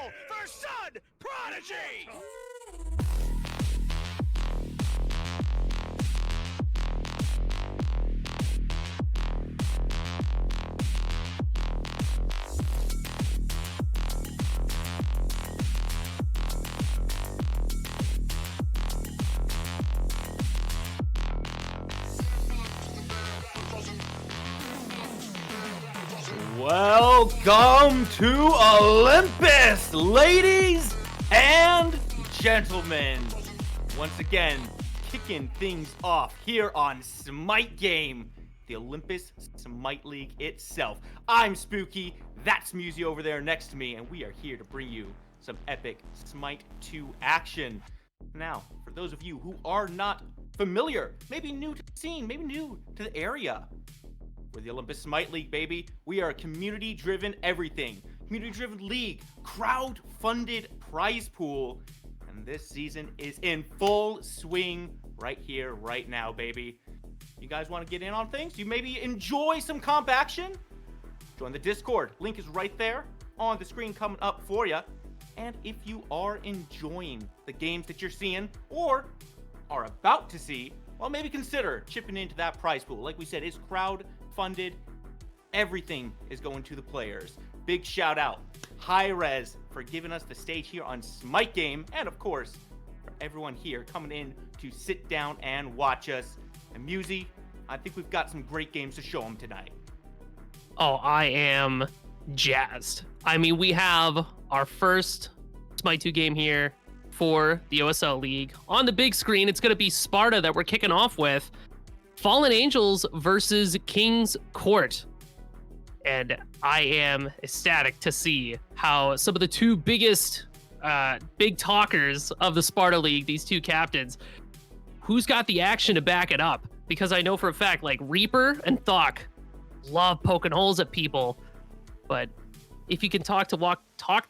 battle for Sun Prodigy! Welcome to Olympus, ladies and gentlemen. Once again, kicking things off here on Smite Game, the Olympus Smite League itself. I'm Spooky, that's Musi over there next to me, and we are here to bring you some epic Smite 2 action. Now, for those of you who are not familiar, maybe new to the scene, maybe new to the area, we're the Olympus Smite League, baby. We are a community-driven everything. Community-driven league, crowd-funded prize pool. And this season is in full swing right here, right now, baby. You guys want to get in on things? You maybe enjoy some comp action? Join the Discord. Link is right there on the screen coming up for you. And if you are enjoying the games that you're seeing or are about to see, well, maybe consider chipping into that prize pool. Like we said, it's crowd-funded. Everything is going to the players. Big shout out, High Res, for giving us the stage here on Smite Game. And of course, for everyone here coming in to sit down and watch us. And Musi, I think we've got some great games to show them tonight. Oh, I am jazzed. I mean, we have our first Smite 2 game here for the OSL League. On the big screen, it's going to be Sparta that we're kicking off with. Fallen Angels versus King's Court. And I am ecstatic to see how some of the two biggest big talkers of the Sparta League, these two captains, who's got the action to back it up. Because I know for a fact, like Reaper and Thok love poking holes at people. But if you can talk the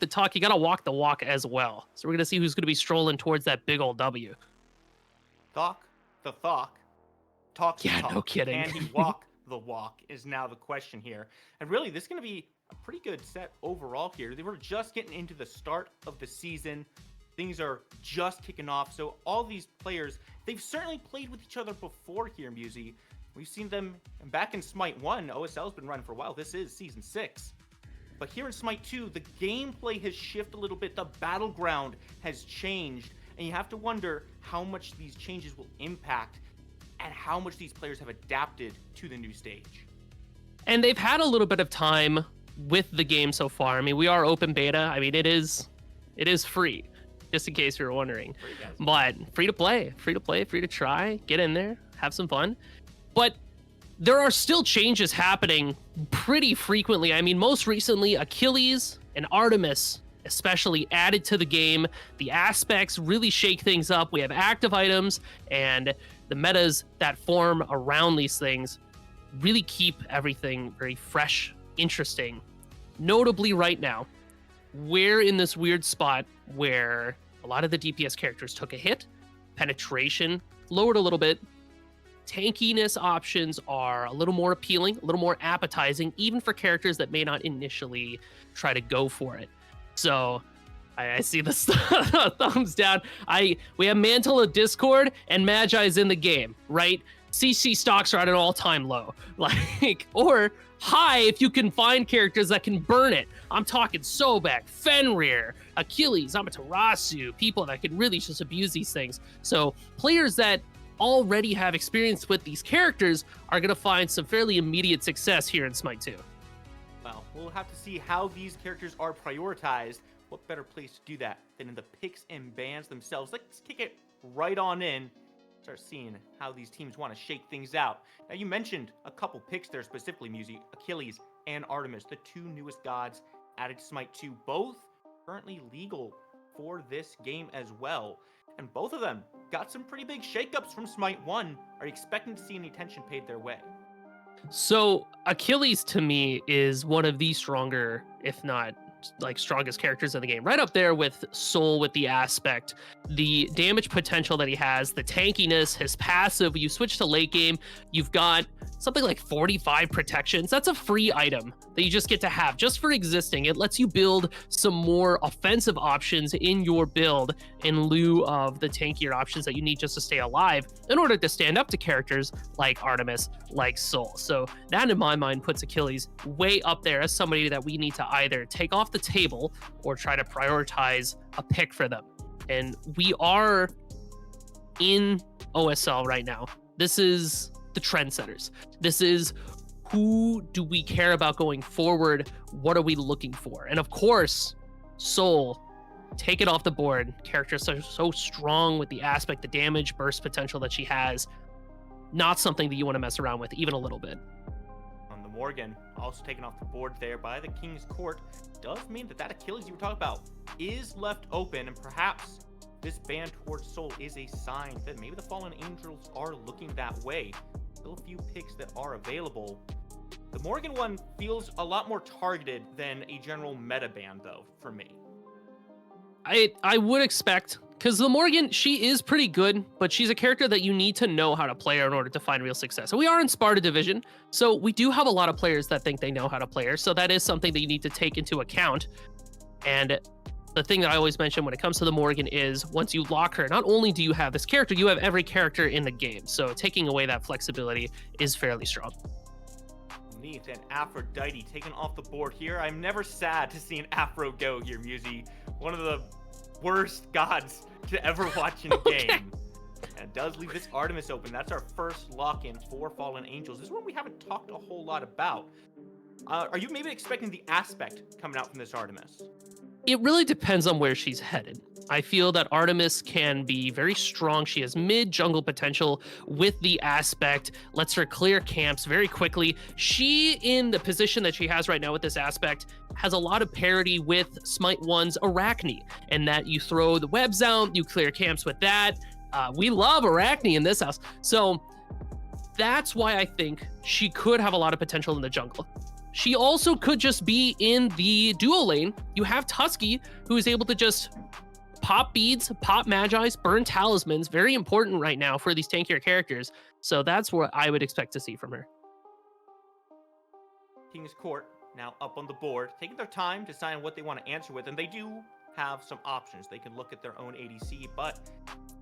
talk, you gotta walk the walk as well. So we're gonna see who's gonna be strolling towards that big old W. Thok, the Thok, talks the talk. No kidding. Can he walk the walk is now the question here. And really, this is going to be a pretty good set overall here. They were just getting into the start of the season. Things are just kicking off. So all these players, they've certainly played with each other before here, Musi. We've seen them back in Smite 1. OSL's been running for a while. This is Season 6. But here in Smite 2, the gameplay has shifted a little bit. The battleground has changed. And you have to wonder how much these changes will impact and how much these players have adapted to the new stage. And they've had a little bit of time with the game so far. I mean, we are open beta. I mean, it is free, just in case you were wondering. But free to play, free to try, get in there, have some fun. But there are still changes happening pretty frequently. I mean, most recently, Achilles and Artemis especially added to the game. The aspects really shake things up. We have active items, and the metas that form around these things really keep everything very fresh, interesting. Notably right now, we're in this weird spot where a lot of the DPS characters took a hit, penetration lowered a little bit, tankiness options are a little more appealing, a little more appetizing, even for characters that may not initially try to go for it. So I see the thumbs down. We have Mantle of Discord and Magi's in the game, right? CC stocks are at an all-time low. Or high if you can find characters that can burn it. I'm talking Sobek, Fenrir, Achilles, Amaterasu, people that can really just abuse these things. So players that already have experience with these characters are going to find some fairly immediate success here in Smite 2. Well, we'll have to see how these characters are prioritized. What better place to do that than in the picks and bans themselves? Let's kick it right on in. Start seeing how these teams want to shake things out. Now, you mentioned a couple picks there specifically, Musi. Achilles and Artemis, the two newest gods added to Smite 2, both currently legal for this game as well. And both of them got some pretty big shakeups from Smite 1. Are you expecting to see any attention paid their way? So Achilles to me is one of the stronger, if not like strongest characters in the game, right up there with Soul, with the aspect, the damage potential that he has, the tankiness, his passive. You switch to late game, you've got something like 45 protections. That's a free item that you just get to have just for existing. It lets you build some more offensive options in your build in lieu of the tankier options that you need just to stay alive in order to stand up to characters like Artemis, like Soul. So that in my mind puts Achilles way up there as somebody that we need to either take off the table or try to prioritize a pick for them. And we are in OSL right now. This is the trendsetters. This is who do we care about going forward? What are we looking for? And of course, Soul, take it off the board. Character so strong with the aspect, the damage, burst potential that she has. Not something that you want to mess around with even a little bit. On the Morgan, also taken off the board there by the King's Court, does mean that Achilles you were talking about is left open, and perhaps this ban towards Soul is a sign that maybe the Fallen Angels are looking that way. Still a few picks that are available. The Morgan one feels a lot more targeted than a general meta ban, though, for me. I would expect, because the Morgan, she is pretty good, but she's a character that you need to know how to play her in order to find real success. And we are in Sparta division, so we do have a lot of players that think they know how to play her, so that is something that you need to take into account. And the thing that I always mention when it comes to the Morgan is once you lock her, not only do you have this character, you have every character in the game. So taking away that flexibility is fairly strong. Neat, and Aphrodite taken off the board here. I'm never sad to see an Afro go here, Musi. One of the worst gods to ever watch in a game. And it does leave this Artemis open. That's our first lock-in for Fallen Angels. This is one we haven't talked a whole lot about. Are you maybe expecting the aspect coming out from this Artemis? It really depends on where she's headed. I feel that Artemis can be very strong. She has mid-jungle potential with the aspect, lets her clear camps very quickly. She, in the position that she has right now with this aspect, has a lot of parity with Smite 1's Arachne, and that you throw the webs out, you clear camps with that. We love Arachne in this house. So that's why I think she could have a lot of potential in the jungle. She also could just be in the duo lane. You have Tusky, who is able to just pop beads, pop magis, burn talismans. Very important right now for these tankier characters. So that's what I would expect to see from her. King's Court now up on the board, taking their time to decide what they want to answer with, and they do have some options. They can look at their own ADC, but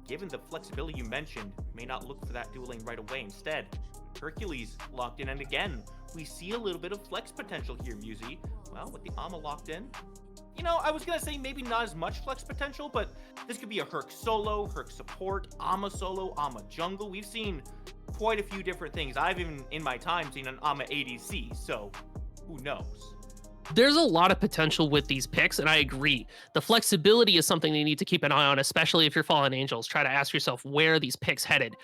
given the flexibility you mentioned, may not look for that dual lane right away. Instead, Hercules locked in, and again, we see a little bit of flex potential here, Musi. Well, with the Ama locked in, you know, I was gonna say maybe not as much flex potential, but this could be a Herc solo, Herc support, Ama solo, Ama jungle. We've seen quite a few different things. I've even, in my time, seen an Ama ADC, so who knows? There's a lot of potential with these picks, and I agree. The flexibility is something you need to keep an eye on, especially if you're Fallen Angels. Try to ask yourself where are these picks headed.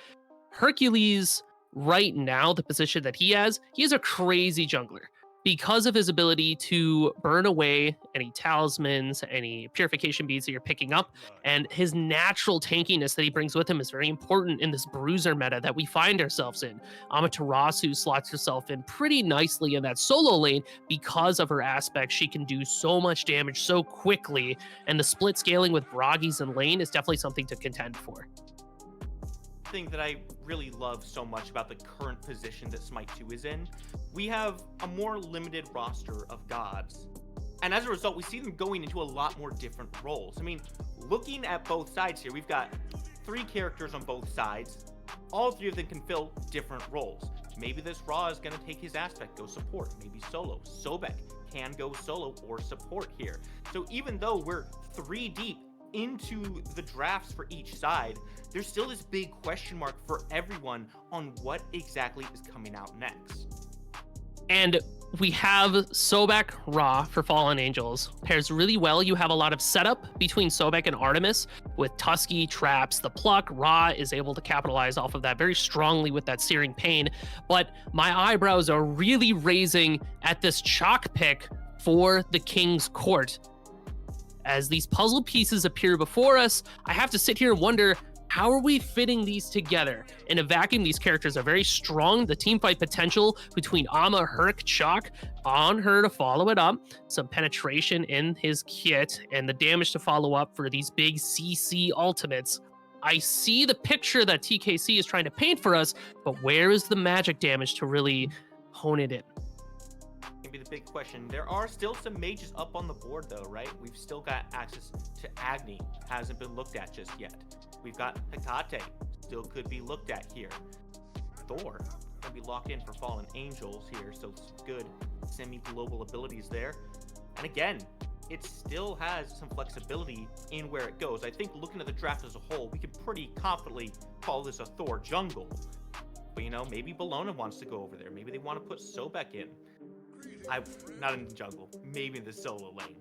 Hercules, right now, the position that he is a crazy jungler. Because of his ability to burn away any talismans, any purification beads that you're picking up, and his natural tankiness that he brings with him is very important in this bruiser meta that we find ourselves in. Amaterasu slots herself in pretty nicely in that solo lane because of her aspect. She can do so much damage so quickly, and the split scaling with Broggies in lane is definitely something to contend for. Thing that I really love so much about the current position that Smite 2 is in, we have a more limited roster of gods, and as a result we see them going into a lot more different roles. I mean, looking at both sides here, we've got 3 characters on both sides. All 3 of them can fill different roles. Maybe this Ra is going to take his aspect, go support, maybe solo. Sobek can go solo or support here. So even though we're 3 deep into the drafts for each side, there's still this big question mark for everyone on what exactly is coming out next. And we have Sobek Ra for Fallen Angels. Pairs really well. You have a lot of setup between Sobek and Artemis with Tusky, traps, the pluck. Ra is able to capitalize off of that very strongly with that searing pain. But my eyebrows are really raising at this chalk pick for the King's Court. As these puzzle pieces appear before us, I have to sit here and wonder, How are we fitting these together? In a vacuum, these characters are very strong. The team fight potential between Ama, Herc, Chalk on her to follow it up. Some penetration in his kit and the damage to follow up for these big CC ultimates. I see the picture that TKC is trying to paint for us, but where is the magic damage to really hone it in? Be the big question. There are still some mages up on the board though, right? We've still got access to Agni, hasn't been looked at just yet. We've got Hecate, still could be looked at here. Thor can be locked in for Fallen Angels here, so some good semi-global abilities there. And again, it still has some flexibility in where it goes. I think looking at the draft as a whole, we can pretty confidently call this a Thor jungle. But you know, maybe Bologna wants to go over there. Maybe they want to put Sobek in. Not in the jungle, maybe in the solo lane.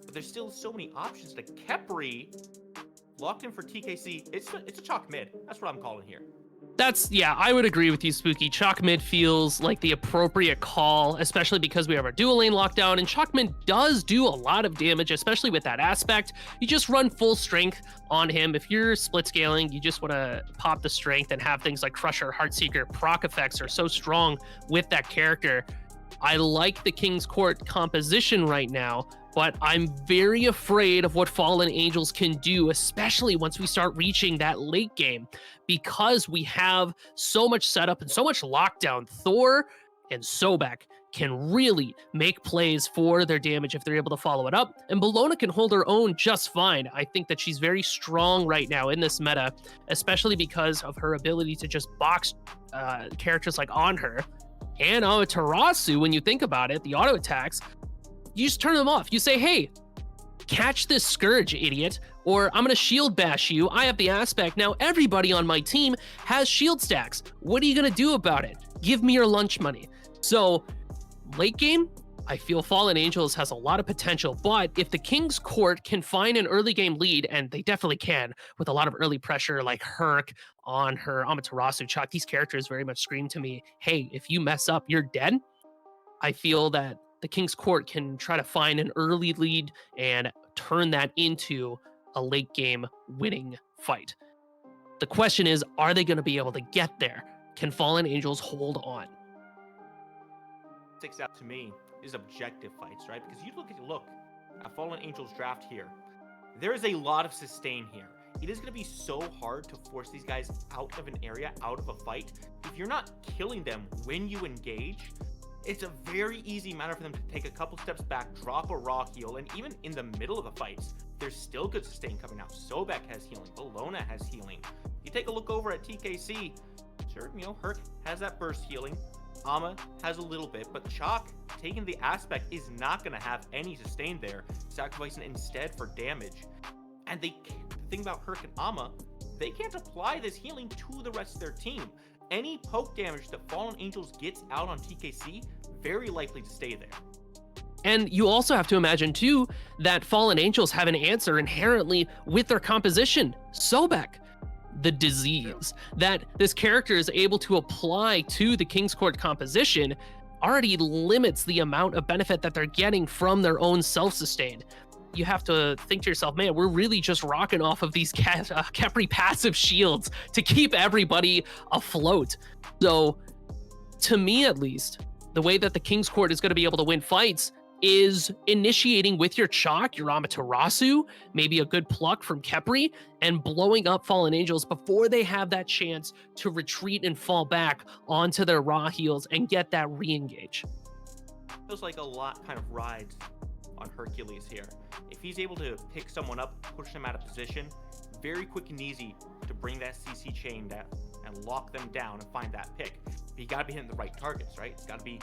But there's still so many options. Like Kepri, locked in for TKC. It's a chalk mid. That's what I'm calling here. Yeah, I would agree with you, Spooky. Chalk mid feels like the appropriate call, especially because we have our dual lane lockdown, and Chalk mid does do a lot of damage, especially with that aspect. You just run full strength on him. If you're split scaling, you just want to pop the strength and have things like Crusher, Heartseeker, proc effects are so strong with that character. I like the King's Court composition right now, but I'm very afraid of what Fallen Angels can do, especially once we start reaching that late game, because we have so much setup and so much lockdown. Thor and Sobek can really make plays for their damage if they're able to follow it up, and Bologna can hold her own just fine. I think that she's very strong right now in this meta, especially because of her ability to just box characters like on her. And Amaterasu, when you think about it, the auto attacks, you just turn them off. You say, hey, catch this Scourge, idiot, or I'm going to shield bash you. I have the aspect. Now everybody on my team has shield stacks. What are you going to do about it? Give me your lunch money. So late game, I feel Fallen Angels has a lot of potential, but if the King's Court can find an early game lead, and they definitely can with a lot of early pressure like Herc on her, Amaterasu, Chalk, these characters very much scream to me, hey, if you mess up, you're dead. I feel that the King's Court can try to find an early lead and turn that into a late game winning fight. The question is, are they going to be able to get there? Can Fallen Angels hold on? Sticks out to me is objective fights, right? Because you look at Fallen Angels draft here. There is a lot of sustain here. It is going to be so hard to force these guys out of an area, out of a fight. If you're not killing them when you engage, it's a very easy matter for them to take a couple steps back, drop a raw heal, and even in the middle of the fights, there's still good sustain coming out. Sobek has healing, Bologna has healing. You take a look over at TKC, sure, you know, Herc has that burst healing. Ama has a little bit, but Chalk taking the aspect is not going to have any sustain there, sacrificing instead for damage. And the thing about Herc and Ama, they can't apply this healing to the rest of their team. Any poke damage that Fallen Angels gets out on TKC, very likely to stay there. And you also have to imagine too that Fallen Angels have an answer inherently with their composition, Sobek. The disease that this character is able to apply to the King's Court composition already limits the amount of benefit that they're getting from their own self-sustain. You have to think to yourself, man, we're really just rocking off of these Kepri passive shields to keep everybody afloat. So to me, at least, the way that the King's Court is going to be able to win fights is initiating with your Chalk, your Amaterasu, maybe a good pluck from Kepri, and blowing up Fallen Angels before they have that chance to retreat and fall back onto their raw heals and get that re-engage. Feels like a lot kind of rides on Hercules here. If he's able to pick someone up, push them out of position, very quick and easy to bring that CC chain down and lock them down and find that pick. But you gotta be hitting the right targets, right? It's gotta be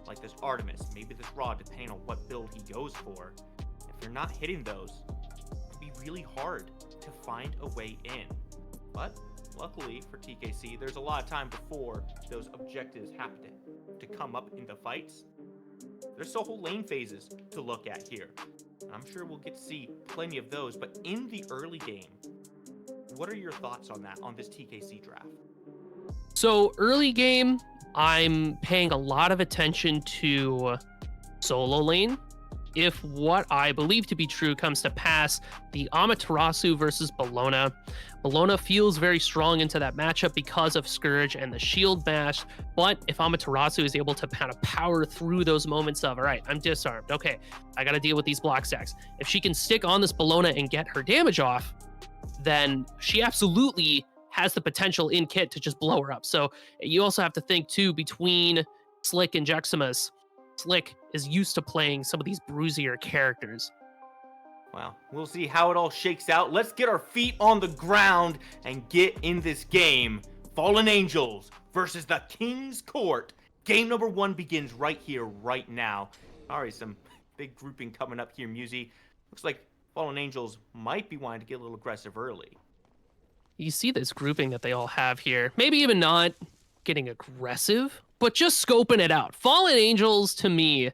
like this Artemis, maybe this Rod, depending on what build he goes for. If you're not hitting those, it'd be really hard to find a way in. But luckily for TKC, there's a lot of time before those objectives happen to come up in the fights. There's still whole lane phases to look at here. And I'm sure we'll get to see plenty of those, but in the early game, what are your thoughts on that, on this TKC draft? So early game, I'm paying a lot of attention to solo lane. if what I believe to be true comes to pass, the Amaterasu versus Bologna. Bologna feels very strong into that matchup because of Scourge and the shield bash, but if Amaterasu is able to kind of power through those moments of, all right, I'm disarmed, okay, I got to deal with these block stacks. If she can stick on this Bologna and get her damage off, then she absolutely has the potential in kit to just blow her up. So you also have to think too, between Slick and Jeximus, Slick is used to playing some of these bruisier characters. Well, we'll see how it all shakes out. Let's get our feet on the ground and get in this game. Fallen Angels versus the King's Court. Game number 1 begins right here, right now. All right, some big grouping coming up here, Musi. Looks like Fallen Angels might be wanting to get a little aggressive early. You see this grouping that they all have here. Maybe even not getting aggressive, but just scoping it out. Fallen Angels, to me,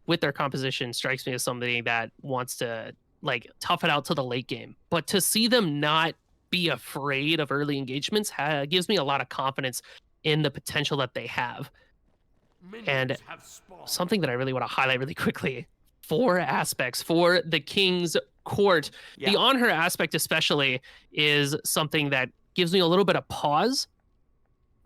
with their composition, strikes me as somebody that wants to like tough it out to the late game. But to see them not be afraid of early engagements gives me a lot of confidence in the potential that they have. And something that I really want to highlight really quickly, 4 aspects for the King's Court. Yeah. The on her aspect especially is something that gives me a little bit of pause,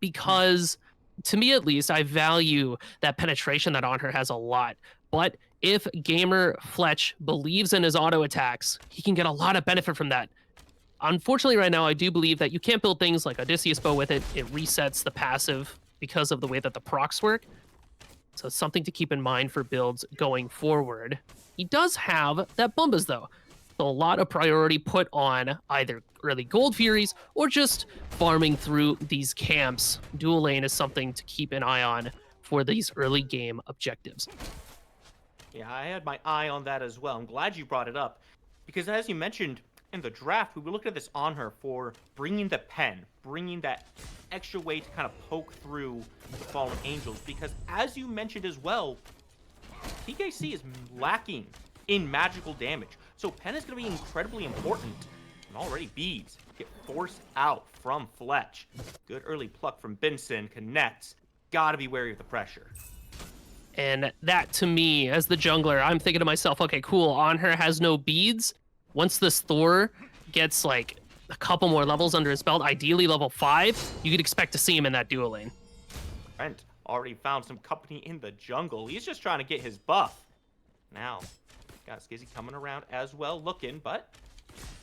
because to me at least, I value that penetration that on her has a lot. But if Gamer Fletch believes in his auto attacks, he can get a lot of benefit from that. Unfortunately, right now, I do believe that you can't build things like Odysseus Bow with it. It resets the passive because of the way that the procs work. So it's something to keep in mind for builds going forward. He does have that Bumbas, though. So a lot of priority put on either early Gold Furies or just farming through these camps. Dual lane is something to keep an eye on for these early game objectives. Yeah, I had my eye on that as well. I'm glad you brought it up, because as you mentioned in the draft, we looked at this on her for bringing the pen, bringing that extra way to kind of poke through the Fallen Angels, because as you mentioned as well, TKC is lacking in magical damage. So pen is going to be incredibly important. And already beads get forced out from Fletch. Good early pluck from Benson, connects. Gotta be wary of the pressure. And that, to me, as the jungler, I'm thinking to myself, okay, cool, on her has no beads. Once this Thor gets, like, a couple more levels under his belt, ideally level 5, you could expect to see him in that dual lane. Brent already found some company in the jungle. He's just trying to get his buff. Now, got Skizzy coming around as well, looking, but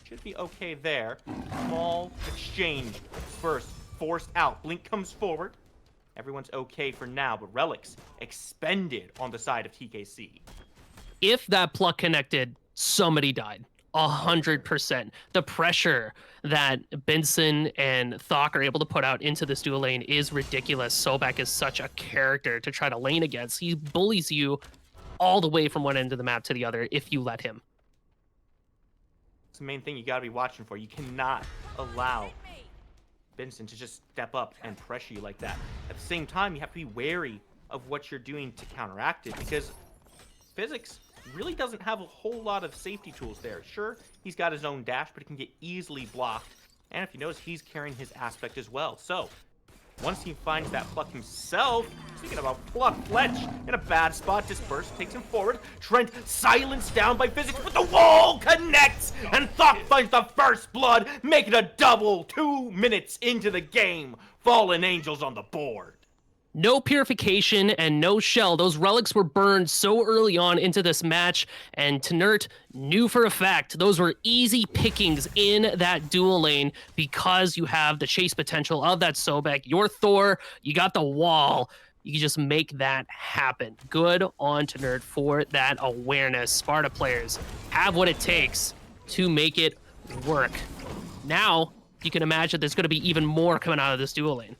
should be okay there. Small exchange. First, forced out. Blink comes forward. Everyone's okay for now, but Relics expended on the side of TKC. If that pluck connected, somebody died. 100%. The pressure that Benson and Thok are able to put out into this dual lane is ridiculous. Sobek is such a character to try to lane against. He bullies you all the way from one end of the map to the other if you let him. It's the main thing you gotta be watching for. You cannot allow Benson to just step up and pressure you like that. At the same time, you have to be wary of what you're doing to counteract it, because Physics really doesn't have a whole lot of safety tools there. Sure, he's got his own dash, but it can get easily blocked. And if you notice, he's carrying his aspect as well. So, once he finds that pluck himself, speaking about pluck, Fletch in a bad spot, Disperse takes him forward. Trent silenced down by Physics, but the wall connects, and Thok finds the first blood, making a double 2 minutes into the game. Fallen Angels on the board. No purification and no shell. Those relics were burned so early on into this match, and Tenert knew for a fact those were easy pickings in that dual lane because you have the chase potential of that Sobek. Your Thor, you got the wall. You can just make that happen. Good on Tenert for that awareness. Sparta players have what it takes to make it work. Now, you can imagine there's going to be even more coming out of this dual lane.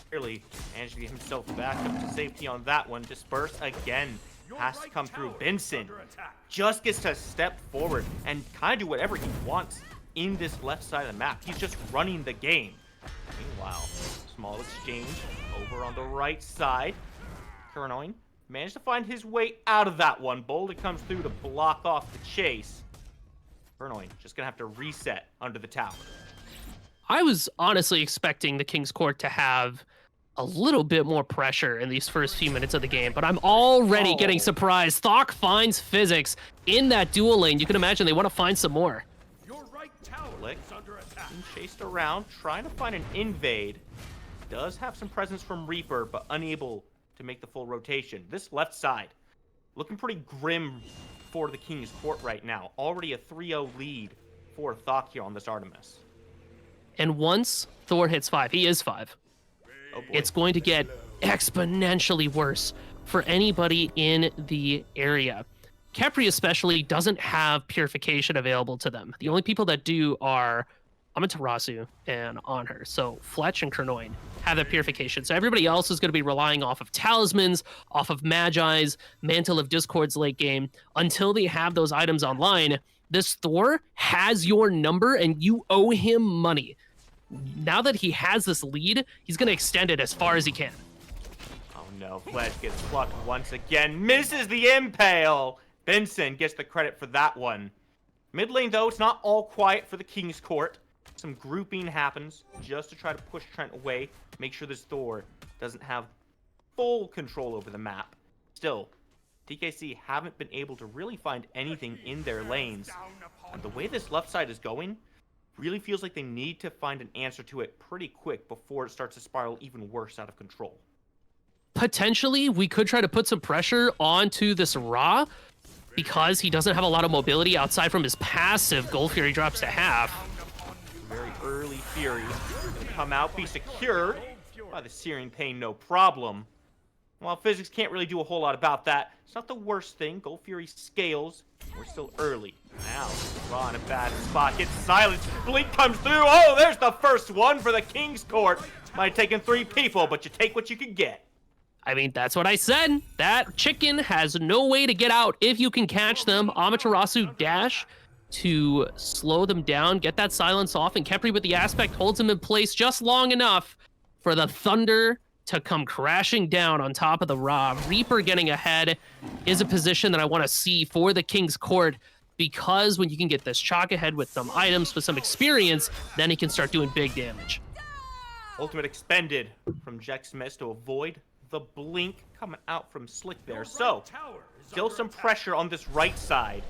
Clearly managed to get himself back up to safety on that one. Disperse again has to come through. Benson just gets to step forward and kind of do whatever he wants in this left side of the map. He's just running the game. Meanwhile, small exchange over on the right side. Kurnoin managed to find his way out of that one. Boulder comes through to block off the chase. Kurnoin just gonna have to reset under the tower. I was honestly expecting the King's Court to have a little bit more pressure in these first few minutes of the game, but I'm already getting surprised. Thok finds Physics in that dual lane. You can imagine they want to find some more. Your right tower is under attack. Being chased around, trying to find an invade. Does have some presence from Reaper, but unable to make the full rotation. This left side, looking pretty grim for the King's Court right now. Already a 3-0 lead for Thok here on this Artemis. And once Thor hits 5, he is 5. Oh boy. It's going to get exponentially worse for anybody in the area. Khepri especially doesn't have purification available to them. The only people that do are Amaterasu and Honor. So Fletch and Kernoin have that purification. So everybody else is going to be relying off of talismans, off of Magi's, Mantle of Discord's late game. Until they have those items online, this Thor has your number and you owe him money. Now that he has this lead, he's going to extend it as far as he can. Oh no, Fletch gets plucked once again. Misses the impale. Benson gets the credit for that one. Mid lane, though, it's not all quiet for the King's Court. Some grouping happens just to try to push Trent away, make sure this Thor doesn't have full control over the map. Still, TKC haven't been able to really find anything in their lanes. And the way this left side is going, really feels like they need to find an answer to it pretty quick before it starts to spiral even worse out of control. Potentially, we could try to put some pressure onto this Ra because he doesn't have a lot of mobility outside from his passive. Gold Fury drops to half. Very early Fury. Gonna come out, be secured by the Searing Pain, no problem. While Physics can't really do a whole lot about that, it's not the worst thing. Gold Fury scales. We're still early. Now, Ra in a bad spot. Gets silenced. Blink comes through. Oh, there's the first one for the King's Court. Might have taken 3 people, but you take what you can get. I mean, that's what I said. That chicken has no way to get out if you can catch them. Amaterasu dash to slow them down, get that silence off, and Khepri with the aspect holds him in place just long enough for the Thunder to come crashing down on top of the Ra. Reaper getting ahead is a position that I want to see for the King's Court, because when you can get this chalk ahead with some items, with some experience, then he can start doing big damage. Ultimate expended from Jexmus to avoid the blink coming out from Slick there. So, still some pressure on this right side.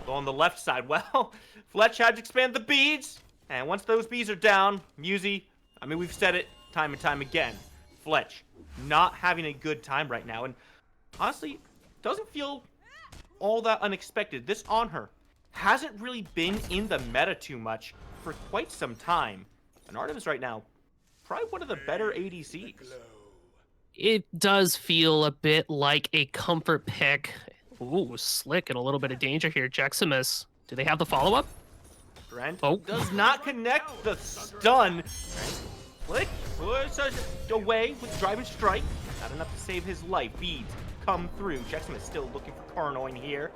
Although on the left side, well, Fletch had to expand the beads. And once those beads are down, Musi, I mean, we've said it time and time again. Fletch not having a good time right now. And honestly, doesn't feel all that unexpected. This on her hasn't really been in the meta too much for quite some time. And Artemis right now, probably one of the better ADCs. It does feel a bit like a comfort pick. Ooh, Slick in a little bit of danger here. Jeximus, do they have the follow-up? Brent Oh. does not connect the stun. Slick was away with driving strike. Not enough to save his life. Beads come through. Jeximus still looking for Carnoin here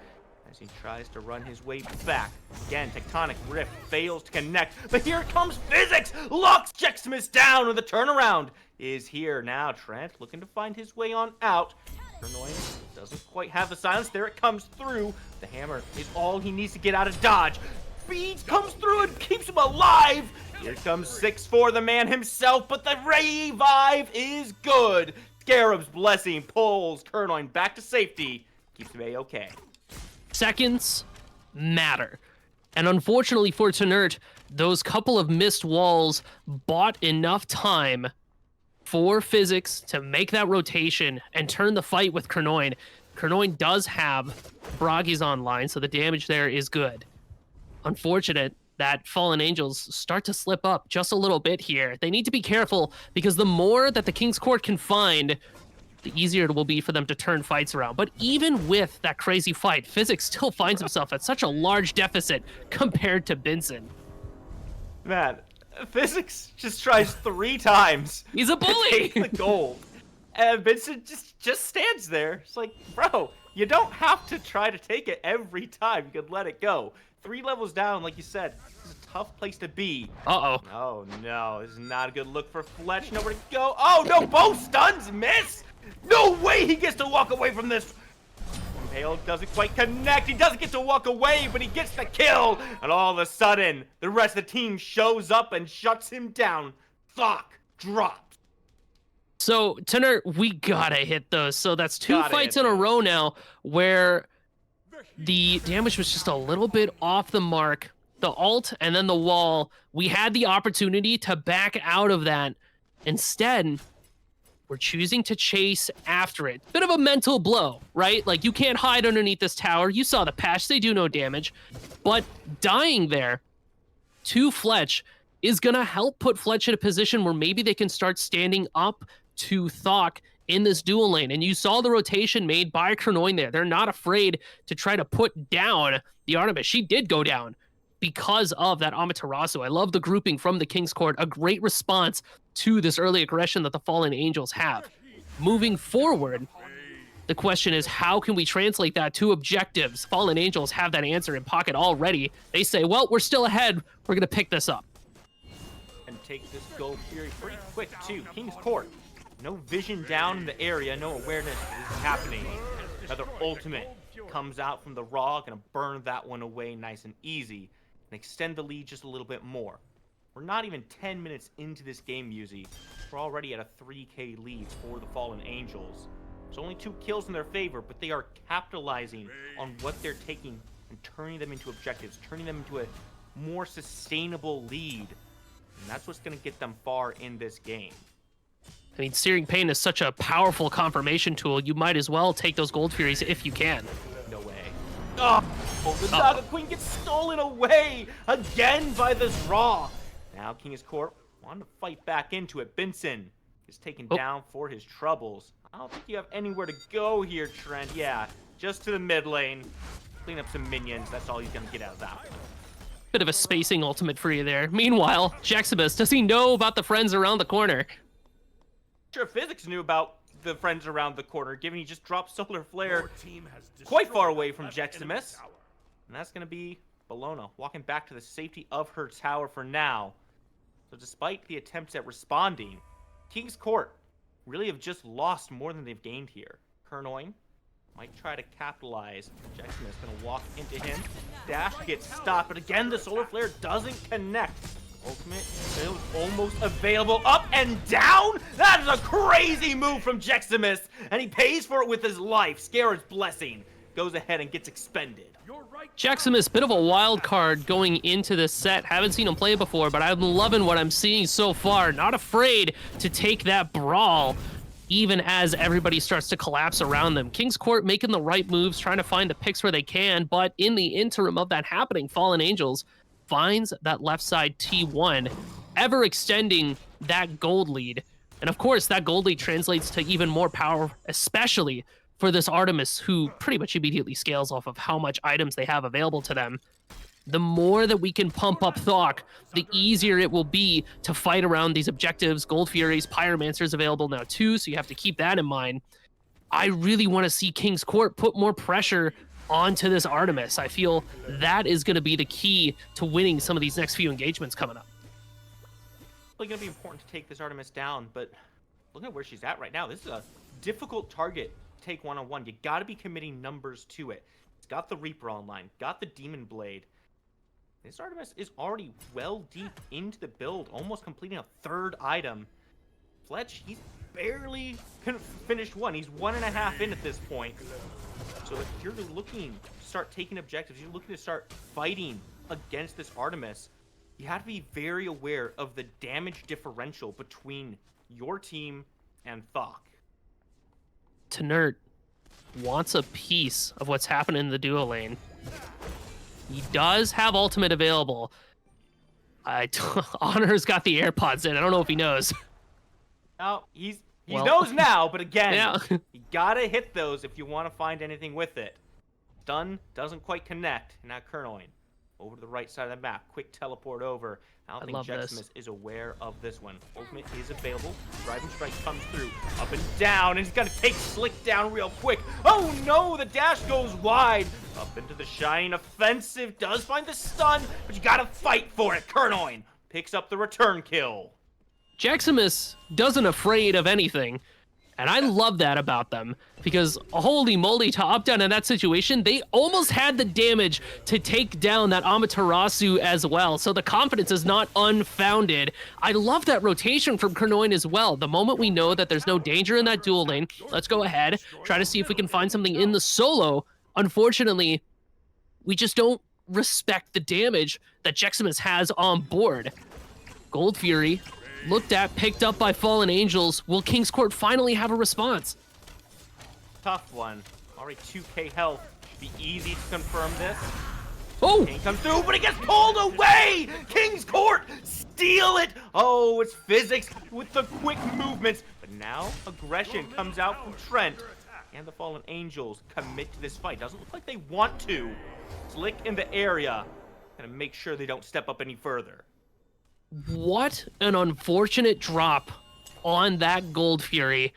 as he tries to run his way back. Again, Tectonic Rift fails to connect, but here comes Physics! Locks Jeximus down, and the turnaround is here now. Trent looking to find his way on out. Carnoin doesn't quite have the silence. There it comes through. The hammer is all he needs to get out of dodge. Beads comes through and keeps him alive. Here comes 6-4, the man himself, but the revive is good. Scarab's blessing pulls Carnoin back to safety. Keeps him A-okay. Seconds matter. And unfortunately for Tenert, those couple of missed walls bought enough time for Physics to make that rotation and turn the fight with Carnoin. Carnoin does have Broggies online, so the damage there is good. Unfortunate that Fallen Angels start to slip up just a little bit here. They need to be careful, because the more that the King's Court can find, the easier it will be for them to turn fights around. But even with that crazy fight, Physics still finds himself at such a large deficit compared to Benson. Man, Physics just tries 3 times. He's a bully! To take the gold. And Benson just stands there. It's like, bro, you don't have to try to take it every time. You could let it go. 3 levels down, like you said, this is a tough place to be. Uh-oh. Oh, no. This is not a good look for Fletch. Nowhere to go. Oh, no. Both stuns miss. No way he gets to walk away from this. Impale doesn't quite connect. He doesn't get to walk away, but he gets the kill. And all of a sudden, the rest of the team shows up and shuts him down. Thok drops. So, Tenor, we gotta hit those. So that's two Gotta fights hit in a those. row now where the damage was just a little bit off the mark. The ult and then the wall, we had the opportunity to back out of that. Instead, we're choosing to chase after it. Bit of a mental blow, right? Like, you can't hide underneath this tower. You saw the patch, they do no damage. But dying there to Fletch is gonna help put Fletch in a position where maybe they can start standing up to Thok in this dual lane. And you saw the rotation made by Kernoin there. They're not afraid to try to put down the Artemis. She did go down because of that Amaterasu. I love the grouping from the King's Court. A great response to this early aggression that the Fallen Angels have. Moving forward, the question is, how can we translate that to objectives? Fallen Angels have that answer in pocket already. They say, well, we're still ahead. We're going to pick this up. And take this Gold Fury pretty quick, too. King's Court. No vision down in the area. No awareness this is happening. Another ultimate comes out from the Raw. Going to burn that one away nice and easy. And extend the lead just a little bit more. We're not even 10 minutes into this game, Muzi. We're already at a 3K lead for the Fallen Angels. There's only 2 kills in their favor, but they are capitalizing on what they're taking and turning them into objectives, turning them into a more sustainable lead. And that's what's going to get them far in this game. I mean, Searing Pain is such a powerful confirmation tool. You might as well take those Gold Furies if you can. No way. Oh, the Saga Queen gets stolen away again by this Raw. Now King's Court wanted to fight back into it. Benson is taken down for his troubles. I don't think you have anywhere to go here, Trent. Yeah, just to the mid lane. Clean up some minions. That's all he's going to get out of that. Bit of a spacing ultimate for you there. Meanwhile, Jaxibus, does he know about the friends around the corner? Sure, Physics knew about the friends around the corner, given he just dropped Solar Flare quite far away from Jaximus. And that's going to be Bologna walking back to the safety of her tower for now. So despite the attempts at responding, King's Court really have just lost more than they've gained here. Kernoin might try to capitalize. Jaximus going to walk into him. Dash gets stopped, but again, the Solar Flare doesn't connect. Ultimate is almost available. Up and down? That is a crazy move from Jaximus, and he pays for it with his life. Scarab's Blessing goes ahead and gets expended. Jaximus, bit of a wild card going into this set. Haven't seen him play before, but I'm loving what I'm seeing so far. Not afraid to take that brawl, even as everybody starts to collapse around them. King's Court making the right moves, trying to find the picks where they can, but in the interim of that happening, Fallen Angels finds that left side T1, ever extending that gold lead. And of course, that gold lead translates to even more power, especially for this Artemis, who pretty much immediately scales off of how much items they have available to them. The more that we can pump up Thok, the easier it will be to fight around these objectives. Gold Furies, Pyromancers available now too, so you have to keep that in mind. I really want to see King's Court put more pressure onto this Artemis. I feel that is going to be the key to winning some of these next few engagements coming up. It's really going to be important to take this Artemis down, but look at where she's at right now. This is a difficult target to take one-on-one. You got to be committing numbers to it. It's got the Reaper online, got the Demon Blade. This Artemis is already well deep into the build, almost completing a 3rd item. Fletch, he's barely finished one. He's 1.5 in at this point. So if you're looking to start taking objectives, you're looking to start fighting against this Artemis, you have to be very aware of the damage differential between your team and Thok. Tenert wants a piece of what's happening in the duo lane. He does have ultimate available. Honor's got the AirPods in. I don't know if he knows. Now, he knows now, but again, yeah. You gotta hit those if you want to find anything with it. Stun doesn't quite connect. Now Kernoin over to the right side of the map. Quick teleport over. I don't think Jaximus is aware of this one. Ultimate is available. Driving Strike comes through. Up and down, and he's gonna take Slick down real quick. Oh no, the dash goes wide. Up into the Shine. Offensive does find the stun, but you gotta fight for it. Kernoin picks up the return kill. Jaximus doesn't afraid of anything, And I love that about them because holy moly, to opt down in that situation, they almost had the damage to take down that Amaterasu as well. So the confidence is not unfounded. I love that rotation from Kernoin as well. The moment we know that there's no danger in that dual lane, let's go ahead, try to see if we can find something in the solo. Unfortunately, we just don't respect the damage that Jeximus has on board. Gold Fury looked at, picked up by Fallen Angels. Will King's Court finally have a response? Tough one. Already 2k health. Should be easy to confirm this. Oh! King comes through, but he gets pulled away! King's Court! Steal it! Oh, it's physics with the quick movements. But now, aggression comes out from Trent. And the Fallen Angels commit to this fight. Doesn't look like they want to. Slick in the area. Gonna make sure they don't step up any further. What an unfortunate drop on that Gold Fury.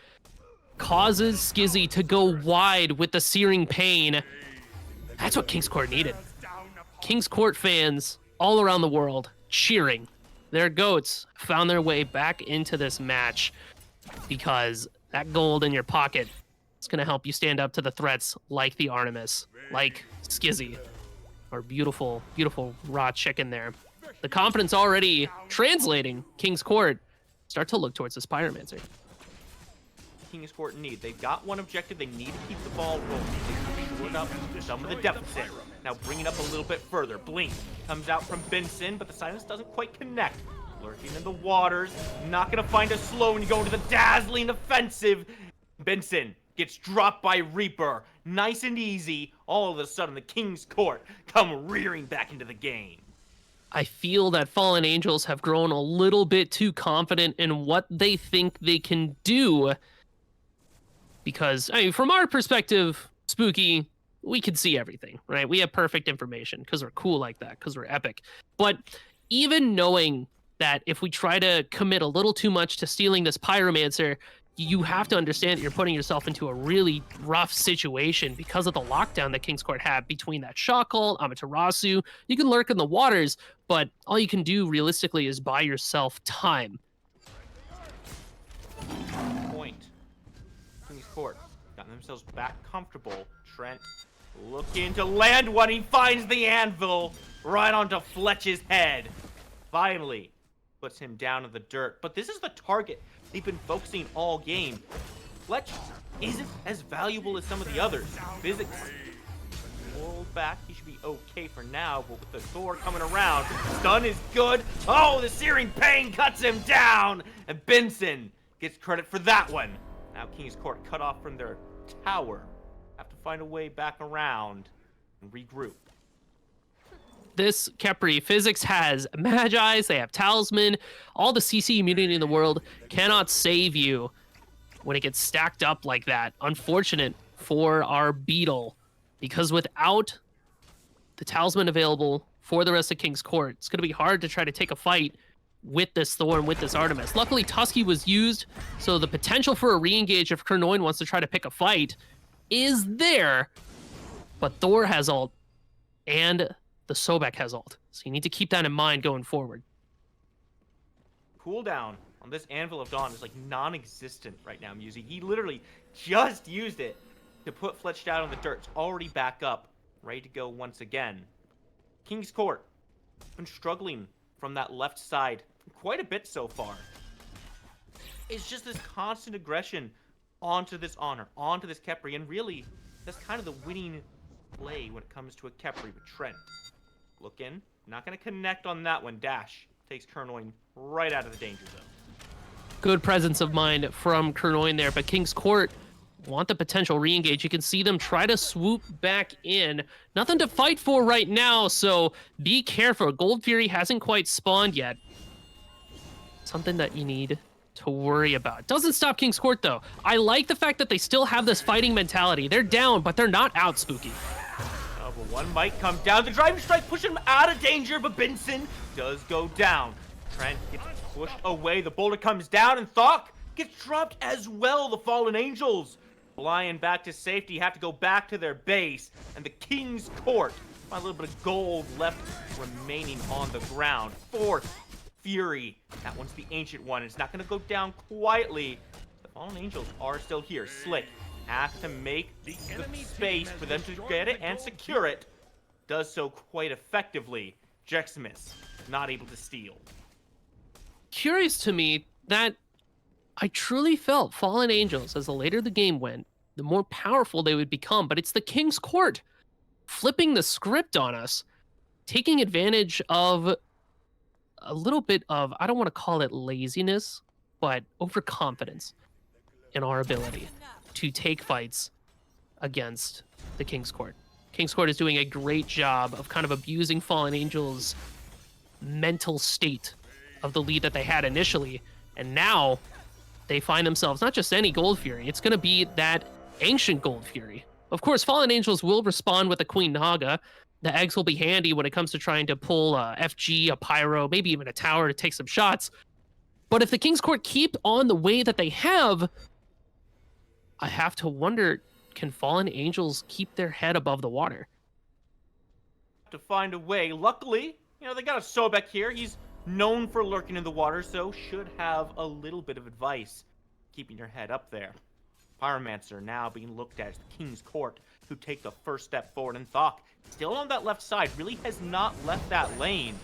Causes Skizzy to go wide with the Searing Pain. That's what King's Court needed. King's Court fans all around the world cheering. Their goats found their way back into this match because that gold in your pocket is going to help you stand up to the threats like the Artemis, like Skizzy, or beautiful, beautiful raw chicken there. The confidence already translating. King's Court start to look towards this Pyromancer. King's Court need. They've got one objective. They need to keep the ball rolling. They can short up some of the deficit. Now bring it up a little bit further. Blink comes out from Benson, but the silence doesn't quite connect. Lurking in the waters. Not going to find a slow when you go into the dazzling offensive. Benson gets dropped by Reaper. Nice and easy. All of a sudden, the King's Court come rearing back into the game. I feel that Fallen Angels have grown a little bit too confident in what they think they can do. Because, I mean, from our perspective, Spooky, we can see everything, right? We have perfect information because we're cool like that, because we're epic. But even knowing that if we try to commit a little too much to stealing this Pyromancer, you have to understand that you're putting yourself into a really rough situation because of the lockdown that King's Court had between that Shackle, Amaterasu. You can lurk in the waters, but all you can do realistically is buy yourself time. Point. King's Court gotten themselves back comfortable. Trent looking to land one. He finds the anvil right onto Fletch's head. Finally puts him down in the dirt. But this is the target they've been focusing all game. Fletch isn't as valuable as some of the others. Physics rolled back. He should be okay for now, but with the Thor coming around, stun is good. Oh, the Searing Pain cuts him down, and Benson gets credit for that one. Now King's Court cut off from their tower. Have to find a way back around and regroup. This Khepri, Physics has Magi's, they have Talisman, all the CC immunity in the world cannot save you when it gets stacked up like that. Unfortunate for our Beetle, because without the Talisman available for the rest of King's Court, it's going to be hard to try to take a fight with this Thorn, with this Artemis. Luckily, Tusky was used, so the potential for a re-engage if Kernoin wants to try to pick a fight is there, but Thor has ult, and the Sobek has ult. So you need to keep that in mind going forward. Cooldown on this Anvil of Dawn is like non-existent right now, Musi. He literally just used it to put Fletch down in the dirt. It's already back up, ready to go once again. King's Court been struggling from that left side quite a bit so far. It's just this constant aggression onto this Honor, onto this Khepri, and really, that's kind of the winning play when it comes to a Khepri with Trent. Look in, not going to connect on that one. Dash takes Kernoin right out of the danger zone. Good presence of mind from Kernoin there, but King's Court want the potential re-engage. You can see them try to swoop back in. Nothing to fight for right now, so be careful. Gold Fury hasn't quite spawned yet. Something that you need to worry about. Doesn't stop King's Court, though. I like the fact that they still have this fighting mentality. They're down, but they're not out, Spooky. Oh, but one might come down. The driving strike pushing him out of danger, but Benson does go down. Trent gets pushed away. The boulder comes down, and Thok gets dropped as well. The Fallen Angels flying back to safety, have to go back to their base, and the King's Court find a little bit of gold left remaining on the ground. Fourth Fury. That one's the ancient one. It's not going to go down quietly. The Fallen Angels are still here. Slick has to make the space for them to get it and secure it. Does so quite effectively. Jeximus not able to steal. Curious to me that I truly felt Fallen Angels, as the later the game went, the more powerful they would become. But it's the King's Court flipping the script on us, taking advantage of a little bit of, I don't want to call it laziness, but overconfidence in our ability to take fights against the King's Court. King's Court is doing a great job of kind of abusing Fallen Angels' mental state of the lead that they had initially, and now they find themselves not just any Gold Fury, it's going to be that ancient Gold Fury. Of course, Fallen Angels will respond with a Queen Naga. The eggs will be handy when it comes to trying to pull a FG, a Pyro, maybe even a tower to take some shots. But if the King's Court keep on the way that they have, I have to wonder, can Fallen Angels keep their head above the water? To find a way. Luckily, they got a Sobek here. He's known for lurking in the water, so should have a little bit of advice keeping your head up there. Pyromancer now being looked at as the King's Court, who take the first step forward, and Thok, still on that left side, really has not left that lane.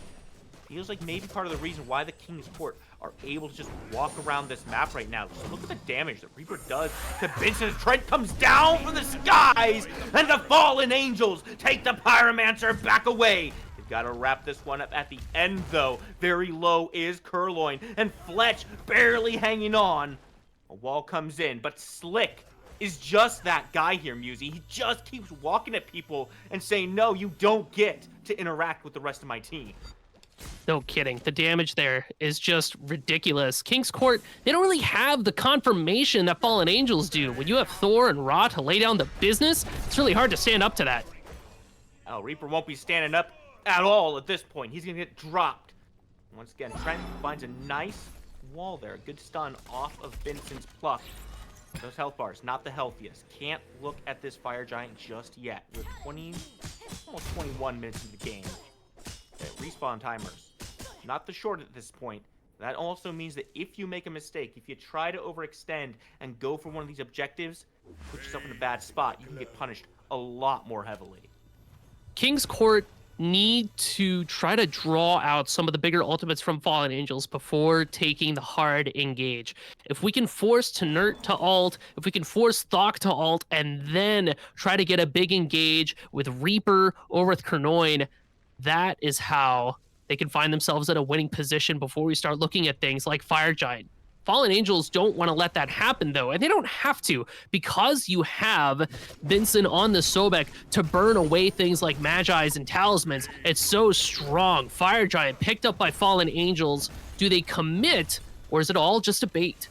Feels like maybe part of the reason why the King's Court are able to just walk around this map right now. Just look at the damage that Reaper does to Benson. Trent comes down from the skies, and the Fallen Angels take the Pyromancer back away. They've got to wrap this one up at the end, though. Very low is Curloin, and Fletch barely hanging on. A wall comes in, but Slick is just that guy here, Musy. He just keeps walking at people and saying, no, you don't get to interact with the rest of my team. No kidding. The damage there is just ridiculous. King's Court, they don't really have the confirmation that Fallen Angels do. When you have Thor and Ra to lay down the business, it's really hard to stand up to that. Oh, Reaper won't be standing up at all at this point. He's going to get dropped. Once again, Trent finds a nice wall there. A good stun off of Benson's pluck. Those health bars, not the healthiest. Can't look at this Fire Giant just yet. We're almost 21 minutes into the game. Okay, respawn timers. Not the short at this point. That also means that if you make a mistake, if you try to overextend and go for one of these objectives, put yourself in a bad spot. You can get punished a lot more heavily. King's Court need to try to draw out some of the bigger ultimates from Fallen Angels before taking the hard engage. If we can force Tenert to ult, if we can force Thok to ult, and then try to get a big engage with Reaper or with Kernoin, that is how they can find themselves in a winning position before we start looking at things like Fire Giant. Fallen Angels don't want to let that happen, though, and they don't have to, because you have Vincent on the Sobek to burn away things like Magi's and Talismans. It's so strong. Fire Giant picked up by Fallen Angels. Do they commit, or is it all just a bait?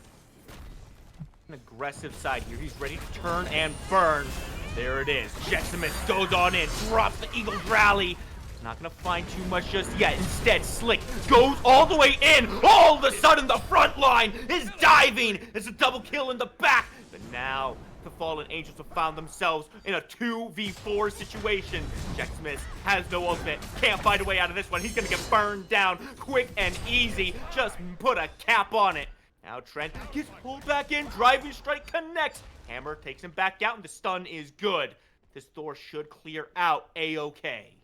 An aggressive side here. He's ready to turn and burn. There it is. Jeximus goes on in, drops the Eagle's Rally. Not gonna find too much just yet. Instead, Slick goes all the way in. All of a sudden, the front line is diving. It's a double kill in the back. But now, the Fallen Angels have found themselves in a 2v4 situation. Jeximus has no ultimate. Can't find a way out of this one. He's gonna get burned down quick and easy. Just put a cap on it. Now Trent gets pulled back in. Driving strike connects. Hammer takes him back out, and the stun is good. This Thor should clear out A-OK.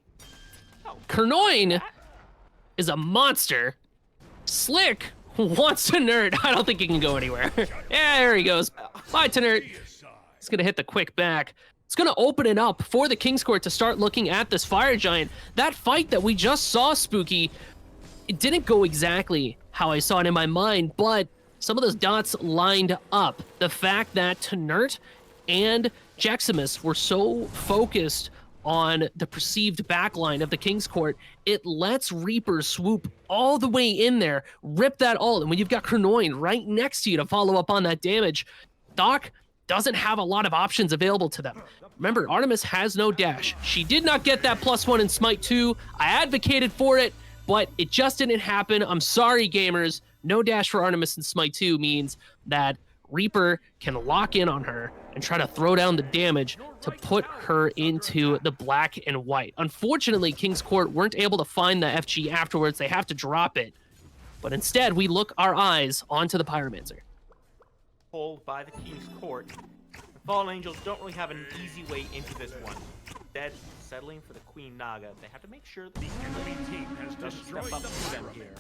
Kernoin is a monster. Slick wants to nerd. I don't think he can go anywhere. Yeah, there he goes. Bye, Tenert. He's going to hit the quick back. It's going to open it up for the King's Court to start looking at this Fire Giant. That fight that we just saw, Spooky, it didn't go exactly how I saw it in my mind, but some of those dots lined up. The fact that Tenert and Jeximus were so focused on the perceived backline of the King's Court, it lets Reaper swoop all the way in there, rip that ult, and when you've got Kernoin right next to you to follow up on that damage, Thok doesn't have a lot of options available to them. Remember, Artemis has no dash. She did not get that +1 in Smite 2. I advocated for it, but it just didn't happen. I'm sorry, gamers. No dash for Artemis in Smite 2 means that Reaper can lock in on her and try to throw down the damage to put her into the black and white. Unfortunately, King's Court weren't able to find the FG afterwards. They have to drop it. But instead, we look our eyes onto the Pyromancer. pulled by the King's Court. The Fallen Angels don't really have an easy way into this one. Instead, settling for the Queen Naga. They have to make sure the enemy team doesn't step up to them here.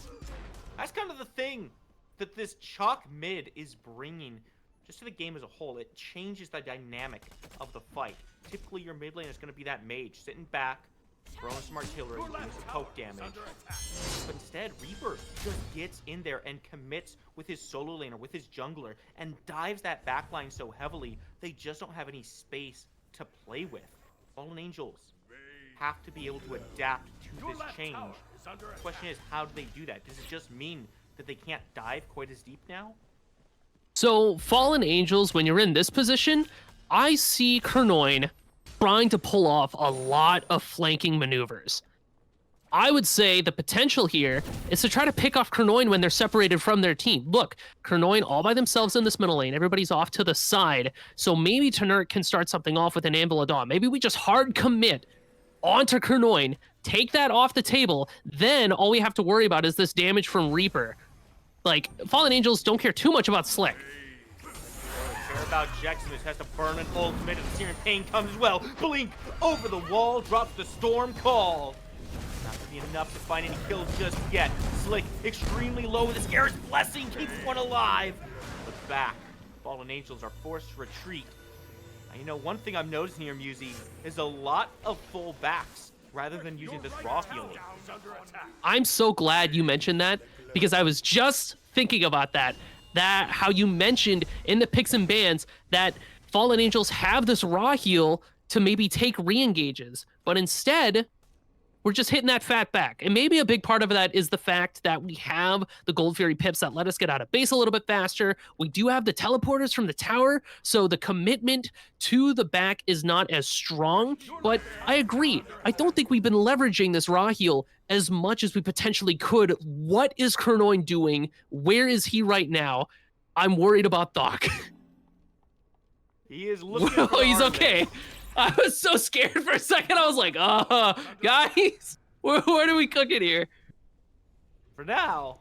That's kind of the thing that this chalk mid is bringing just to the game as a whole. It changes the dynamic of the fight. Typically, your mid lane is going to be that mage sitting back, throwing some artillery, doing some poke damage. But instead, Reaper just gets in there and commits with his solo laner, with his jungler, and dives that backline so heavily, they just don't have any space to play with. Fallen Angels have to be able to adapt to this change. The question is, how do they do that? Does it just mean that they can't dive quite as deep now? So, Fallen Angels, when you're in this position, I see Kernoin trying to pull off a lot of flanking maneuvers. I would say the potential here is to try to pick off Kernoin when they're separated from their team. Look, Kernoin all by themselves in this middle lane. Everybody's off to the side. So maybe Tenert can start something off with an Anvil Dawn. Maybe we just hard commit onto Kernoin, take that off the table. Then all we have to worry about is this damage from Reaper. Like, Fallen Angels don't care too much about Slick. Care about Jeximus, has to burn an ultimate, and Searing Pain comes as well. Blink over the wall, drops the Storm Call. Not gonna be enough to find any kills just yet. Slick extremely low with the Scare's Blessing, keeps one alive. But back, Fallen Angels are forced to retreat. Now, you know, one thing I'm noticing here, Musi, is a lot of full backs rather than using this raw healing. I'm so glad you mentioned that, because I was just thinking about that. That how you mentioned in the picks and bans that Fallen Angels have this raw heal to maybe take re-engages, but instead we're just hitting that fat back. And maybe a big part of that is the fact that we have the Gold Fury pips that let us get out of base a little bit faster. We do have the teleporters from the tower, so the commitment to the back is not as strong. But I agree. I don't think we've been leveraging this raw heal as much as we potentially could. What is Kernoin doing? Where is he right now? I'm worried about Doc. He is looking Oh, he's okay. I was so scared for a second. I was like, guys, where do we cook it here? For now,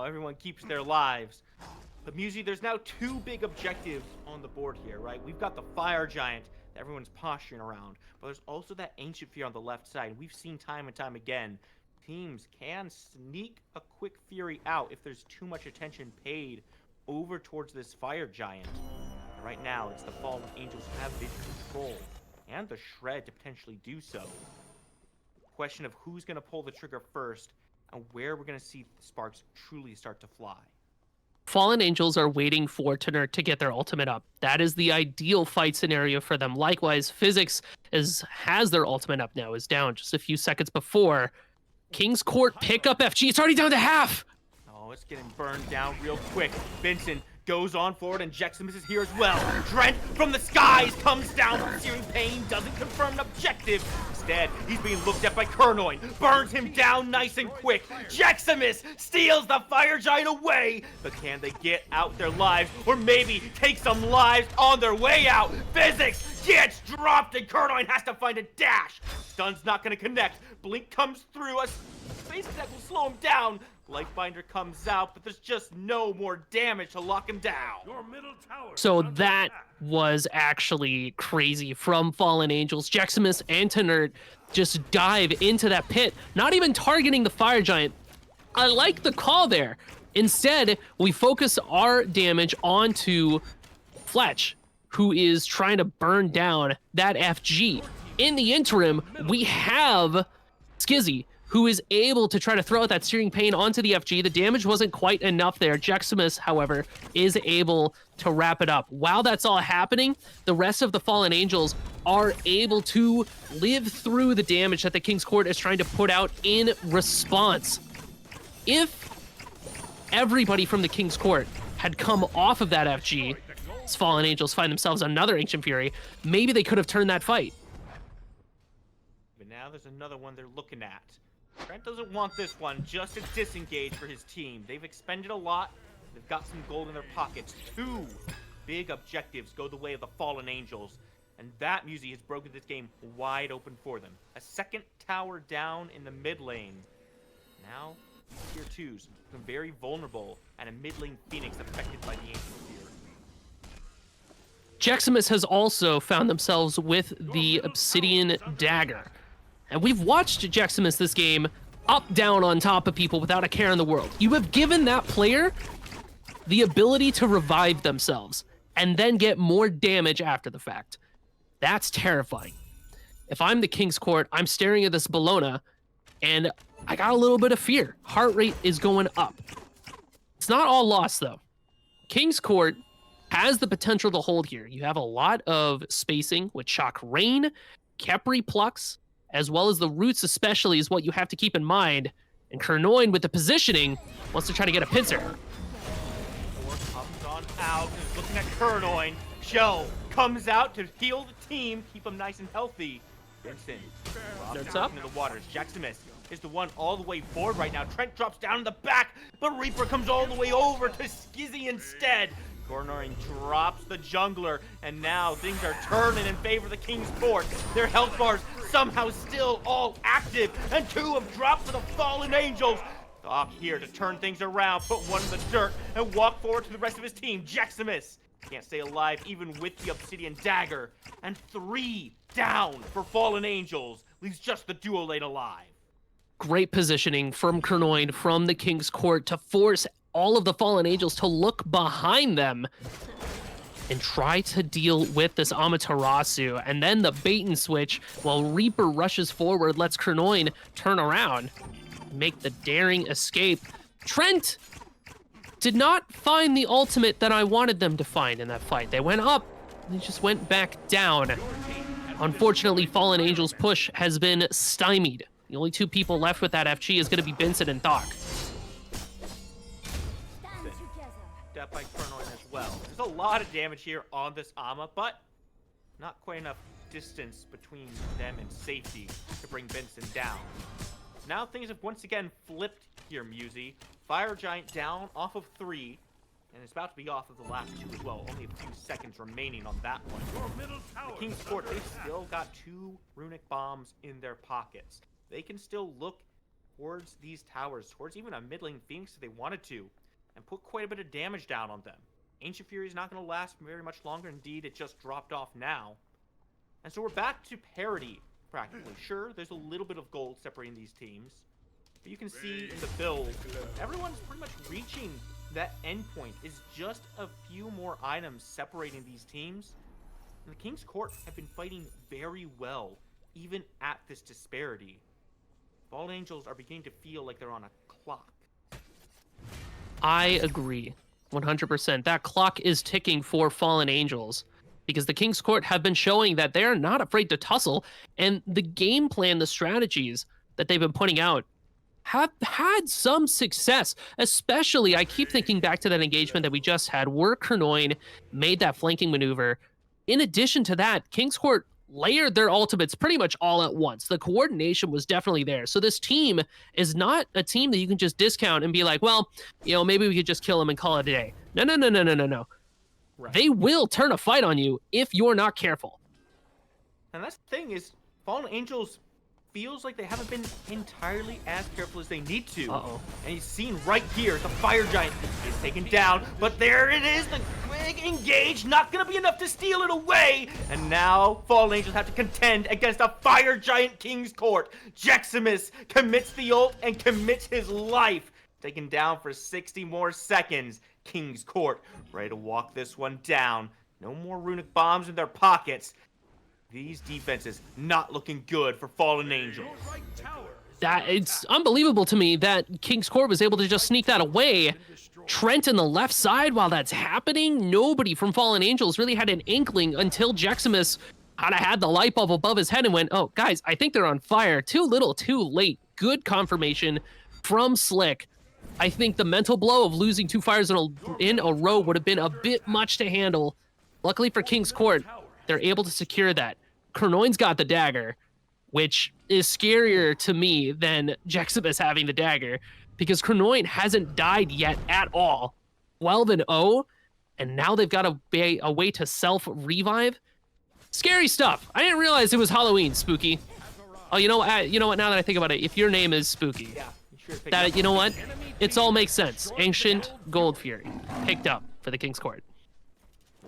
everyone keeps their lives. But Musi, there's now two big objectives on the board here, right? We've got the Fire Giant that everyone's posturing around, but there's also that Ancient Fear on the left side. We've seen time and time again, teams can sneak a quick Fury out if there's too much attention paid over towards this Fire Giant. And right now, it's the Fallen Angels who have big control and the Shred to potentially do so. Question of who's going to pull the trigger first and where we're going to see the sparks truly start to fly. Fallen Angels are waiting for Tenert to get their ultimate up. That is the ideal fight scenario for them. Likewise, Physics has their ultimate up now, is down just a few seconds before. King's Court pick up FG. It's already down to half. Oh, it's getting burned down real quick. Vincent goes on forward, and Jeximus is here as well. Drent from the skies comes down from Searing Pain, doesn't confirm an objective. Instead, he's being looked at by Kernoin, burns him down nice and quick. Jeximus steals the Fire Giant away, but can they get out their lives, or maybe take some lives on their way out? Physics gets dropped, and Kernoin has to find a dash. Stun's not gonna connect. Blink comes through, a space attack will slow him down. Lifebinder comes out, but there's just no more damage to lock him down. Your middle tower So is under that attack. was actually crazy from Fallen Angels. Jeximus and Tenert just dive into that pit, not even targeting the Fire Giant. I like the call there. Instead, we focus our damage onto Fletch, who is trying to burn down that FG. In the interim, we have Skizzy, who is able to try to throw out that Searing Pain onto the FG. The damage wasn't quite enough there. Jeximus, however, is able to wrap it up. While that's all happening, the rest of the Fallen Angels are able to live through the damage that the King's Court is trying to put out in response. If everybody from the King's Court had come off of that FG, as Fallen Angels find themselves another Ancient Fury, maybe they could have turned that fight. But now there's another one they're looking at. Trent doesn't want this one, just to disengage for his team. They've expended a lot. They've got some gold in their pockets. Two big objectives go the way of the Fallen Angels. And that Musi has broken this game wide open for them. A second tower down in the mid lane. Now, tier 2s become very vulnerable, and a mid lane Phoenix affected by the Ancient Fear. Jeximus has also found themselves with the Obsidian Dagger. And we've watched Jeximus this game up, down, on top of people without a care in the world. You have given that player the ability to revive themselves and then get more damage after the fact. That's terrifying. If I'm the King's Court, I'm staring at this Bologna, and I got a little bit of fear. Heart rate is going up. It's not all lost, though. King's Court has the potential to hold here. You have a lot of spacing with Shock Rain, Khepri Plucks, as well as the roots especially is what you have to keep in mind. And Kernoin, with the positioning, wants to try to get a pincer. Four comes on out, is looking at Kernoin. Joe comes out to heal the team, keep them nice and healthy. Vincent Starts up into the waters. Jeximus is the one all the way forward right now. Trent drops down in the back, but Reaper comes all the way over to Skizzy instead. Kernoin drops the jungler, and now things are turning in favor of the King's Court. Their health bars somehow still all active, and two have dropped for the Fallen Angels. Doc here to turn things around, put one in the dirt, and walk forward to the rest of his team. Jeximus can't stay alive even with the Obsidian Dagger. And 3 down for Fallen Angels. Leaves just the duo lane alive. Great positioning from Kernoin, from the King's Court, to force all of the Fallen Angels to look behind them and try to deal with this Amaterasu. And then the bait and switch while Reaper rushes forward, lets Kernoin turn around, make the daring escape. Trent did not find the ultimate that I wanted them to find in that fight. They went up, they just went back down. Unfortunately, Fallen Angels' push has been stymied. The only 2 people left with that FG is going to be Vincent and Doc. Step by Kernoin as well. There's a lot of damage here on this Ama, but not quite enough distance between them and safety to bring Vincent down. Now things have once again flipped here, Musi. Fire Giant down off of 3, and it's about to be off of the last 2 as well. Only a few seconds remaining on that one. The King's Court, they've still got 2 runic bombs in their pockets. They can still look towards these towers, towards even a mid-lane Phoenix if they wanted to, and put quite a bit of damage down on them. Ancient Fury is not going to last very much longer. Indeed, it just dropped off now. And so we're back to parity, practically. Sure, there's a little bit of gold separating these teams, but you can see in the build, everyone's pretty much reaching that endpoint. Is just a few more items separating these teams. And the King's Court have been fighting very well, even at this disparity. Fallen Angels are beginning to feel like they're on a clock. I agree 100%. That clock is ticking for Fallen Angels because the King's Court have been showing that they're not afraid to tussle, and the game plan, the strategies that they've been putting out have had some success. Especially, I keep thinking back to that engagement that we just had where Kernoin made that flanking maneuver. In addition to that, King's Court layered their ultimates pretty much all at once. The coordination was definitely there. So this team is not a team that you can just discount and be like, well, you know, maybe we could just kill them and call it a day. No. Right. They will turn a fight on you if you're not careful. And that's the thing is, Fallen Angels feels like they haven't been entirely as careful as they need to. Uh-oh. And he's seen right here, the Fire Giant is taken down, but there it is, the quick engage, not gonna be enough to steal it away. And now Fallen Angels have to contend against a Fire Giant King's Court. Jeximus commits the ult and commits his life. Taken down for 60 more seconds. King's Court ready to walk this one down. No more runic bombs in their pockets. These defenses not looking good for Fallen Angels. That it's unbelievable to me that King's Court was able to just sneak that away. Trent in the left side while that's happening. Nobody from Fallen Angels really had an inkling until Jeximus kind of had the light bulb above his head and went, oh, guys, I think they're on fire. Too little, too late. Good confirmation from Slick. I think the mental blow of losing 2 fires in a row would have been a bit much to handle. Luckily for King's Court, they're able to secure that. Kernoin's got the dagger, which is scarier to me than Jeximus having the dagger, because Kernoin hasn't died yet at all. 12-0, and now they've got a way to self-revive. Scary stuff. I didn't realize it was Halloween, Spooky. Oh, you know what? Now that I think about it, if your name is Spooky, that, you know what? It's all makes sense. Ancient Gold Fury picked up for the King's Court.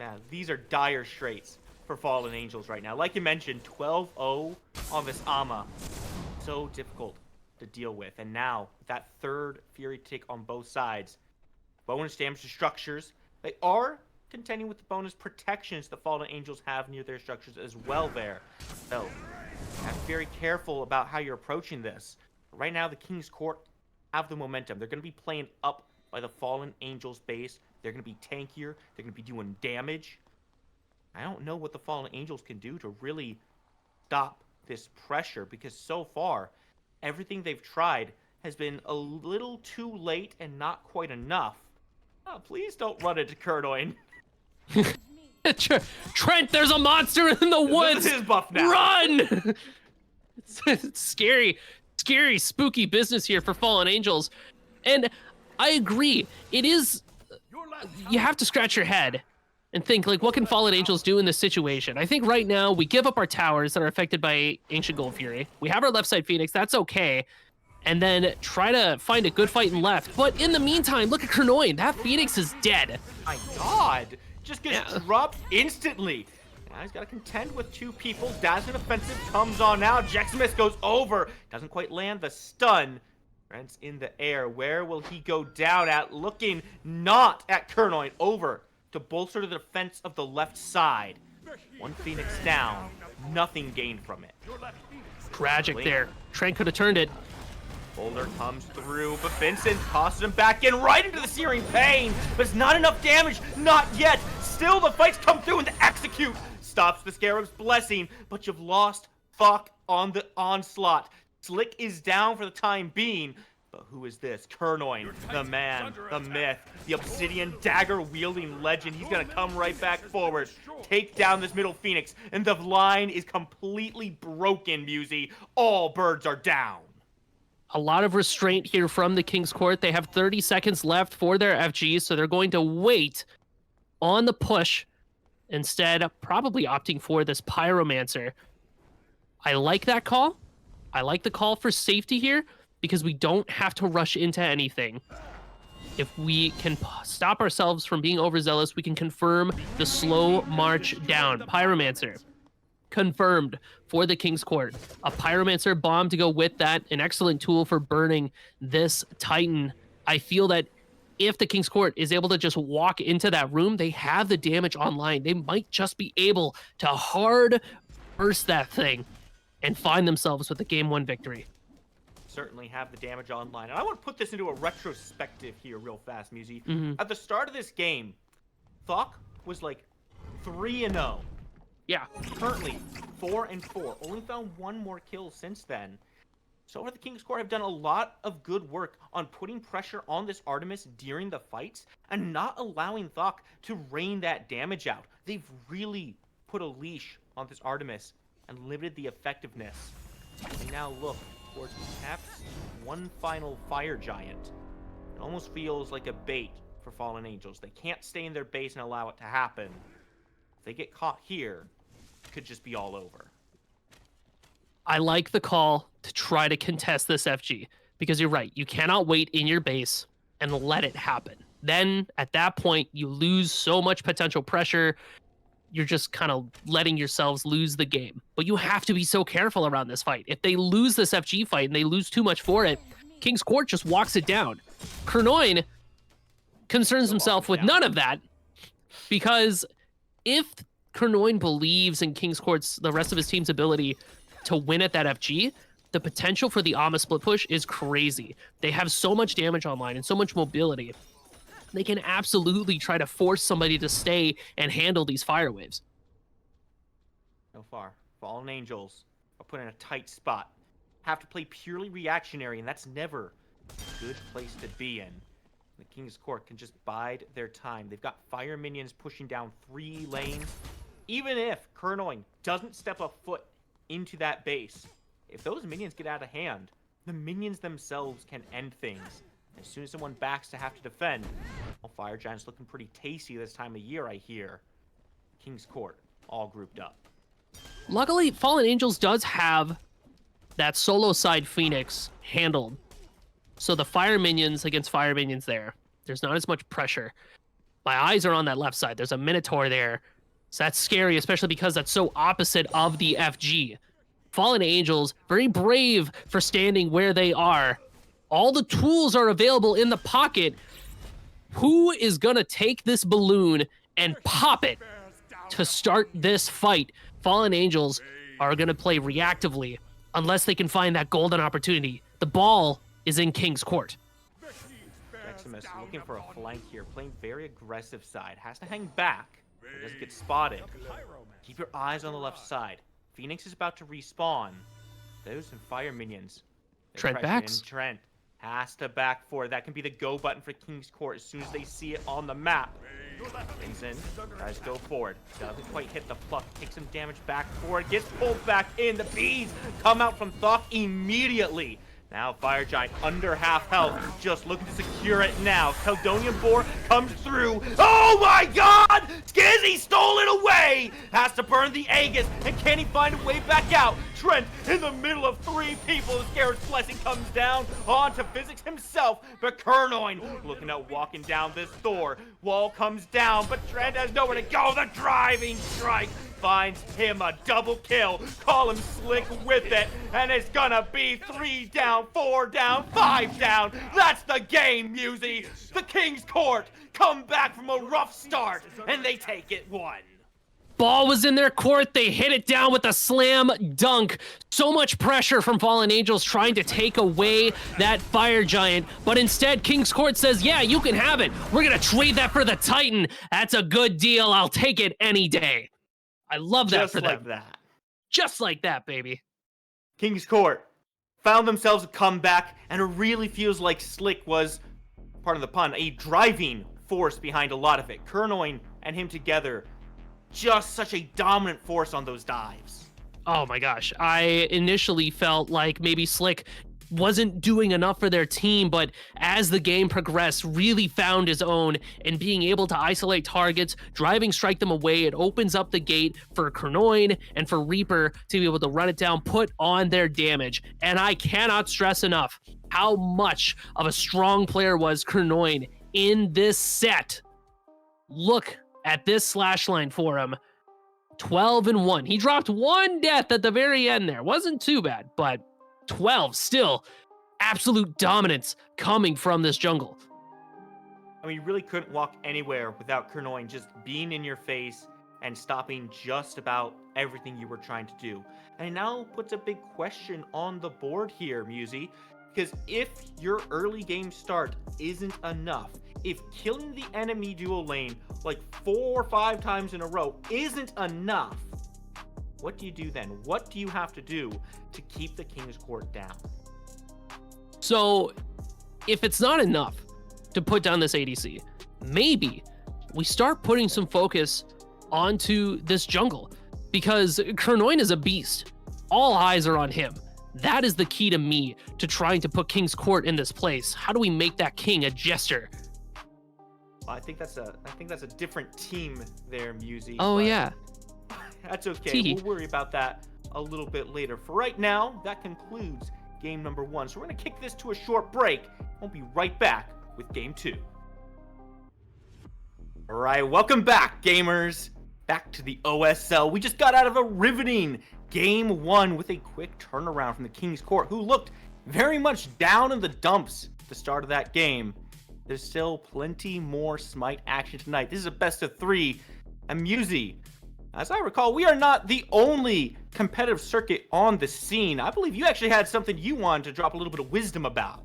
Man, these are dire straits for Fallen Angels right now. Like you mentioned, 12-0 on this Ama. So difficult to deal with. And now, that third Fury tick on both sides. Bonus damage to structures. They are contending with the bonus protections the Fallen Angels have near their structures as well there. So, have to be very careful about how you're approaching this. Right now, the King's Court have the momentum. They're going to be playing up by the Fallen Angels base. They're going to be tankier. They're going to be doing damage. I don't know what the Fallen Angels can do to really stop this pressure, because so far, everything they've tried has been a little too late and not quite enough. Oh, please don't run into Kurnoin. Trent, there's a monster in the woods. This is his buff now. Run! It's scary, spooky business here for Fallen Angels. And I agree. It is, you have to scratch your head and think, like, what can Fallen Angels do in this situation? I think right now we give up our towers that are affected by Ancient Gold Fury. We have our left side Phoenix. That's okay. And then try to find a good fight in left. But in the meantime, look at Kurnoin. That Phoenix is dead. My God. Just gets dropped instantly. Now he's got to contend with two people. Dazzling Offensive comes on now. Jacksmith goes over. Doesn't quite land the stun. Brent's in the air. Where will he go down at? Looking not at Kurnoin. Over to bolster the defense of the left side. One Phoenix down. Nothing gained from it. Tragic there. Trent could have turned it. Boulder comes through, but Vincent tosses him back in right into the searing pain. But it's not enough damage. Not yet. Still, the fights come through and the execute stops the Scarab's blessing. But you've lost Fuck on the onslaught. Slick is down for the time being. But who is this? Kurnoin, the man, the myth, the obsidian dagger-wielding legend. He's going to come right back forward, take down this middle Phoenix, and the line is completely broken, Musy. All birds are down. A lot of restraint here from the King's Court. They have 30 seconds left for their FGs, so they're going to wait on the push, instead probably opting for this Pyromancer. I like that call. I like the call for safety here, because we don't have to rush into anything. If we can stop ourselves from being overzealous, we can confirm the slow march down. Pyromancer, confirmed for the King's Court. A Pyromancer bomb to go with that, an excellent tool for burning this Titan. I feel that if the King's Court is able to just walk into that room, they have the damage online. They might just be able to hard burst that thing and find themselves with a game 1 victory. Certainly have the damage online. And I want to put this into a retrospective here real fast, Musy. At the start of this game, Thok was like 3-0. Yeah. Currently 4-4. Only found one more kill since then. So far, the King's Court have done a lot of good work on putting pressure on this Artemis during the fights and not allowing Thok to rain that damage out. They've really put a leash on this Artemis and limited the effectiveness. And now look towards perhaps one final Fire Giant. It almost feels like a bait for Fallen Angels. They can't stay in their base and allow it to happen. If they get caught here, it could just be all over. I like the call to try to contest this FG, because you're right. You cannot wait in your base and let it happen. Then at that point, you lose so much potential pressure. You're just kind of letting yourselves lose the game. But you have to be so careful around this fight. If they lose this FG fight and they lose too much for it, King's Court just walks it down. Kurnoin concerns himself with none of that, because if Kurnoin believes in King's Court's, the rest of his team's ability to win at that FG, the potential for the Ama split push is crazy. They have so much damage online and so much mobility. They can absolutely try to force somebody to stay and handle these fire waves. So far, Fallen Angels are put in a tight spot. Have to play purely reactionary, and that's never a good place to be in. The King's Court can just bide their time. They've got fire minions pushing down 3 lanes. Even if Kurnoin doesn't step a foot into that base, if those minions get out of hand, the minions themselves can end things. As soon as someone backs to have to defend, well, Fire Giant's looking pretty tasty this time of year, I hear. King's Court, all grouped up. Luckily, Fallen Angels does have that solo side Phoenix handled. So the fire minions against fire minions there's not as much pressure. My eyes are on that left side. There's a Minotaur there. So that's scary, especially because that's so opposite of the FG. Fallen Angels, very brave for standing where they are. All the tools are available in the pocket. Who is going to take this balloon and pop it to start this fight? Fallen Angels are going to play reactively unless they can find that golden opportunity. The ball is in King's Court. Maximus looking for a flank here, playing very aggressive side. Has to hang back. It doesn't get spotted. Keep your eyes on the left side. Phoenix is about to respawn. Those some fire minions. Trent backs. Trent has to back forward. That can be the go button for King's Court as soon as they see it on the map. Brings in. Guys go forward. Doesn't quite hit the pluck. Takes some damage back forward. Gets pulled back in. The bees come out from Thok immediately. Now Fire Giant under half health, just looking to secure it now. Caledonian Boar comes through. Oh my god! Skizzy stole it away! Has to burn the Aegis, and can he find a way back out? Trent in the middle of three people as Garrett's Blessing comes down onto Physics himself. But Kernoin looking at walking down this door. Wall comes down, but Trent has nowhere to go. The driving strike finds him a double kill. Call him slick with it, and it's gonna be 3 down, 4 down, 5 down. That's the game, Musi. The King's Court come back from a rough start, and they take it 1. Ball was in their court. They hit it down with a slam dunk. So much pressure from Fallen Angels trying to take away that Fire Giant. But instead, King's Court says, yeah, you can have it. We're going to trade that for the Titan. That's a good deal. I'll take it any day. I love that Just for like them. that. Just like that, baby. King's Court found themselves a comeback, and it really feels like Slick was, pardon the pun, a driving force behind a lot of it. Kernoin and him together, just such a dominant force on those dives. Oh my gosh. I initially felt like maybe Slick wasn't doing enough for their team, but as the game progressed, really found his own and being able to isolate targets, driving strike them away. It opens up the gate for Kernoin and for Reaper to be able to run it down, put on their damage. And I cannot stress enough how much of a strong player was Kernoin in this set. Look at this slash line for him. 12-1. He dropped 1 death at the very end there. Wasn't too bad, but 12 still. Absolute dominance coming from this jungle. I mean, you really couldn't walk anywhere without Kernoin just being in your face and stopping just about everything you were trying to do. And it now puts a big question on the board here, Musi, because if your early game start isn't enough, if killing the enemy duo lane like 4 or 5 times in a row isn't enough, what do you do then? What do you have to do to keep the King's Court down? So if it's not enough to put down this ADC, maybe we start putting some focus onto this jungle, because Kernoin is a beast. All eyes are on him. That is the key to me to trying to put King's Court in this place. How do we make that king a jester? Well, I think that's a different team there, Musi. Oh yeah. That's okay. Tee. We'll worry about that a little bit later. For right now, that concludes game number 1. So we're going to kick this to a short break. We'll be right back with game 2. All right, welcome back, gamers. Back to the OSL. We just got out of a riveting game 1 with a quick turnaround from the King's Court, who looked very much down in the dumps at the start of that game. There's still plenty more Smite action tonight. This is a best of 3. And Musi, as I recall, we are not the only competitive circuit on the scene. I believe you actually had something you wanted to drop a little bit of wisdom about.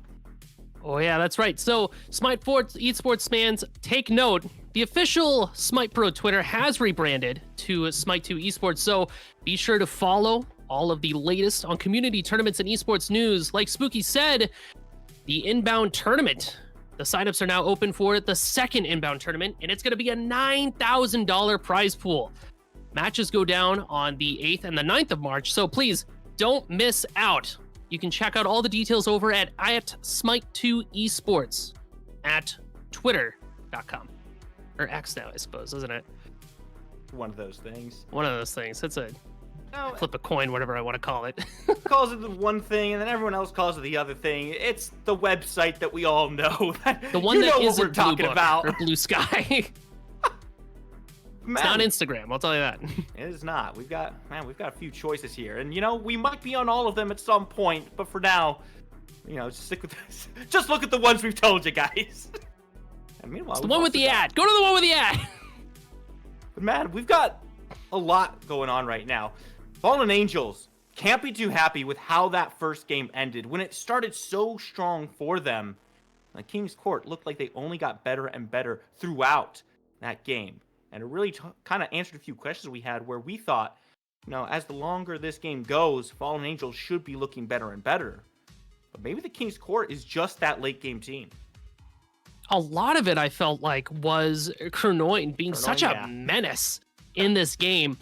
Oh yeah, that's right. So Smite Esports fans, take note. The official Smite Pro Twitter has rebranded to Smite 2 Esports, so be sure to follow all of the latest on community tournaments and esports news. Like Spooky said, the inbound tournament, the signups are now open for the second inbound tournament, and it's going to be a $9,000 prize pool. Matches go down on the 8th and the 9th of March, so please don't miss out. You can check out all the details over at Smite2Esports at twitter.com. Or X now, I suppose, isn't it? One of those things. One of those things. It's a No, flip a coin, whatever I want to call it. calls it the one thing, and then everyone else calls it the other thing. It's the website that we all know. The one you that know what isn't we're talking Blue Book about. or Blue Sky. It's not Instagram, I'll tell you that. It is not. We've got a few choices here, and we might be on all of them at some point. But for now, just stick with this. Just look at the ones we've told you guys. And meanwhile, it's the one with the ad. Go to the one with the ad. But man, we've got a lot going on right now. Fallen Angels can't be too happy with how that first game ended. When it started so strong for them, the King's Court looked like they only got better and better throughout that game. And it really kind of answered a few questions we had where we thought, as the longer this game goes, Fallen Angels should be looking better and better. But maybe the King's Court is just that late game team. A lot of it, I felt like, was Kernoin being such a menace in this game.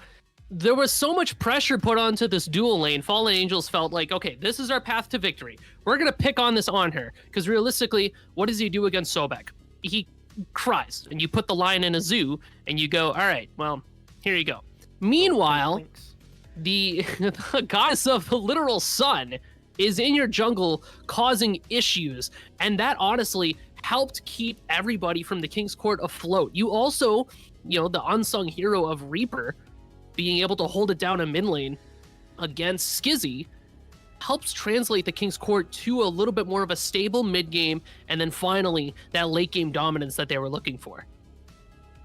There was so much pressure put onto this dual lane. Fallen Angels felt like, okay, this is our path to victory. We're going to pick on this on her. Because realistically, what does he do against Sobek? He cries, and you put the lion in a zoo, and you go, all right, well, here you go. Meanwhile, the goddess of the literal sun is in your jungle causing issues, and that honestly helped keep everybody from the King's Court afloat. You also, the unsung hero of Reaper being able to hold it down in mid lane against Skizzy helps translate the King's Court to a little bit more of a stable mid game, and then finally that late game dominance that they were looking for.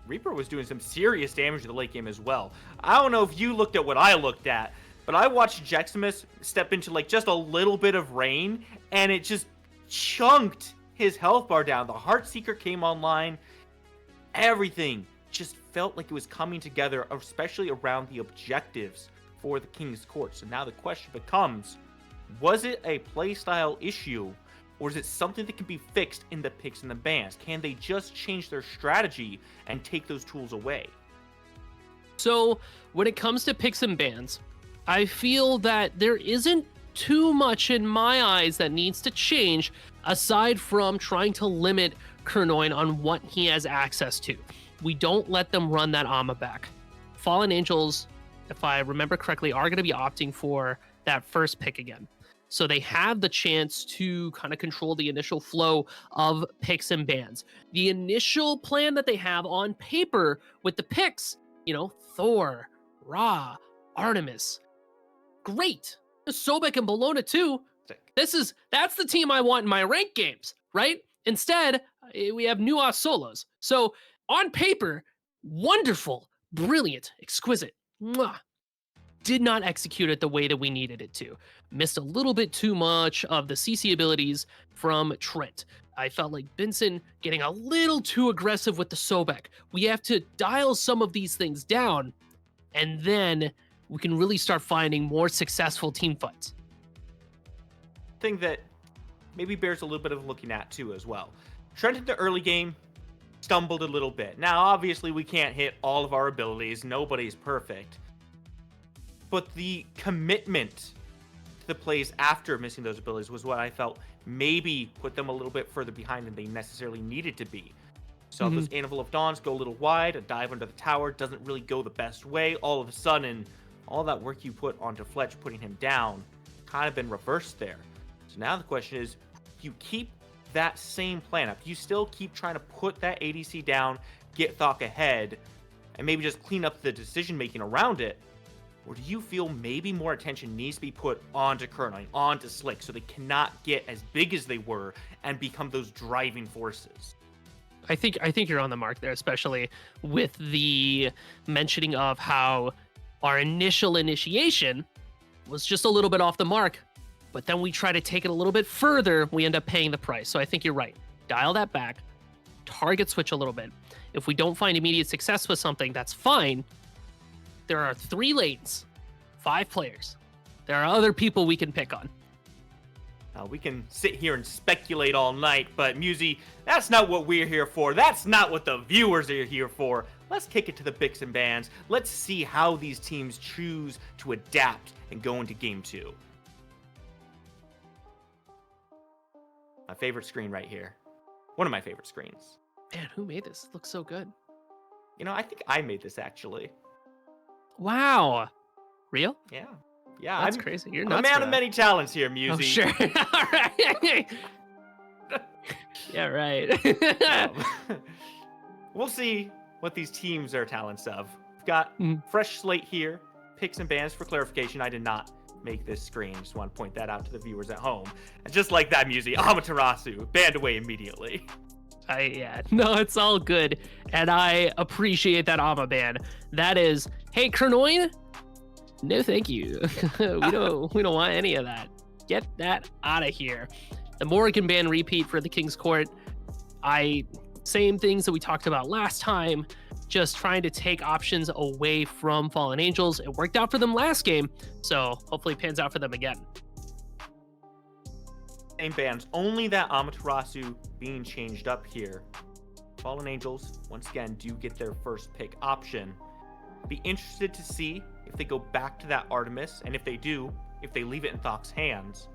Reaper was doing some serious damage to the late game as well. I don't know if you looked at what I looked at, but I watched Jeximus step into just a little bit of rain, and it just chunked his health bar down. The Heartseeker came online. Everything just felt like it was coming together, especially around the objectives for the King's Court. So now the question becomes, was it a playstyle issue, or is it something that can be fixed in the picks and the bans? Can they just change their strategy and take those tools away? So when it comes to picks and bans, I feel that there isn't too much in my eyes that needs to change, aside from trying to limit Kernoin on what he has access to. We don't let them run that Amma back. Fallen Angels, if I remember correctly, are going to be opting for that first pick again. So they have the chance to kind of control the initial flow of picks and bans. The initial plan that they have on paper with the picks, Thor, Ra, Artemis, great. Sobek and Bologna too. That's the team I want in my ranked games, right? Instead, we have Nuas solos. So on paper, wonderful, brilliant, exquisite. Mwah. Did not execute it the way that we needed it to. Missed a little bit too much of the CC abilities from Trent. I felt like Benson getting a little too aggressive with the Sobek. We have to dial some of these things down, and then we can really start finding more successful team fights. Thing that maybe bears a little bit of looking at too as well. Trent in the early game stumbled a little bit. Now, obviously, we can't hit all of our abilities. Nobody's perfect. But the commitment to the plays after missing those abilities was what I felt maybe put them a little bit further behind than they necessarily needed to be. So those Anvil of Dawns go a little wide, a dive under the tower doesn't really go the best way. All of a sudden, all that work you put onto Fletch putting him down kind of been reversed there. So now the question is, you keep that same plan up. You still keep trying to put that ADC down, get Thok ahead, and maybe just clean up the decision making around it. Or do you feel maybe more attention needs to be put onto Kernoin, onto Slick, so they cannot get as big as they were and become those driving forces? I think you're on the mark there, especially with the mentioning of how our initial initiation was just a little bit off the mark, but then we try to take it a little bit further, we end up paying the price. So I think you're right. Dial that back, target switch a little bit. If we don't find immediate success with something, that's fine. There are 3 lanes, 5 players. There are other people we can pick on. We can sit here and speculate all night, but Musi, that's not what we're here for. That's not what the viewers are here for. Let's kick it to the picks and bans. Let's see how these teams choose to adapt and go into game 2. My favorite screen right here. One of my favorite screens. Man, who made this? It looks so good. I think I made this actually. Wow. Real? Yeah. That's crazy. You're I'm nuts. a man of many talents here, Musi. Oh, sure. All right. Yeah, right. We'll see what these teams are talents of. We've got fresh slate here, picks and bans. For clarification, I did not make this screen. Just want to point that out to the viewers at home. And just like that music, Amaterasu banned away immediately. Yeah, no, it's all good, and I appreciate that Ama ban. That is, hey, Kernoin, no, thank you. we don't want any of that. Get that out of here. The Morrigan ban repeat for the King's Court. Same things that we talked about last time. Just trying to take options away from Fallen Angels. It worked out for them last game, so hopefully it pans out for them again. Same bans, only that Amaterasu being changed up here. Fallen Angels, once again, do get their first pick option. Be interested to see if they go back to that Artemis, and if they do, if they leave it in Thok's hands.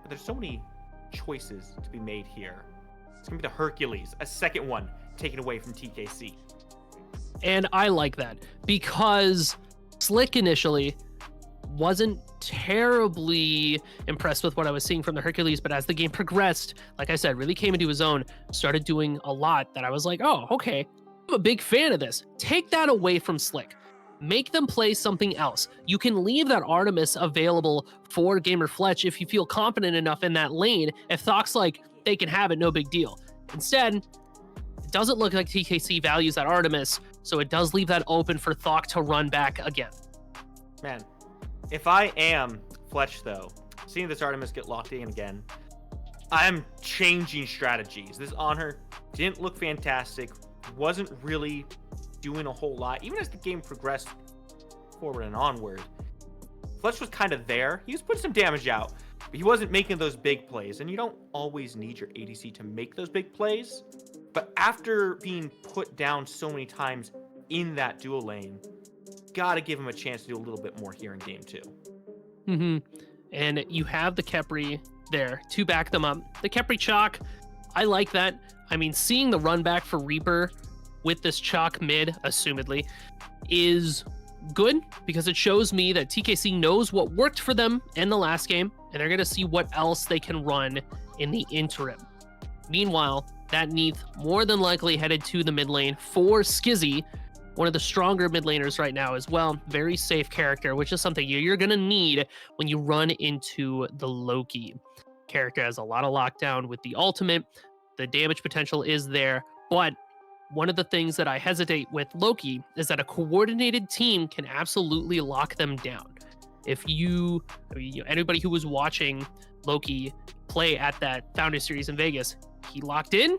But there's so many choices to be made here. It's going to be the Hercules, a second one taken away from TKC. And I like that, because Slick initially wasn't terribly impressed with what I was seeing from the Hercules, but as the game progressed, like I said, really came into his own, started doing a lot that I was like, oh, okay, I'm a big fan of this. Take that away from Slick. Make them play something else. You can leave that Artemis available for Gamer Fletch if you feel confident enough in that lane. If Thok's like, they can have it, no big deal. Instead, it doesn't look like TKC values that Artemis, so it does leave that open for Thok to run back again. Man, if I am Fletch, though, seeing this Artemis get locked in again, I'm changing strategies. This Honor didn't look fantastic, wasn't really doing a whole lot. Even as the game progressed forward and onward, Fletch was kind of there. He was putting some damage out, but he wasn't making those big plays. And you don't always need your ADC to make those big plays. But after being put down so many times in that dual lane, gotta give him a chance to do a little bit more here in game 2. And you have the Khepri there to back them up. The Khepri Chalk, I like that. I mean, seeing the run back for Reaper with this Chalk mid, assumedly, is good, because it shows me that TKC knows what worked for them in the last game, and they're going to see what else they can run in the interim. Meanwhile, that Neath more than likely headed to the mid lane for Skizzy, one of the stronger mid laners right now as well. Very safe character, which is something you're going to need when you run into the Loki. Character has a lot of lockdown with the ultimate. The damage potential is there, but one of the things that I hesitate with Loki is that a coordinated team can absolutely lock them down. If anybody who was watching Loki play at that Founder Series in Vegas, he locked in,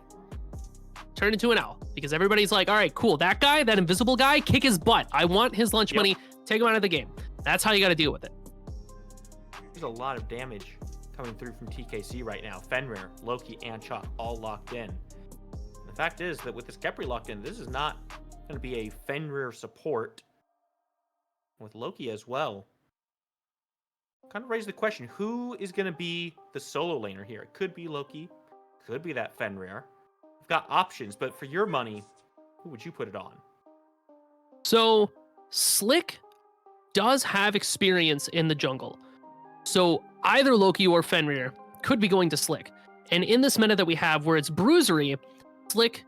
turned into an owl, because everybody's like, all right, cool, that guy, that invisible guy, kick his butt. I want his lunch money, take him out of the game. That's how you got to deal with it. There's a lot of damage coming through from TKC right now. Fenrir, Loki, and Chalk all locked in. The fact is that with this Khepri locked in, this is not going to be a Fenrir support. With Loki as well, kind of raise the question, who is going to be the solo laner here? It could be Loki, could be that Fenrir. We've got options, but for your money, who would you put it on? So Slick does have experience in the jungle. So either Loki or Fenrir could be going to Slick. And in this meta that we have where it's bruisery, Slick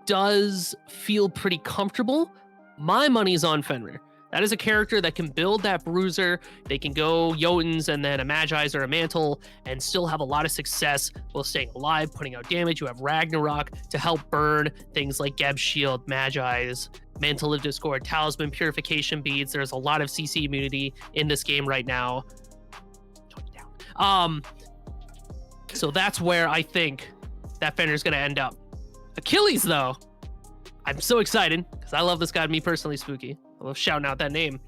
does feel pretty comfortable. My money's on Fenrir. That is a character that can build that bruiser. They can go Jotuns and then a Magi's or a Mantle and still have a lot of success while staying alive, putting out damage. You have Ragnarok to help burn things like Geb's Shield, Magi's, Mantle of Discord, Talisman, Purification Beads. There's a lot of CC immunity in this game right now. So that's where I think that Fenrir's going to end up. Achilles, though, I'm so excited because I love this guy, me personally, Spooky. I love shouting out that name.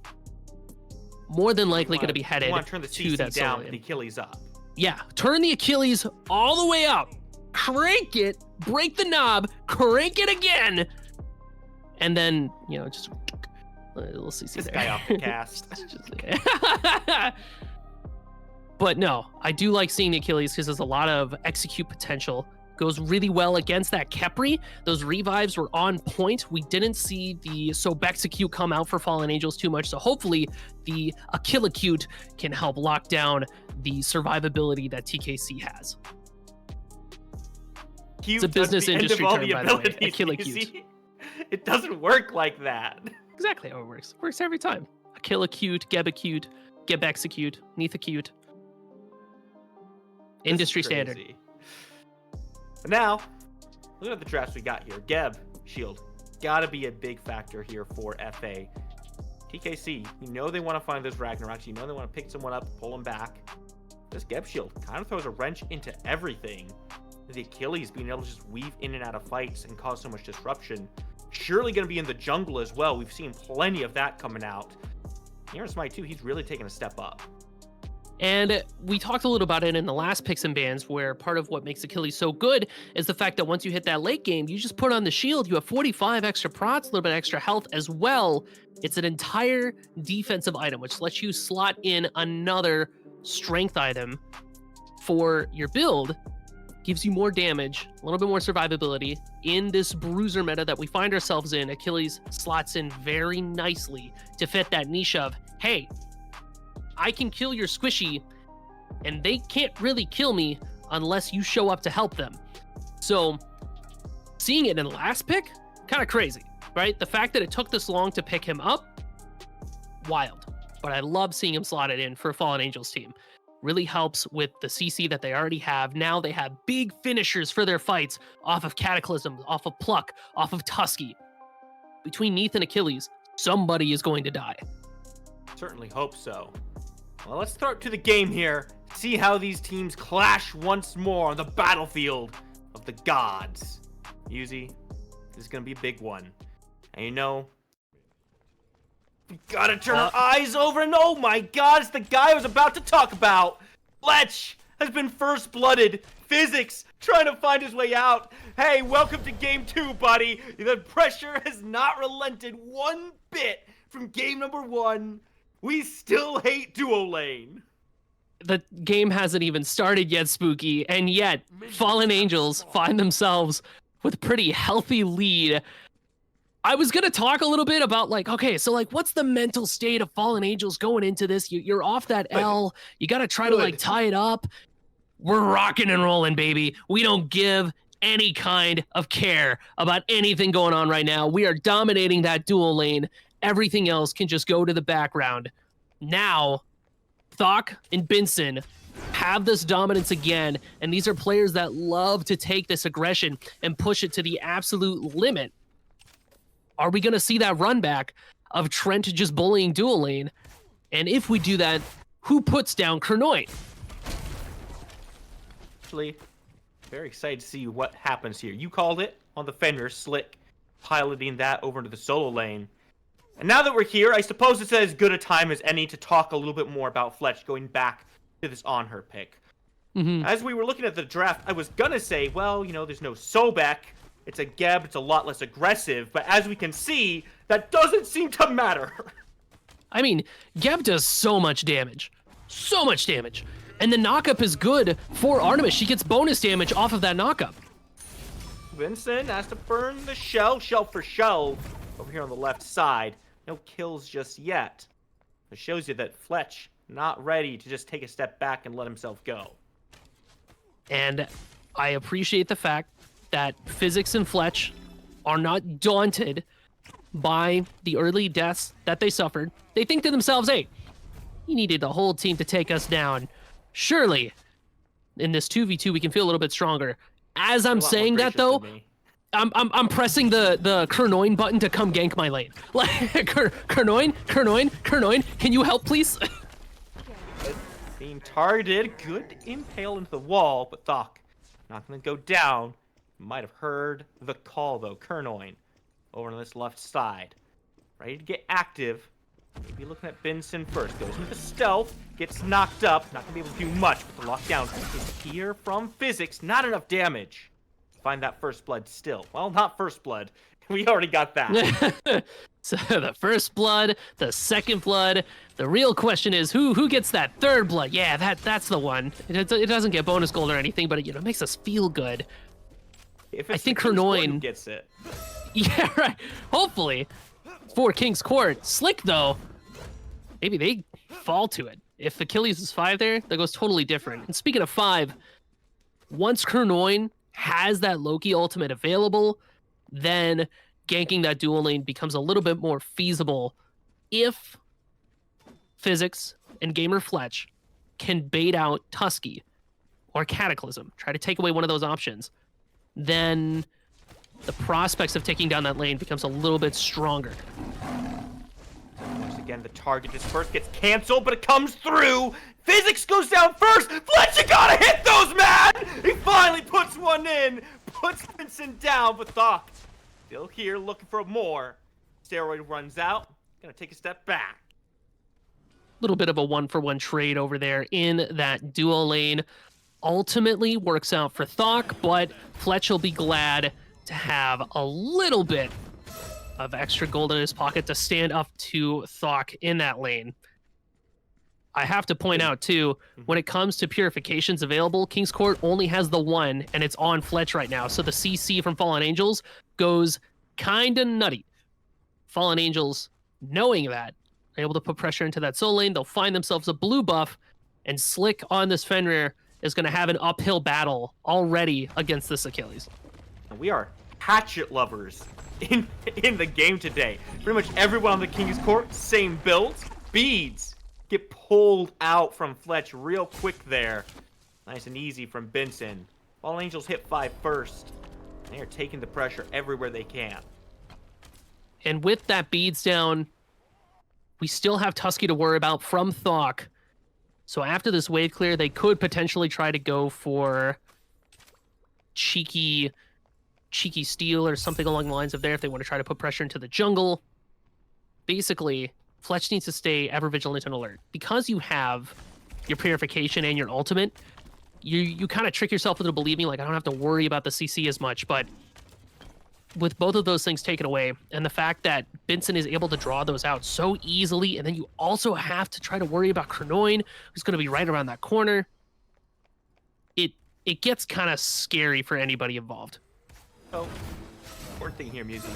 More than likely going to be headed turn the to that down, solo the Achilles up. Yeah, turn the Achilles all the way up, crank it, break the knob, crank it again, and then, just a little CC This there. guy off the cast. But no, I do like seeing the Achilles because there's a lot of execute potential. Goes really well against that Khepri. Those revives were on point. We didn't see the Sobexecute come out for Fallen Angels too much, so hopefully the Achillicute can help lock down the survivability that TKC has. It's a business industry term, by the way. Achillicute. It doesn't work like that. Exactly how it works. Works every time. Kill acute, Geb acute, Geb execute, Neath acute. Industry standard. Crazy. But now, look at the drafts we got here. Geb, Shield, gotta be a big factor here for FA. TKC, you know they want to find those Ragnaroks. You know they want to pick someone up, pull them back. This Geb Shield kind of throws a wrench into everything. The Achilles being able to just weave in and out of fights and cause so much disruption. Surely going to be in the jungle as well. We've seen plenty of that coming out. Here in Smite 2, he's really taken a step up. And we talked a little about it in the last picks and bans, where part of what makes Achilles so good is the fact that once you hit that late game, you just put on the shield, you have 45 extra prots, a little bit extra health as well. It's an entire defensive item, which lets you slot in another strength item for your build. Gives you more damage, a little bit more survivability. In this bruiser meta that we find ourselves in, Achilles slots in very nicely to fit that niche of, hey, I can kill your squishy, and they can't really kill me unless you show up to help them. So, seeing it in the last pick, kind of crazy, right? The fact that it took this long to pick him up, wild. But I love seeing him slotted in for a Fallen Angels team. Really helps with the CC that they already have. Now they have big finishers for their fights off of Cataclysm, off of Pluck, off of Tusky. Between Neath and Achilles, somebody is going to die. Certainly hope so. Well, let's start to the game here. See how these teams clash once more on the battlefield of the gods. Yuzi, this is going to be a big one. And you know, we gotta turn our eyes over, and oh my god, it's the guy I was about to talk about. Fletch has been first blooded. Physics trying to find his way out. Hey, welcome to game 2, buddy. The pressure has not relented one bit from game number 1. We still hate duo lane. The game hasn't even started yet, Spooky, and yet Fallen Angels find themselves with a pretty healthy lead. I was going to talk a little bit about, like, okay, so, like, what's the mental state of Fallen Angels going into this? You're off that L. You got to try to, like, tie it up. We're rocking and rolling, baby. We don't give any kind of care about anything going on right now. We are dominating that dual lane. Everything else can just go to the background. Now, Thok and Benson have this dominance again, and these are players that love to take this aggression and push it to the absolute limit. Are we going to see that run back of Trent just bullying dual lane? And if we do that, who puts down Kernoit? Actually, very excited to see what happens here. You called it on the Fender, Slick piloting that over into the solo lane. And now that we're here, I suppose it's as good a time as any to talk a little bit more about Fletch going back to this on her pick. As we were looking at the draft, I was going to say, well, you know, there's no Sobek. It's a Geb, it's a lot less aggressive, but as we can see, that doesn't seem to matter. I mean, Geb does so much damage. So much damage. And the knockup is good for Artemis. She gets bonus damage off of that knockup. Vincent has to burn the shell for shell, over here on the left side. No kills just yet. It shows you that Fletch not ready to just take a step back and let himself go. And I appreciate the fact that Physics and Fletch are not daunted by the early deaths that they suffered. They think to themselves, hey, you needed the whole team to take us down. Surely, in this 2v2, we can feel a little bit stronger. As I'm saying that, though, I'm pressing the Kernoin button to come gank my lane. Like, Kernoin, can you help, please? Being targeted, good impale into the wall, but Thok not gonna go down. Might have heard the call, though. Kernoin over on this left side. Ready to get active. Maybe looking at Benson first. Goes into the stealth. Gets knocked up. Not going to be able to do much, but the lockdown is here from Physics. Not enough damage. Find that first blood still. Well, not first blood. We already got that. So the first blood, the second blood. The real question is who gets that third blood? Yeah, that's the one. It doesn't get bonus gold or anything, but it makes us feel good. If I think Kernoin gets it. Yeah, right. Hopefully, for King's Court. Slick though, maybe they fall to it. If Achilles is 5 there, that goes totally different. And speaking of 5, once Kernoin has that Loki ultimate available, then ganking that dual lane becomes a little bit more feasible if Physics and Gamer Fletch can bait out Tusky or Cataclysm, try to take away one of those options, then the prospects of taking down that lane becomes a little bit stronger. Once again, the target disperse gets canceled, but it comes through. Physics goes down first. Fletch, you gotta hit those, man! He finally puts one in, puts Vincent down, but Thok still here looking for more. Steroid runs out, gonna take a step back. Little bit of a 1-for-1 trade over there in that dual lane. Ultimately works out for Thok, but Fletch will be glad to have a little bit of extra gold in his pocket to stand up to Thok in that lane. I have to point out, too, when it comes to purifications available, King's Court only has the one, and it's on Fletch right now, so the CC from Fallen Angels goes kinda nutty. Fallen Angels, knowing that, are able to put pressure into that soul lane. They'll find themselves a blue buff, and Slick on this Fenrir is going to have an uphill battle already against this Achilles. We are hatchet lovers in the game today. Pretty much everyone on the King's Court, same builds. Beads get pulled out from Fletch real quick there. Nice and easy from Benson. All Angels hit 5 first. They are taking the pressure everywhere they can. And with that beads down, we still have Tusky to worry about from Thok. So after this wave clear, they could potentially try to go for cheeky steal or something along the lines of there if they want to try to put pressure into the jungle. Basically, Fletch needs to stay ever vigilant and alert. Because you have your purification and your ultimate, you kind of trick yourself into believing like I don't have to worry about the CC as much, but with both of those things taken away, and the fact that Benson is able to draw those out so easily, and then you also have to try to worry about Cronoin, who's going to be right around that corner, it gets kind of scary for anybody involved. So, important thing here, Musi.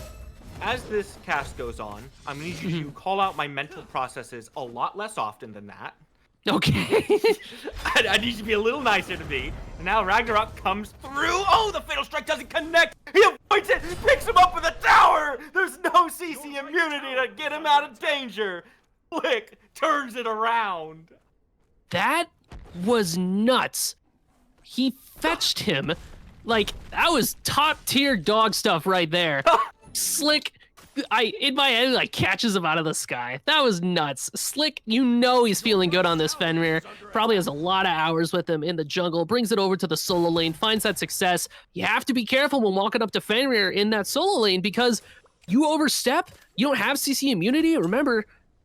As this cast goes on, I'm going to need you to call out my mental processes a lot less often than that. Okay. I need you to be a little nicer to me. And now Ragnarok comes through. Oh, the Fatal Strike doesn't connect. He avoids it, picks him up with a tower. There's no CC immunity to get him out of danger. Flick turns it around. That was nuts. He fetched him. Like, that was top tier dog stuff right there. Slick, in my head, like, catches him out of the sky. That was nuts. Slick, you know he's feeling good on this Fenrir. Probably has a lot of hours with him in the jungle. Brings it over to the solo lane, finds that success. You have to be careful when walking up to Fenrir in that solo lane because you overstep, you don't have CC immunity. Remember,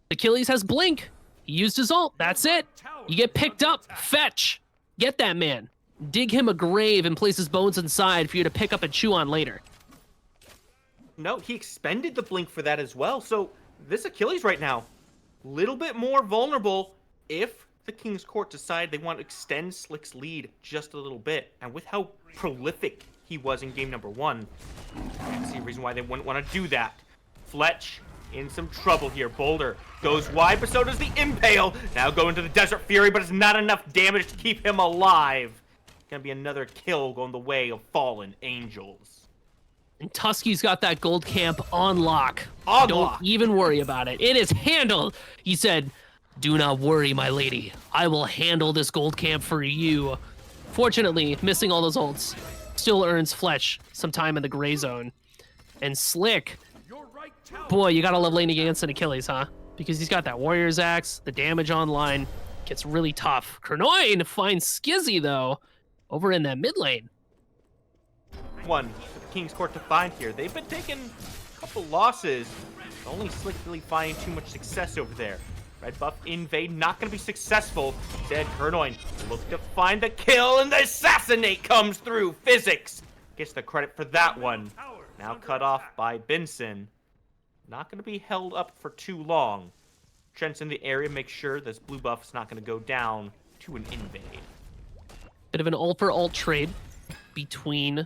Achilles has blink. He used his ult. That's it. You get picked up. Fetch. Get that man. Dig him a grave and place his bones inside for you to pick up and chew on later. No, he expended the blink for that as well. So this Achilles right now, little bit more vulnerable if the King's Court decide they want to extend Slick's lead just a little bit. And with how prolific he was in game number 1, I can't see a reason why they wouldn't want to do that. Fletch in some trouble here. Boulder goes wide, but so does the Impale. Now going to the Desert Fury, but it's not enough damage to keep him alive. Gonna be another kill going the way of Fallen Angels. And Tusky's got that gold camp on lock. Don't even worry about it. It is handled. He said, "Do not worry, my lady. I will handle this gold camp for you." Fortunately, missing all those ults still earns Fletch some time in the gray zone. And Slick, boy, you gotta love laning against an Achilles, huh? Because he's got that Warrior's Axe, the damage online gets really tough. Cronoin finds Skizzy, though, over in that mid lane. One for the King's Court to find here. They've been taking a couple losses. Only Slick really finding too much success over there. Red buff invade, not going to be successful. Instead, Cronoin look to find the kill, and the assassinate comes through. Physics gets the credit for that one. Now cut off by Benson. Not going to be held up for too long. Trent's in the area, make sure this blue buff's not going to go down to an invade. Bit of an ult for ult trade between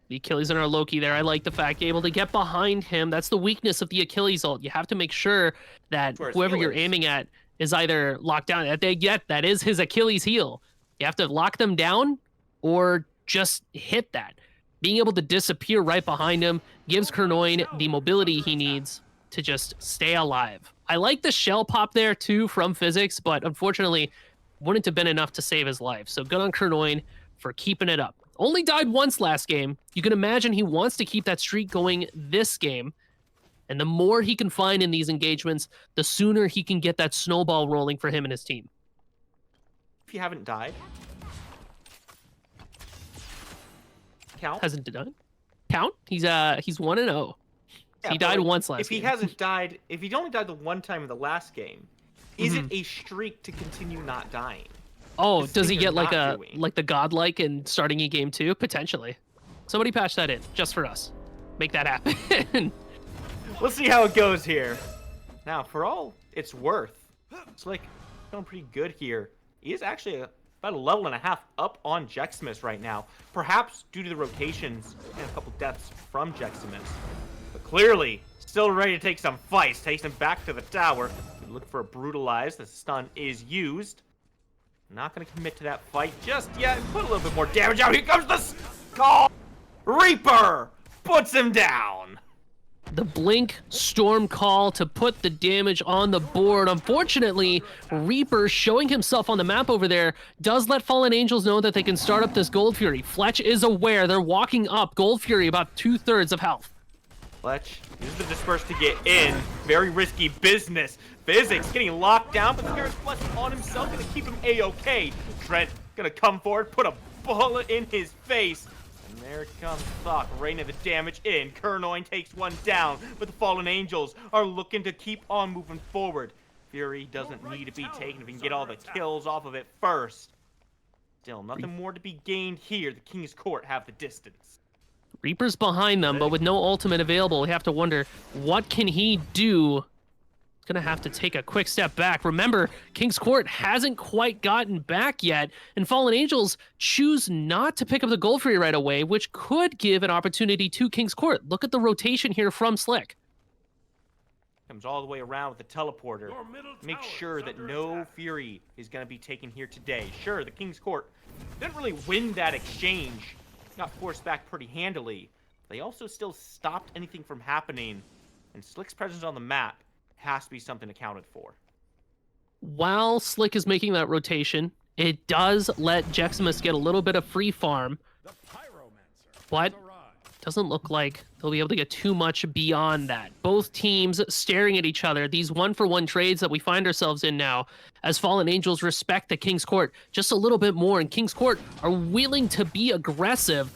the Achilles and our Loki there. I like the fact you're able to get behind him. That's the weakness of the Achilles ult. You have to make sure that whoever you're aiming at is either locked down. That is his Achilles heel. You have to lock them down or just hit that. being able to disappear right behind him gives Kernoin the mobility he needs to just stay alive. I like the shell pop there too from Physics, but unfortunately wouldn't have been enough to save his life. So good on Kernoin for keeping it up. Only died once last game. You can imagine he wants to keep that streak going this game. And the more he can find in these engagements, the sooner he can get that snowball rolling for him and his team. If you haven't died, count. Hasn't done. Count? He's 1-0. Yeah, he died like, once last If he game. hasn't died, if he only died the one time in the last game, is it a streak to continue not dying? Oh, This does he thing get you're like not a doing. like the godlike in starting a game 2? Potentially. Somebody patch that in just for us. Make that happen. We'll see how it goes here. Now, for all it's worth, Slick feeling pretty good here. He is actually about a level and a half up on Jeximus right now. Perhaps due to the rotations and a couple deaths from Jeximus. But clearly, still ready to take some fights. Takes him back to the tower. Look for a brutalize. The stun is used. Not going to commit to that fight just yet. Put a little bit more damage out. Here comes the skull. Reaper puts him down. The Blink Storm Call to put the damage on the board. Unfortunately, Reaper showing himself on the map over there does let Fallen Angels know that they can start up this Gold Fury. Fletch is aware. They're walking up. Gold Fury about 2/3 of health. Fletch uses the disperse to get in. Very risky business. Physics getting locked down, but Spirit's blessing on himself, gonna keep him A-OK. Trent gonna come forward, put a bullet in his face. And there comes Thok, raining the damage in. Kernoin takes one down, but the Fallen Angels are looking to keep on moving forward. Fury doesn't need to be taken if he can get all the kills off of it first. Still, nothing more to be gained here. The King's Court have the distance. Reaper's behind them, but with no ultimate available, we have to wonder, what can he do? He's gonna have to take a quick step back. Remember, King's Court hasn't quite gotten back yet, and Fallen Angels choose not to pick up the Gold Fury right away, which could give an opportunity to King's Court. Look at the rotation here from Slick. Comes all the way around with the teleporter. Your middle Make tower sure is that under no attack. Fury is going to be taken here today. Sure, the King's Court didn't really win that exchange. Got forced back pretty handily. They also still stopped anything from happening. And Slick's presence on the map has to be something accounted for. While Slick is making that rotation, it does let Jeximus get a little bit of free farm, The pyromancer but has arrived. doesn't look like they'll be able to get too much beyond that. Both teams staring at each other. These one-for-one trades that we find ourselves in now, as Fallen Angels respect the King's Court just a little bit more, and King's Court are willing to be aggressive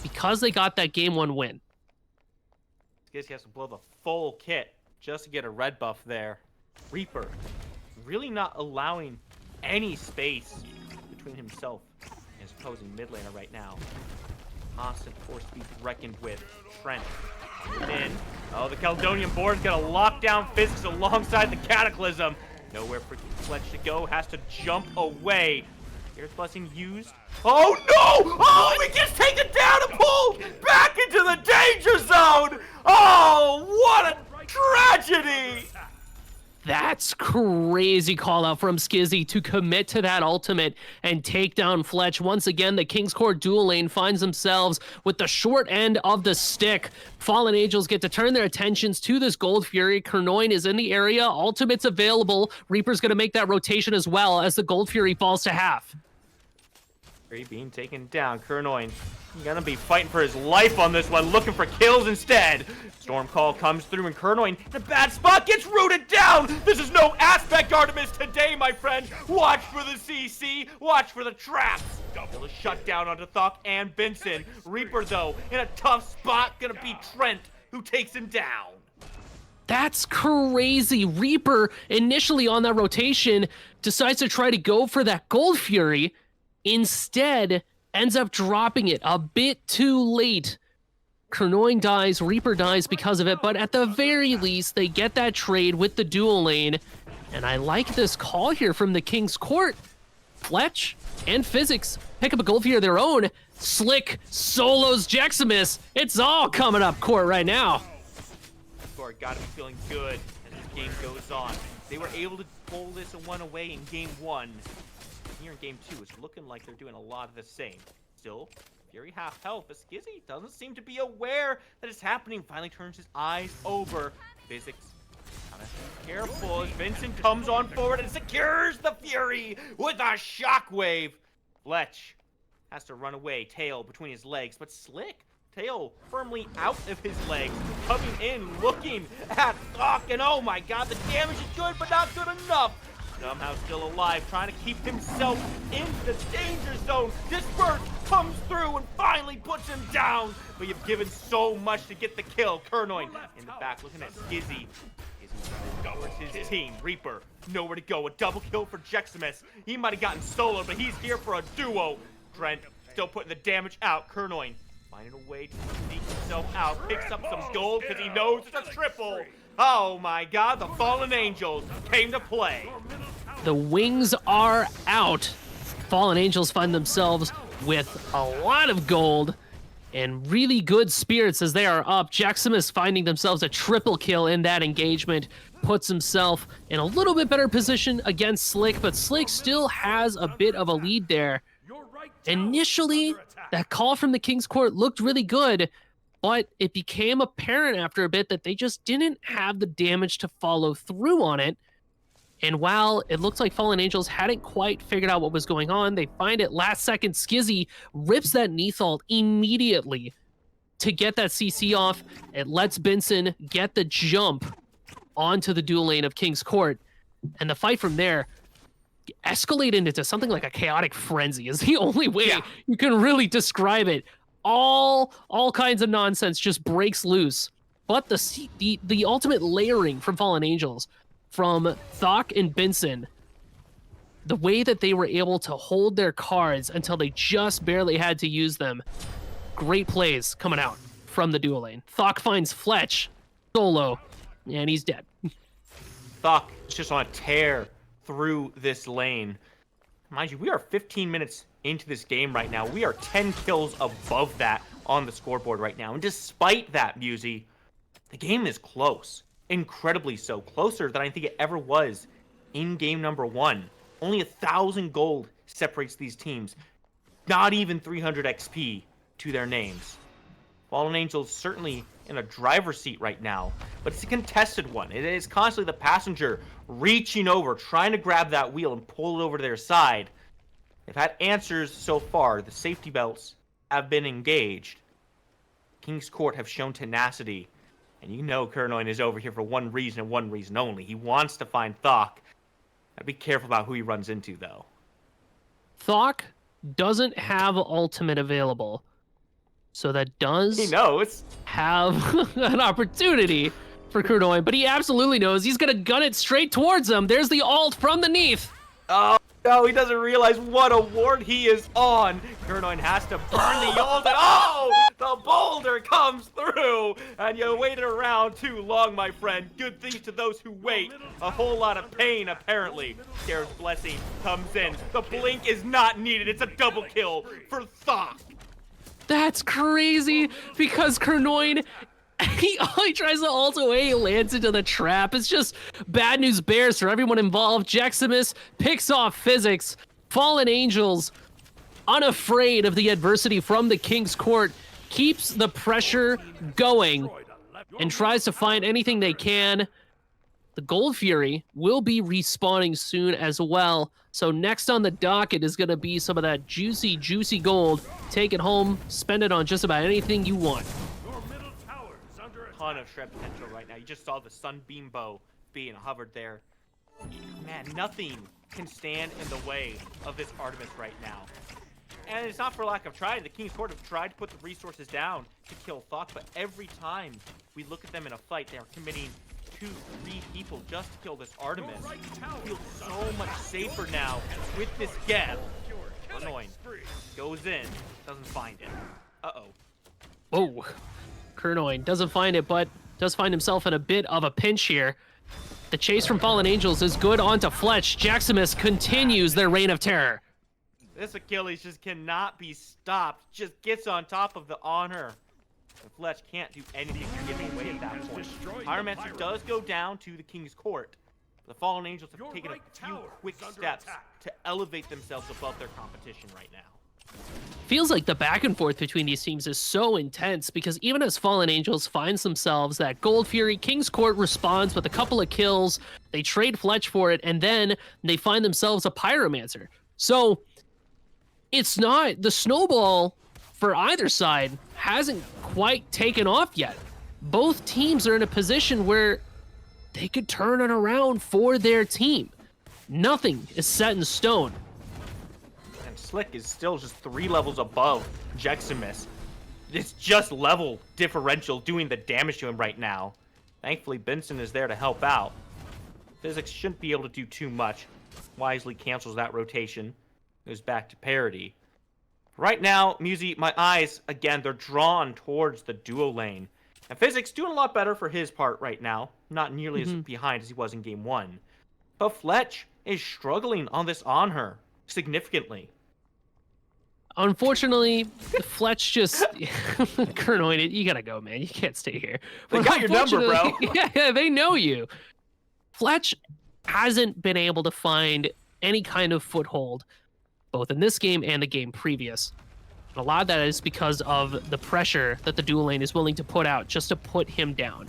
because they got that game 1 win. Guess he has to blow the full kit just to get a red buff there. Reaper really not allowing any space between himself and his opposing mid laner right now. Constant force to be reckoned with. Trent in. Oh, the Caledonian board's gonna lock down Physics alongside the Cataclysm. Nowhere for Fletch to go. Has to jump away. Here's Blessing used. Oh no! Oh, he gets taken down and pulled back into the danger zone! Oh, what a tragedy! That's crazy call out from Skizzy to commit to that ultimate and take down Fletch. Once again, the King's Court dual lane finds themselves with the short end of the stick. Fallen Angels get to turn their attentions to this Gold Fury. Kernoin is in the area. Ultimate's available. Reaper's going to make that rotation as well as the Gold Fury falls to half. Fury being taken down. Kernoin gonna be fighting for his life on this one, looking for kills instead. Storm Call comes through and Kernoin in a bad spot gets rooted down. This is no Aspect Artemis today, my friend. Watch for the CC, watch for the traps. Double a shutdown onto Thok and Benson. Reaper, though, in a tough spot, gonna be Trent, who takes him down. That's crazy. Reaper, initially on that rotation, decides to try to go for that Gold Fury. Instead, ends up dropping it a bit too late. Kernoin dies, Reaper dies because of it, but at the very least, they get that trade with the dual lane. And I like this call here from the King's Court. Fletch and Physics pick up a Gold Fury of their own. Slick solos Jeximus. It's all coming up court right now. Court gotta be feeling good as this game goes on. They were able to pull this one away in game 1. Here in game 2, it's looking like they're doing a lot of the same. Still, Fury half health, but Skizzy doesn't seem to be aware that it's happening. Finally turns his eyes over. Physics kinda careful as Vincent comes on forward and secures the Fury with a shockwave. Fletch has to run away, tail between his legs, but Slick, tail firmly out of his legs, coming in, looking at Thok, and oh my god, the damage is good, but not good enough. Somehow still alive, trying to keep himself in the danger zone. Disperse comes through and finally puts him down, but you've given so much to get the kill. Kernoin in the back looking at Skizzy. It's his team. Reaper, nowhere to go. A double kill for Jeximus. He might have gotten solo, but he's here for a duo. Trent still putting the damage out. Kernoin finding a way to sneak himself out. Picks up some gold because he knows it's a triple. Oh my god, the Fallen Angels came to play. The wings are out. Fallen Angels find themselves with a lot of gold and really good spirits as they are up. Jeximus finding themselves a triple kill in that engagement, puts himself in a little bit better position against Slick, but Slick still has a bit of a lead there. Initially, that call from the King's Court looked really good, but it became apparent after a bit that they just didn't have the damage to follow through on it. And while it looked like Fallen Angels hadn't quite figured out what was going on, they find it last second. Skizzy rips that Neathalt immediately to get that CC off. It lets Benson get the jump onto the dual lane of King's Court. And the fight from there escalated into something like a chaotic frenzy is the only way you can really describe it. All kinds of nonsense just breaks loose. But the ultimate layering from Fallen Angels, from Thok and Benson, the way that they were able to hold their cards until they just barely had to use them. Great plays coming out from the dual lane. Thok finds Fletch solo, and he's dead. Thok is just on a tear through this lane. Mind you, we are 15 minutes into this game right now. We are 10 kills above that on the scoreboard right now. And despite that, Musy, the game is close. Incredibly so. Closer than I think it ever was in game number 1. Only 1,000 gold separates these teams. Not even 300 XP to their names. Fallen Angels certainly in a driver's seat right now, but it's a contested one. It is constantly the passenger reaching over, trying to grab that wheel and pull it over to their side. They've had answers so far. The safety belts have been engaged. King's Court have shown tenacity. And you know Kernoin is over here for one reason and one reason only. He wants to find Thok. Gotta be careful about who he runs into, though. Thok doesn't have ultimate available. So that does he knows. Have an opportunity for Kernoin, but he absolutely knows he's gonna gun it straight towards him. There's the ult from the Neath. Oh no, he doesn't realize what a ward he is on. Kernoin has to burn the ult, and oh, the boulder comes through, and you waited around too long, my friend. Good things to those who wait. A whole lot of pain, apparently. Scare's blessing comes in. The blink is not needed. It's a double kill for Thok. That's crazy, because Kernoin, he tries to ult away, he lands into the trap. It's just bad news bears for everyone involved. Jeximus picks off Physics. Fallen Angels, unafraid of the adversity from the King's Court, keeps the pressure going and tries to find anything they can. The Gold Fury will be respawning soon as well. So next on the docket is going to be some of that juicy, juicy gold. Take it home, spend it on just about anything you want. Ton of shred potential right now. You just saw the Sunbeam Bow being hovered there. Man, nothing can stand in the way of this Artemis right now. And it's not for lack of trying. The King's Court have tried to put the resources down to kill Thok, but every time we look at them in a fight, they are committing 2-3 people just to kill this Artemis. I feel so much safer now with this Geb. Annoying. Goes in, doesn't find it. Uh-oh. Oh, Kernoin doesn't find it, but does find himself in a bit of a pinch here. The chase from Fallen Angels is good onto Fletch. Jeximus continues their reign of terror. This Achilles just cannot be stopped. Just gets on top of the honor. And Fletch can't do anything to give away at that point. Pyromancer does go down to the King's Court. The Fallen Angels have taken a few quick steps to elevate themselves above their competition right now. feels like the back and forth between these teams is so intense because even as Fallen Angels finds themselves that Gold Fury, King's Court responds with a couple of kills, they trade Fletch for it, and then they find themselves a Pyromancer. So it's not, the snowball for either side hasn't quite taken off yet. Both teams are in a position where they could turn it around for their team. Nothing is set in stone. Slick is still just 3 levels above Jeximus. It's just level differential doing the damage to him right now. Thankfully, Benson is there to help out. Physics shouldn't be able to do too much. Wisely cancels that rotation. Goes back to parity. Right now, Musi, my eyes, again, they're drawn towards the duo lane. And Physics doing a lot better for his part right now. Not nearly as behind as he was in Game 1. But Fletch is struggling on this on her significantly. Unfortunately, Fletch just Kernoid, you gotta go, man. You can't stay here. They got your number, bro. Yeah, they know you. Fletch hasn't been able to find any kind of foothold, both in this game and the game previous. And a lot of that is because of the pressure that the dual lane is willing to put out just to put him down.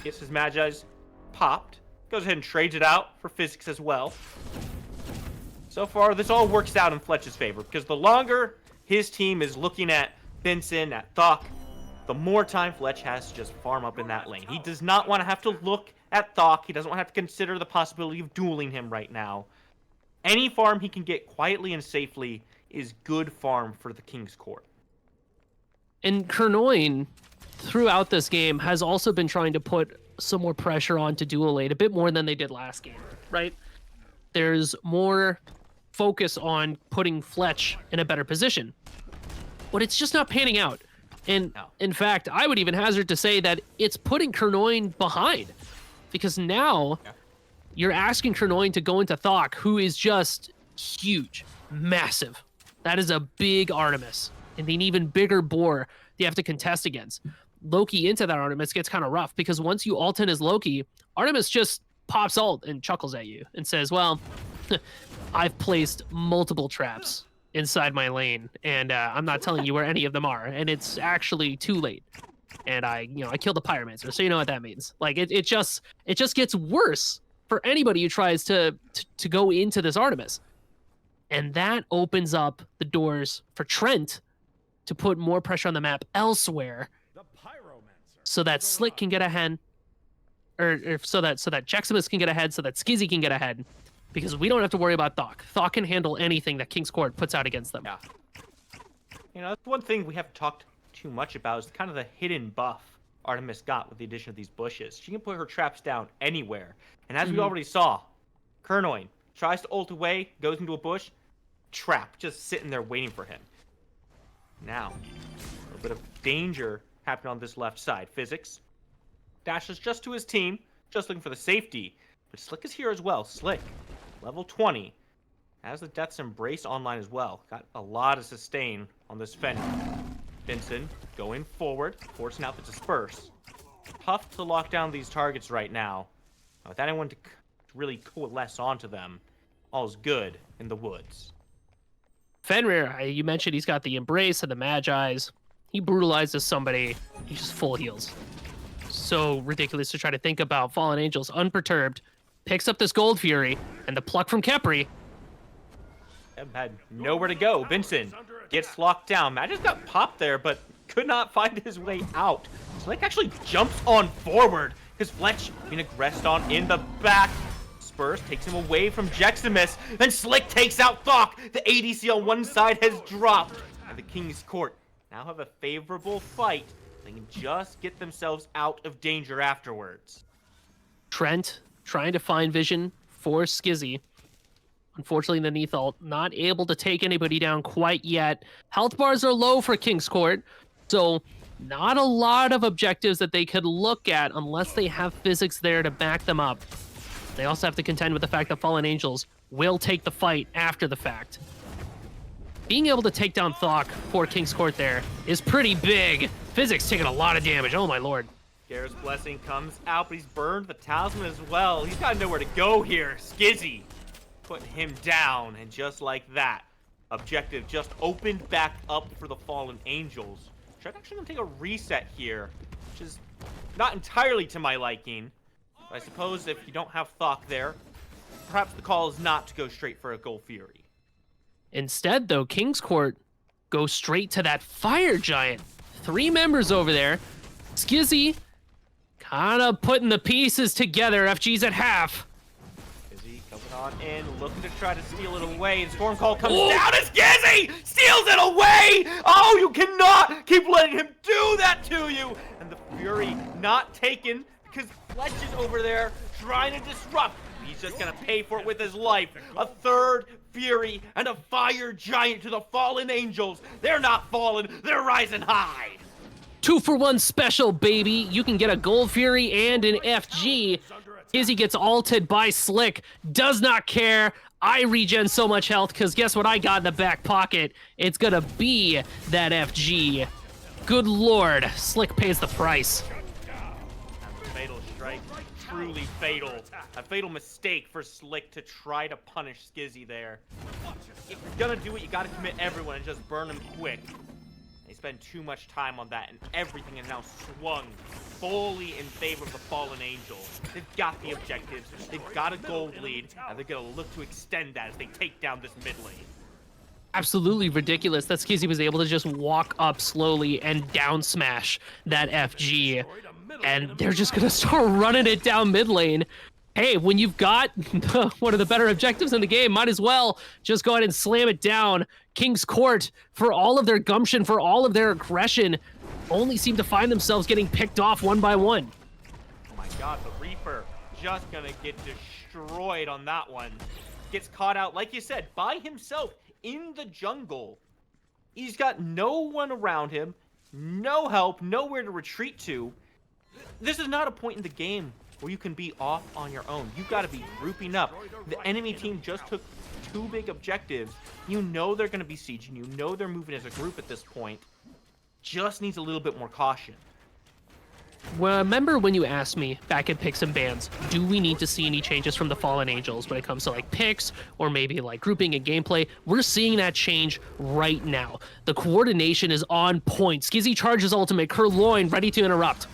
Gets his Magi's popped. Goes ahead and trades it out for Physics as well. So far, this all works out in Fletch's favor, because the longer his team is looking at Benson, at Thok, the more time Fletch has to just farm up in that lane. He does not want to have to look at Thok. He doesn't want to have to consider the possibility of dueling him right now. Any farm he can get quietly and safely is good farm for the King's Court. And Kernoin, throughout this game, has also been trying to put some more pressure onto dual lane, a bit more than they did last game, right? There's more focus on putting Fletch in a better position. But it's just not panning out. And in fact, I would even hazard to say that it's putting Kernoin behind. Because now you're asking Kernoin to go into Thok, who is just huge, massive. That is a big Artemis. And an even bigger boar you have to contest against. Loki into that Artemis gets kind of rough because once you ult in as Loki, Artemis just pops ult and chuckles at you and says, well, I've placed multiple traps inside my lane, and I'm not telling you where any of them are, and it's actually too late. And I killed the Pyromancer, so you know what that means. Like it just gets worse for anybody who tries to go into this Artemis. And that opens up the doors for Trent to put more pressure on the map elsewhere, so that Slick can get ahead, or so that Jeximus can get ahead, so that Skizzy can get ahead. Because we don't have to worry about Thok. Thok can handle anything that King's Court puts out against them. Yeah. That's one thing we haven't talked too much about is kind of the hidden buff Artemis got with the addition of these bushes. She can put her traps down anywhere. And as we already saw, Kernoin tries to ult away, goes into a bush, trap, just sitting there waiting for him. Now, a little bit of danger happening on this left side. Physics dashes just to his team, just looking for the safety. But Slick is here as well. Slick, level 20, has the Death's Embrace online as well. Got a lot of sustain on this Fenrir. Benson going forward, forcing out the Disperse. Tough to lock down these targets right now. Without anyone to really coalesce onto them, all's good in the woods. Fenrir, you mentioned he's got the Embrace and the Magi's. He brutalizes somebody, he just full heals. So ridiculous to try to think about. Fallen Angels, unperturbed, picks up this Gold Fury, and the pluck from Khepri. Had nowhere to go. Benson gets locked down. Magic's got popped there, but could not find his way out. Slick actually jumps on forward, because Fletch being aggressed on in the back. Spurs takes him away from Jeximus, and Slick takes out Thok. The ADC on one side has dropped, and the King's Court now have a favorable fight. They can just get themselves out of danger afterwards. Trent trying to find vision for Skizzy. Unfortunately, the Neath ult not able to take anybody down quite yet. Health bars are low for King's Court, so not a lot of objectives that they could look at unless they have physics there to back them up. They also have to contend with the fact that Fallen Angels will take the fight after the fact. Being able to take down Thok for King's Court there is pretty big. Physics taking a lot of damage, oh my lord. Garrett's Blessing comes out, but he's burned the Talisman as well. He's got nowhere to go here. Skizzy putting him down, and just like that, Objective just opened back up for the Fallen Angels. Which I'm actually going to take a reset here, which is not entirely to my liking. But I suppose if you don't have Thok there, perhaps the call is not to go straight for a Gold Fury. Instead, though, King's Court goes straight to that Fire Giant. 3 members over there. Skizzy kind of putting the pieces together. FG's at half. Skizzy coming on in, looking to try to steal it away. The Storm Call comes down as Skizzy steals it away! Oh, you cannot keep letting him do that to you! And the Fury not taken because Fletch is over there trying to disrupt. He's just gonna pay for it with his life. A 3rd Fury and a Fire Giant to the Fallen Angels. They're not falling, they're rising high. 2-for-1 special, baby. You can get a Gold Fury and an FG. Izzy gets ulted by Slick. Does not care. I regen so much health because guess what I got in the back pocket? It's gonna be that FG. Good lord, Slick pays the price. Fatal strike, truly fatal. A fatal mistake for Slick to try to punish Skizzy there. If you're gonna do it, you gotta commit everyone and just burn them quick. They spend too much time on that, and everything is now swung fully in favor of the Fallen Angels. They've got the objectives, they've got a gold lead, and they're gonna look to extend that as they take down this mid lane. Absolutely ridiculous that Skizzy was able to just walk up slowly and down smash that FG. And they're just gonna start running it down mid lane. Hey, when you've got one of the better objectives in the game, might as well just go ahead and slam it down. King's Court, for all of their gumption, for all of their aggression, only seem to find themselves getting picked off one by one. Oh my god, the Reaper just gonna get destroyed on that one. Gets caught out, like you said, by himself in the jungle. He's got no one around him, no help, nowhere to retreat to. This is not a point in the game where you can be off on your own. You got to be grouping up. The enemy team just took 2 big objectives. You know they're going to be sieging. You know they're moving as a group at this point. Just needs a little bit more caution. Well, remember when you asked me back at Picks and Bans, do we need to see any changes from the Fallen Angels when it comes to like picks or maybe like grouping and gameplay? We're seeing that change right now. The coordination is on point. Skizzy charges ultimate, Kerloin ready to interrupt.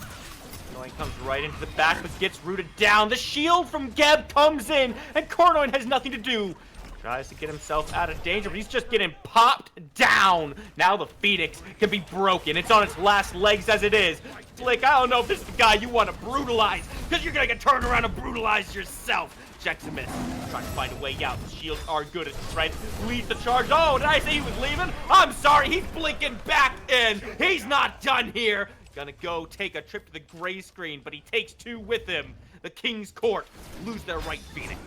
Comes right into the back, but gets rooted down. The shield from Geb comes in, and Cornoin has nothing to do. Tries to get himself out of danger, but he's just getting popped down. Now the Phoenix can be broken. It's on its last legs as it is. Slick, I don't know if this is the guy you want to brutalize, because you're going to get turned around and brutalized yourself. Jeximus trying to find a way out. The shields are good as Trent leads the charge. Oh, did I say he was leaving? I'm sorry, he's blinking back in. He's not done here. Gonna go take a trip to the gray screen, but he takes 2 with him. The King's Court lose their right Phoenix.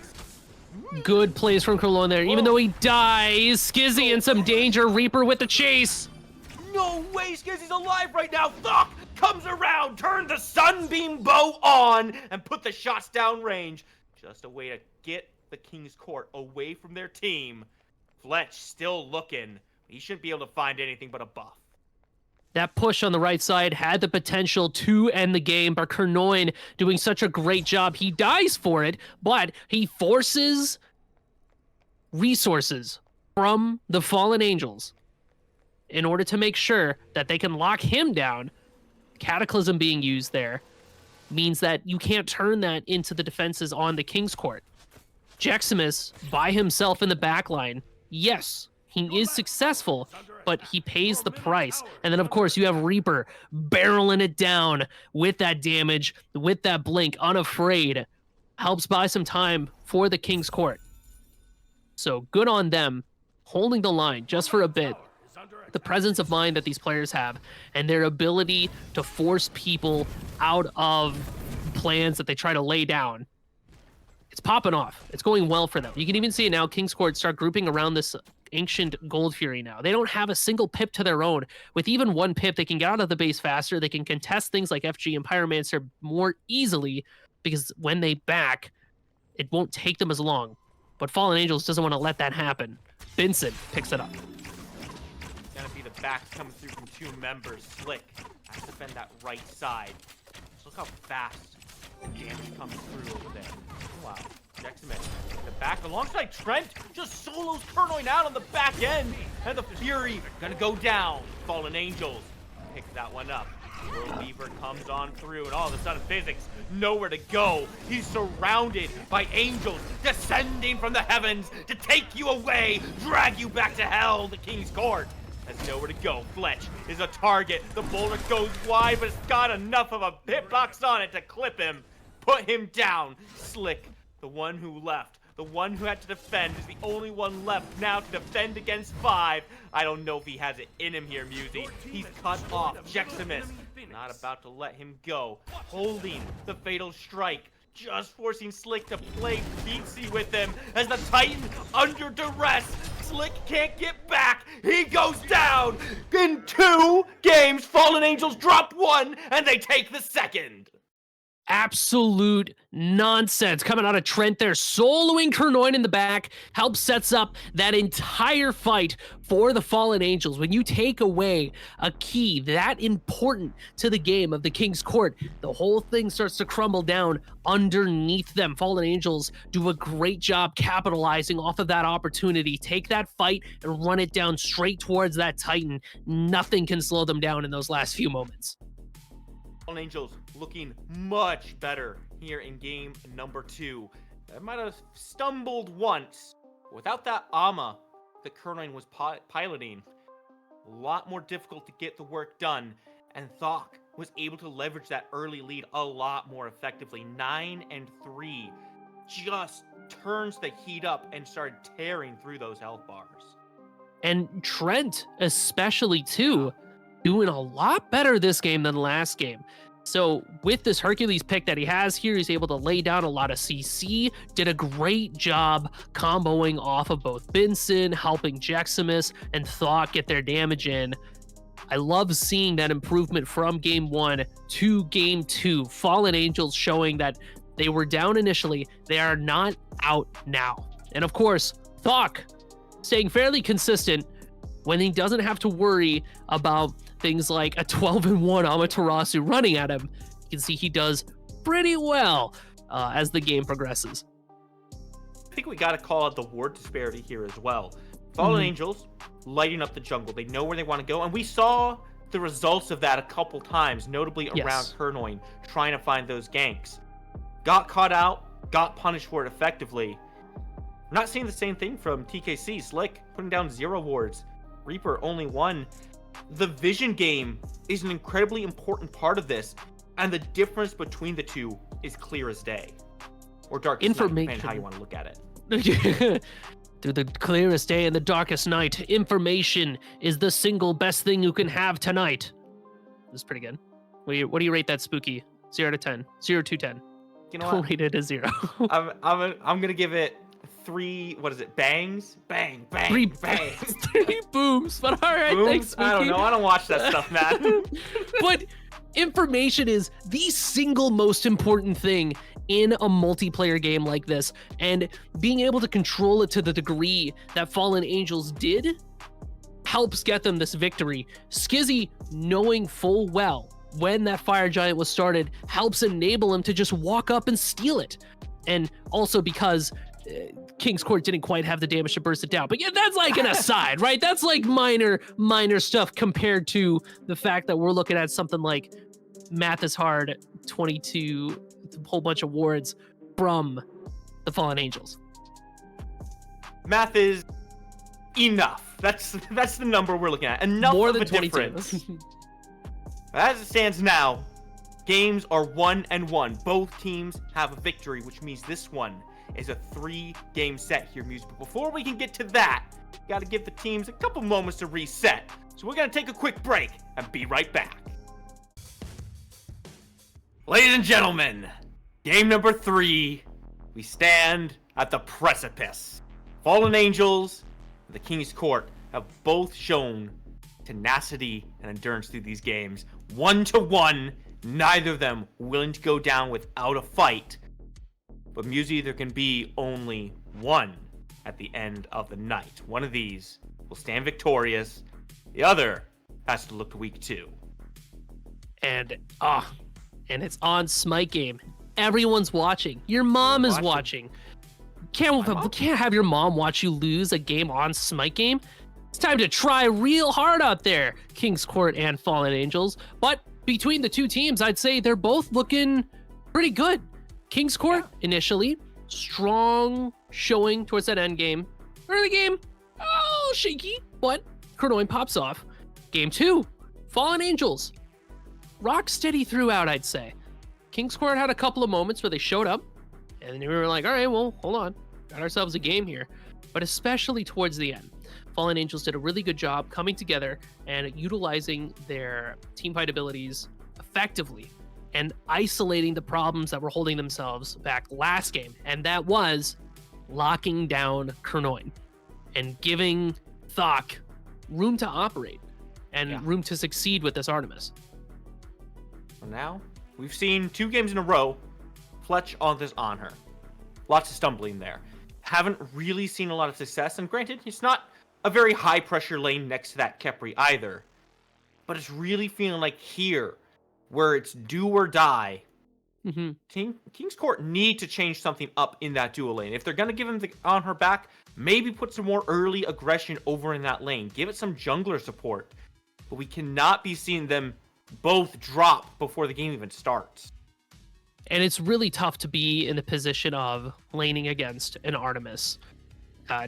Good plays from Kerloin there. Even though he dies, Skizzy in some danger. Reaper with the chase. No way, Skizzy's alive right now. Thok comes around, turn the Sunbeam Bow on, and put the shots down range. Just a way to get the King's Court away from their team. Fletch still looking. He shouldn't be able to find anything but a buff. That push on the right side had the potential to end the game, but Kernoin doing such a great job. He dies for it, but he forces resources from the Fallen Angels in order to make sure that they can lock him down. Cataclysm being used there means that you can't turn that into the defenses on the King's Court. Jeximus by himself in the backline, yes, he is successful, but he pays the price. And then, of course, you have Reaper barreling it down with that damage, with that blink, unafraid. Helps buy some time for the King's Court. So good on them, holding the line just for a bit. The presence of mind that these players have and their ability to force people out of plans that they try to lay down. It's popping off. It's going well for them. You can even see it now. King's Court start grouping around this ancient Gold Fury now. They don't have a single pip to their own. With even 1 pip, they can get out of the base faster. They can contest things like FG and Pyromancer more easily because when they back, it won't take them as long. But Fallen Angels doesn't want to let that happen. Vincent picks it up. Gonna be the back coming through from 2 members. Slick has to defend that right side. Just look how fast the damage comes through over there. Wow. Jexamet in the back alongside Trent, just solos Kernoin out on the back end, and the Fury gonna go down. Fallen Angels pick that one up. World Beaver comes on through, and all of a sudden Physics nowhere to go. He's surrounded by angels descending from the heavens to take you away, drag you back to hell, the King's Court. Has nowhere to go. Fletch is a target. The boulder goes wide, but it's got enough of a hitbox on it to clip him. Put him down. Slick, the one who left, the one who had to defend, is the only one left now to defend against 5. I don't know if he has it in him here, Musy. He's cut off. Jexamus not about to let him go. Holding the fatal strike. Just forcing Slick to play beatsy with him as the Titan under duress. Slick can't get back. He goes down. In 2 games, Fallen Angels drop 1 and they take the 2nd. Absolute nonsense coming out of Trent there, soloing Kernoin in the back, helps sets up that entire fight for the Fallen Angels. When you take away a key that important to the game of the King's Court, the whole thing starts to crumble down underneath them. Fallen Angels do a great job capitalizing off of that opportunity, take that fight and run it down straight towards that Titan. Nothing can slow them down in those last few moments. Fallen Angels looking much better here in game number 2. I might have stumbled once. Without that Ama that Kernoin was piloting, a lot more difficult to get the work done, and Thok was able to leverage that early lead a lot more effectively. 9-3 just turns the heat up and started tearing through those health bars. And Trent especially too, doing a lot better this game than last game. So with this Hercules pick that he has here, he's able to lay down a lot of CC, did a great job comboing off of both Benson, helping Jexamus and Thok get their damage in. I love seeing that improvement from game 1 to game 2. Fallen Angels showing that they were down initially, they are not out now. And of course, Thok staying fairly consistent when he doesn't have to worry about things like a 12-1 Amaterasu running at him. You can see he does pretty well as the game progresses. I think we got to call out the ward disparity here as well. Fallen Angels lighting up the jungle. They know where they want to go, and we saw the results of that a couple times, notably around Kernoin, trying to find those ganks. Got caught out, got punished for it effectively. We're not seeing the same thing from TKC. Slick putting down 0 wards. Reaper only 1. The vision game is an incredibly important part of this, and the difference between the two is clear as day. Or dark as night, depending how you want to look at it. Through the clearest day and the darkest night, information is the single best thing you can have tonight. This is pretty good. What do you rate that spooky? 0 to 10. 0 to 10. You know Don't what? rate it a 0. I'm gonna give it 3. What is it? Bangs? Bang, bang, 3 bang. 3 booms. But all right, Booms? thanks, spooky. I don't know. I don't watch that stuff, man. But information is the single most important thing in a multiplayer game like this, and being able to control it to the degree that Fallen Angels did helps get them this victory. Skizzy, knowing full well when that Fire Giant was started, helps enable him to just walk up and steal it. And also because King's Court didn't quite have the damage to burst it down. But yeah, that's like an aside, right? That's like minor stuff compared to the fact that we're looking at something like Math is Hard 22, a whole bunch of wards from the Fallen Angels. Math is enough. That's the number we're looking at. Enough More of than a 22. difference. As it stands now, games are 1-1. Both teams have a victory, which means this one is a 3-game set here, Music. But before we can get to that, got to give the teams a couple moments to reset. So we're going to take a quick break and be right back. Ladies and gentlemen, game number 3. We stand at the precipice. Fallen Angels and the King's Court have both shown tenacity and endurance through these games. 1-1, neither of them willing to go down without a fight. But Musy, there can be only one at the end of the night. One of these will stand victorious. The other has to look to week 2. And it's on Smite game. Everyone's watching. Your mom is watching. can't have your mom watch you lose a game on Smite game. It's time to try real hard out there, King's Court and Fallen Angels. But between the two teams, I'd say they're both looking pretty good. King's Court initially strong showing towards that end game. Early game, shaky, but Cronoin pops off. Game 2, Fallen Angels, rock steady throughout, I'd say. King's Court had a couple of moments where they showed up, and we were like, all right, well, hold on, got ourselves a game here. But especially towards the end, Fallen Angels did a really good job coming together and utilizing their team fight abilities effectively and isolating the problems that were holding themselves back last game. And that was locking down Cronoin and giving Thok room to operate and room to succeed with this Artemis. So now, we've seen 2 games in a row, Fletch on this on her. Lots of stumbling there. Haven't really seen a lot of success, and granted, it's not a very high pressure lane next to that Khepri either. But it's really feeling like here, where it's do or die, King's Court need to change something up in that dual lane. If they're going to give him the on her back, maybe put some more early aggression over in that lane. Give it some jungler support. But we cannot be seeing them both drop before the game even starts. And it's really tough to be in the position of laning against an Artemis.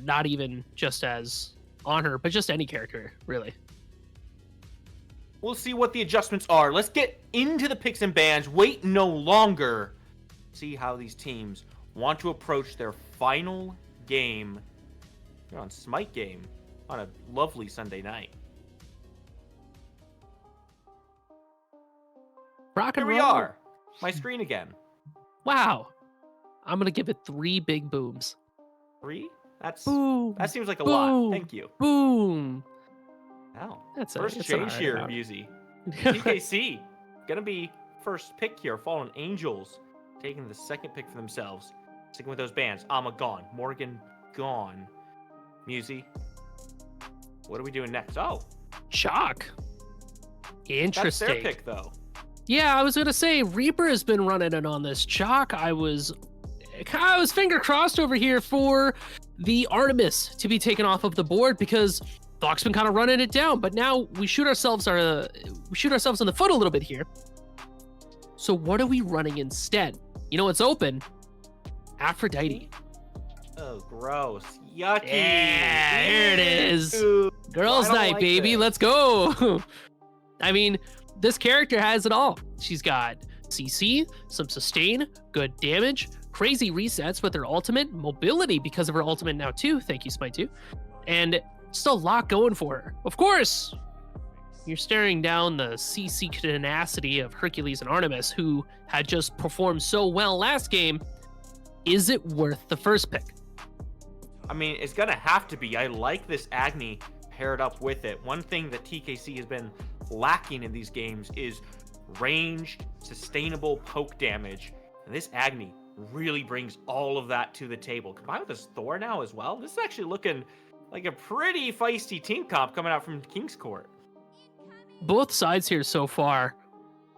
Not even just as on her, but just any character, really. We'll see what the adjustments are. Let's get into the picks and bans. Wait no longer. See how these teams want to approach their final game here on Smite game on a lovely Sunday night. Rock and Here we roll. are. My screen again. Wow. I'm going to give it 3 big booms. 3? Boom. That seems like a Boom. lot. Thank you. Boom. Wow. That's First change here, Musy. TKC. Gonna be first pick here. Fallen Angels taking the second pick for themselves. Sticking with those bans. Amma gone. Morgan gone. Musy. What are we doing next? Oh. Shock. Interesting. That's their pick, though. Yeah, I was going to say, Reaper has been running it on this. Chalk, I was finger crossed over here for the Artemis to be taken off of the board because Thok's been kind of running it down. But now we shoot ourselves in the foot a little bit here. So what are we running instead? You know what's open? Aphrodite. Oh, gross. Yucky. Yeah, here it is. Ew. Girls' night, like baby. this. Let's go. I mean, this character has it all. She's got CC, some sustain, good damage, crazy resets with her ultimate, mobility because of her ultimate now too. Thank you, Smite 2. And still a lot going for her. Of course, you're staring down the CC tenacity of Hercules and Artemis, who had just performed so well last game. Is it worth the first pick? I mean, it's gonna have to be. I like this Agni paired up with it. One thing that TKC has been lacking in these games is ranged, sustainable poke damage. And this Agni really brings all of that to the table. Combined with this Thor now as well, this is actually looking like a pretty feisty team comp coming out from King's Court. Both sides here so far,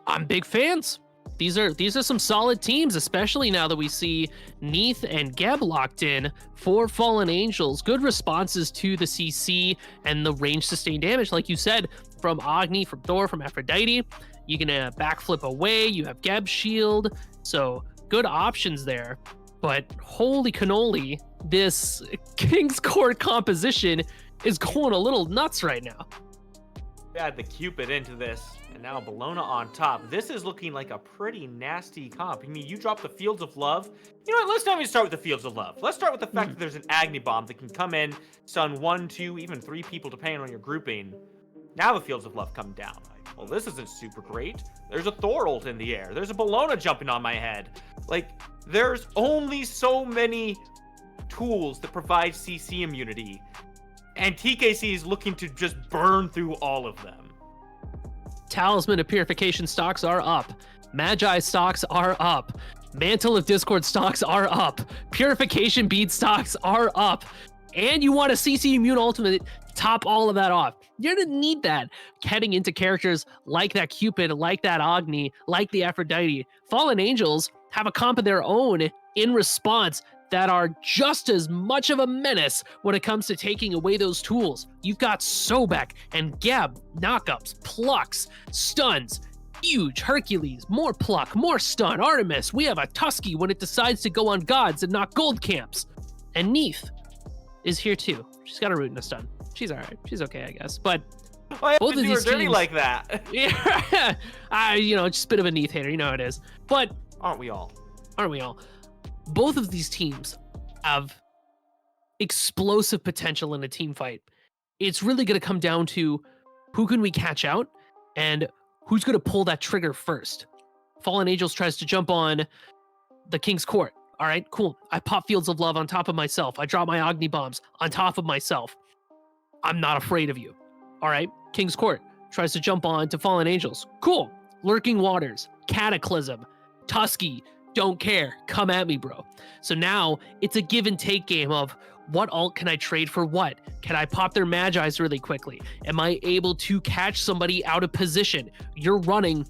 I'm big fans. These are some solid teams, especially now that we see Neith and Geb locked in for Fallen Angels. Good responses to the CC and the range sustained damage, like you said, from Agni, from Thor, from Aphrodite. You can backflip away. You have Geb's shield, so good options there. But holy cannoli, this King's Court composition is going a little nuts right now. Add the Cupid into this, and now Bologna on top. This is looking like a pretty nasty comp. I mean, you drop the Fields of Love. You know what? Let's not even start with the Fields of Love. Let's start with the fact that there's an Agni Bomb that can come in, stun 1, 2, even 3 people depending on your grouping. Now the Fields of Love come down. Well, this isn't super great. There's a Thor ult in the air. There's a Bologna jumping on my head. Like, there's only so many tools that provide CC immunity. And TKC is looking to just burn through all of them. Talisman of Purification stocks are up. Magi stocks are up. Mantle of Discord stocks are up. Purification bead stocks are up. And you want a CC immune ultimate to top all of that off. You're going to need that heading into characters like that Cupid, like that Agni, like the Aphrodite. Fallen Angels have a comp of their own in response that are just as much of a menace when it comes to taking away those tools. You've got Sobek and Geb, knockups, plucks, stuns, huge Hercules, more pluck, more stun, Artemis. We have a Tusky when it decides to go on gods and knock gold camps. And Neith is here too. She's got a root and a stun. She's all right. She's okay, I guess. But both of these dirty teams, like that. Yeah, just a bit of a Neith hater. You know how it is. But aren't we all? Aren't we all? Both of these teams have explosive potential in a team fight. It's really going to come down to who can we catch out and who's going to pull that trigger first. Fallen Angels tries to jump on the King's Court. All right, cool. I pop Fields of Love on top of myself. I drop my Agni Bombs on top of myself. I'm not afraid of you. All right, King's Court tries to jump on to Fallen Angels. Cool. Lurking Waters, Cataclysm, Tusky, don't care. Come at me, bro. So now it's a give and take game of what ult can I trade for what? Can I pop their Magi's really quickly? Am I able to catch somebody out of position? You're running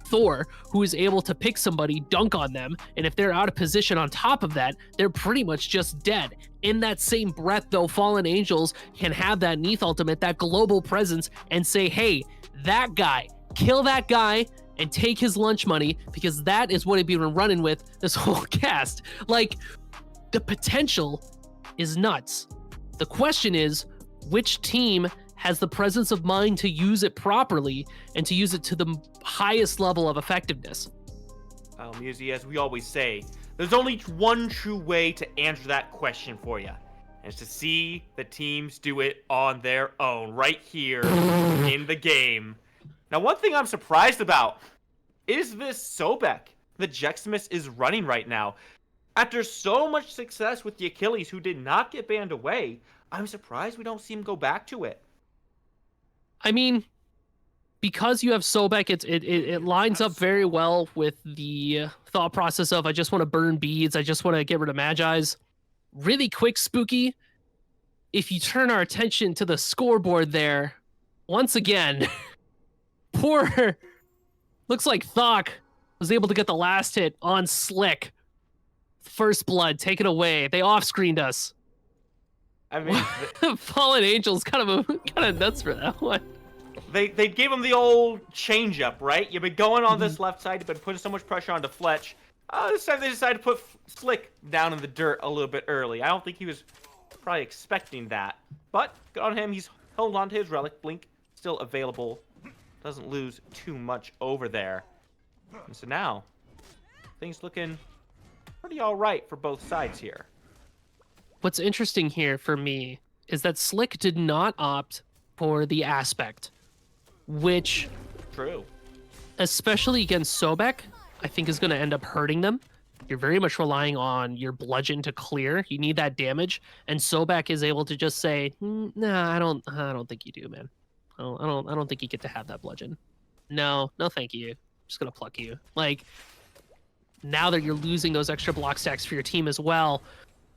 Thor, who is able to pick somebody, dunk on them, and if they're out of position on top of that, they're pretty much just dead. In that same breath, though, Fallen Angels can have that Neith ultimate, that global presence, and say, hey, that guy, kill that guy, and take his lunch money, because that is what he'd been running with this whole cast. Like, the potential is nuts. The question is, which team has the presence of mind to use it properly and to use it to the highest level of effectiveness? Well, Musi, as we always say, there's only one true way to answer that question for you, and it's to see the teams do it on their own, right here in the game. Now, one thing I'm surprised about is this Sobek that Jexamus is running right now. After so much success with the Achilles, who did not get banned away, I'm surprised we don't see him go back to it. I mean, because you have Sobek, it lines up very well with the thought process of I just want to burn beads, I just want to get rid of Magi's. Really quick, Spooky, if you turn our attention to the scoreboard there, once again, poor, looks like Thok was able to get the last hit on Slick. First blood taken away. They off-screened us. I mean, Fallen Angels kind of nuts for that one. They gave him the old change-up, right? You've been going on this left side, you've been putting so much pressure onto Fletch. This time they decided to put Slick down in the dirt a little bit early. I don't think he was probably expecting that. But good on him, he's held on to his relic. Blink still available. Doesn't lose too much over there. And so now, things looking pretty all right for both sides here. What's interesting here for me is that Slick did not opt for the aspect, which, true, especially against Sobek, I think is going to end up hurting them. You're very much relying on your bludgeon to clear. You need that damage, and Sobek is able to just say, "Nah, I don't think you do, man. I don't think you get to have that bludgeon. No, thank you. I'm just gonna pluck you." Like, now that you're losing those extra block stacks for your team as well,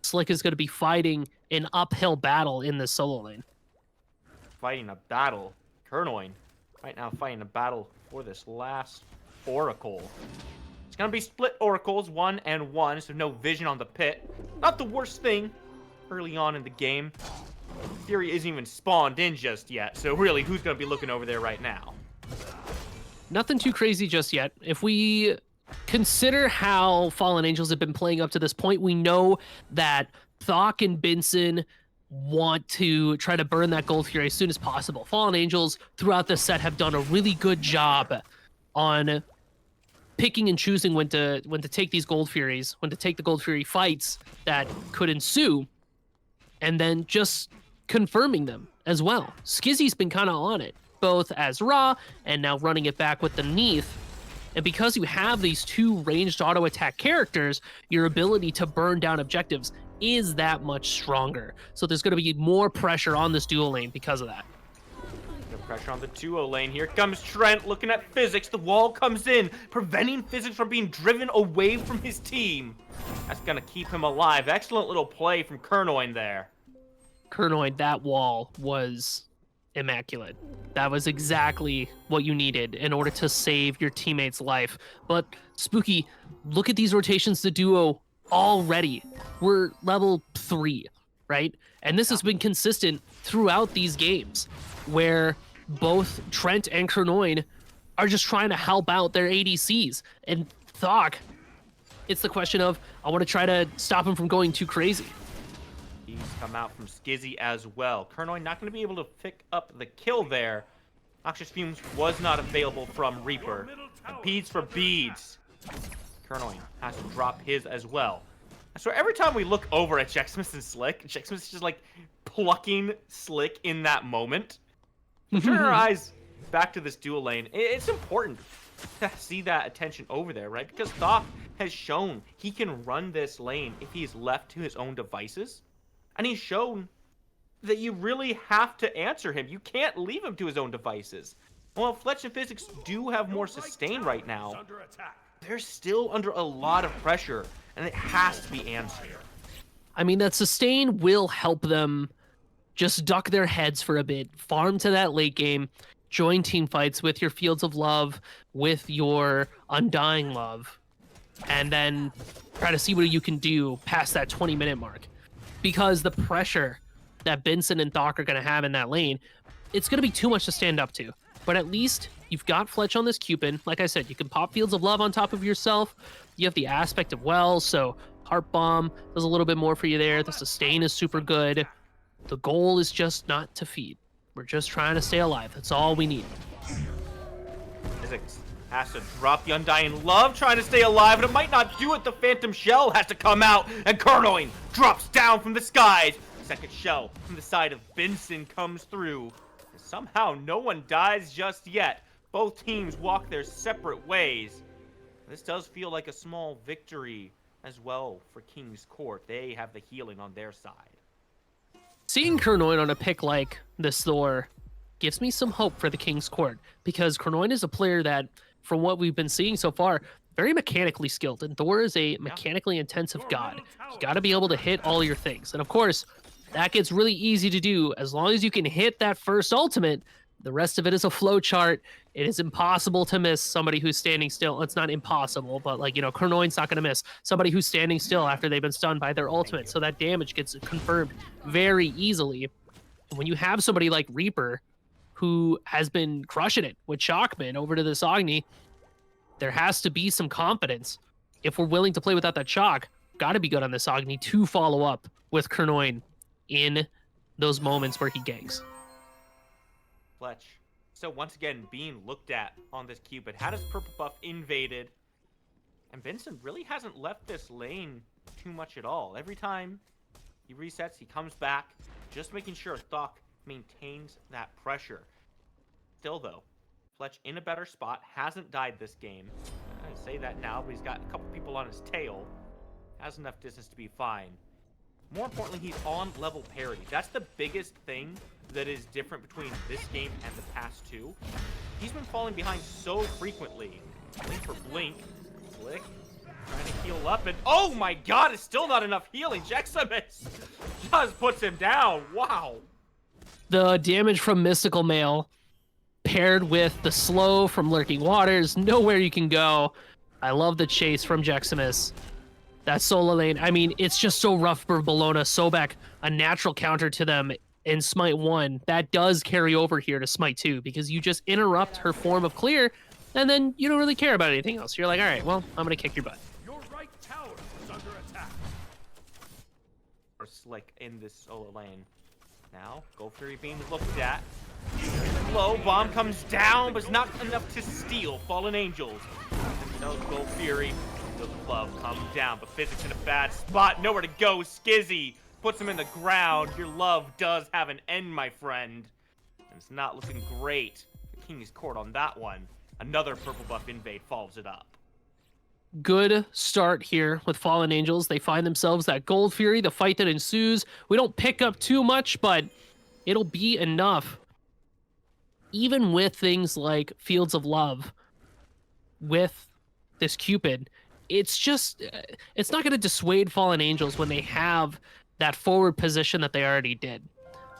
Slick is going to be fighting an uphill battle in this solo lane. Fighting a battle. Kernoin right now fighting a battle for this last Oracle. It's going to be split Oracles, 1 and 1, so no vision on the pit. Not the worst thing early on in the game. Fury isn't even spawned in just yet, so really, who's going to be looking over there right now? Nothing too crazy just yet. If we consider how Fallen Angels have been playing up to this point, we know that Thok and Benson want to try to burn that Gold Fury as soon as possible. Fallen Angels throughout the set have done a really good job on picking and choosing when to take these Gold Furies, when to take the Gold Fury fights that could ensue, and then just confirming them as well. Skizzy's been kind of on it, both as Ra and now running it back with the Neith. And because you have these two ranged auto attack characters, your ability to burn down objectives is that much stronger. So there's going to be more pressure on this dual lane because of that. No pressure on the duo lane. Here comes Trent looking at Physics. The wall comes in, preventing Physics from being driven away from his team. That's going to keep him alive. Excellent little play from Kernoin there. Kernoin, that wall was immaculate. That was exactly what you needed in order to save your teammate's life. But Spooky, look at these rotations the duo already. We're level 3, right? And this has been consistent throughout these games where both Trent and Kernoin are just trying to help out their ADCs. And Thok, it's the question of, I want to try to stop him from going too crazy. He's come out from Skizzy as well. Kernoin not going to be able to pick up the kill there. Noxious Fumes was not available from Reaper. And beads for beads. Kernoin has to drop his as well. I swear, every time we look over at Jexmus and Slick, Jexmus is just like plucking Slick in that moment. Turn our eyes back to this dual lane. It's important to see that attention over there, right? Because Thok has shown he can run this lane if he's left to his own devices. And he's shown that you really have to answer him. You can't leave him to his own devices. While Fletch and Physics do have more sustain right now, they're still under a lot of pressure, and it has to be answered. I mean, that sustain will help them just duck their heads for a bit, farm to that late game, join team fights with your Fields of Love, with your Undying Love, and then try to see what you can do past that 20-minute mark. Because the pressure that Benson and Thok are going to have in that lane, it's going to be too much to stand up to. But at least you've got Fletch on this Cupid. Like I said, you can pop Fields of Love on top of yourself. You have the aspect of Wells, so Heart Bomb does a little bit more for you there. The sustain is super good. The goal is just not to feed. We're just trying to stay alive. That's all we need. Physics has to drop the Undying Love, trying to stay alive, and it might not do it. The Phantom Shell has to come out, and Kernoin drops down from the skies. Second shell from the side of Benson comes through. And somehow no one dies just yet. Both teams walk their separate ways. This does feel like a small victory as well for King's Court. They have the healing on their side. Seeing Kernoin on a pick like this Thor gives me some hope for the King's Court, because Kernoin is a player that, from what we've been seeing so far, very mechanically skilled, and Thor is a mechanically intensive god. You got to be able to hit all your things, and of course, that gets really easy to do as long as you can hit that first ultimate. The rest of it is a flow chart. It is impossible to miss somebody who's standing still. It's not impossible, but like, you know, Kernoin's not going to miss somebody who's standing still after they've been stunned by their ultimate. So that damage gets confirmed very easily. When you have somebody like Reaper, who has been crushing it with Shockman over to this Agni, there has to be some confidence. If we're willing to play without that shock, got to be good on this Agni to follow up with Kernoin in those moments where he ganks. Fletch. So once again, being looked at on this Cupid. Had his purple buff invaded. And Vincent really hasn't left this lane too much at all. Every time he resets, he comes back, just making sure Thok maintains that pressure. Still though, Fletch in a better spot, hasn't died this game. I say that now, but he's got a couple people on his tail. Has enough distance to be fine. More importantly, he's on level parity. That's the biggest thing that is different between this game and the past two. He's been falling behind so frequently. Blink for blink. Slick. Trying to heal up, and oh my god, it's still not enough healing. Jexamus just puts him down. Wow. The damage from Mystical Mail paired with the slow from Lurking Waters, nowhere you can go. I love the chase from Jexamus. That solo lane, I mean, it's just so rough for Bologna. Sobek, a natural counter to them in Smite 1. That does carry over here to Smite 2, because you just interrupt her form of clear, and then you don't really care about anything else. You're like, all right, well, I'm going to kick your butt. Your right tower is under attack. Or Slick in this solo lane. Now, Gold Fury being looked at. Low bomb comes down, but it's not enough to steal Fallen Angels. And no Gold Fury. The glove comes down, but Physics in a bad spot. Nowhere to go. Skizzy puts him in the ground. Your love does have an end, my friend. And it's not looking great. The King's Court on that one. Another purple buff invade follows it up. Good start here with Fallen Angels. They find themselves that Gold Fury, the fight that ensues. We don't pick up too much, but it'll be enough. Even with things like Fields of Love, with this Cupid, it's not going to dissuade Fallen Angels when they have that forward position that they already did.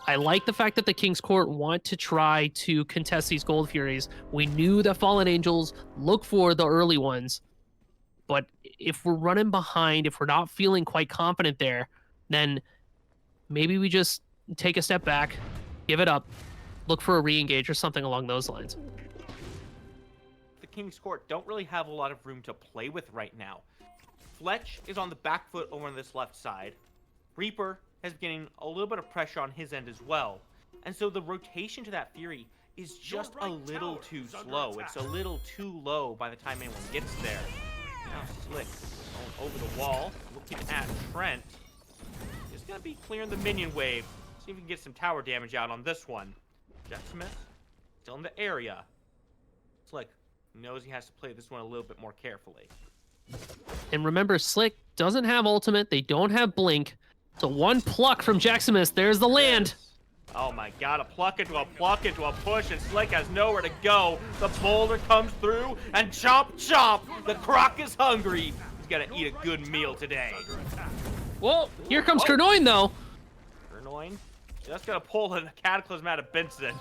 I like the fact that the King's Court want to try to contest these Gold Furies. We knew that Fallen Angels look for the early ones. but if we're running behind, if we're not feeling quite confident there, then maybe we just take a step back, give it up, look for a re-engage or something along those lines. The King's Court don't really have a lot of room to play with right now. Fletch is on the back foot over on this left side. Reaper has been getting a little bit of pressure on his end as well. And so the rotation to that Fury is just a little too slow. It's a little too low by the time anyone gets there. Now Slick going over the wall, looking at Trent. Just gonna be clearing the minion wave. See if we can get some tower damage out on this one. Jacksmith still in the area. Slick knows he has to play this one a little bit more carefully. And remember, Slick doesn't have ultimate. They don't have blink. So one pluck from Jacksmith. There's the land. Oh my god, a pluck into a push, and Slick has nowhere to go. The boulder comes through, and chomp chomp! The croc is hungry. He's gotta eat a good meal today. Whoa, here comes Kernoin, though. Kernoin just gonna pull a Cataclysm out of Benson.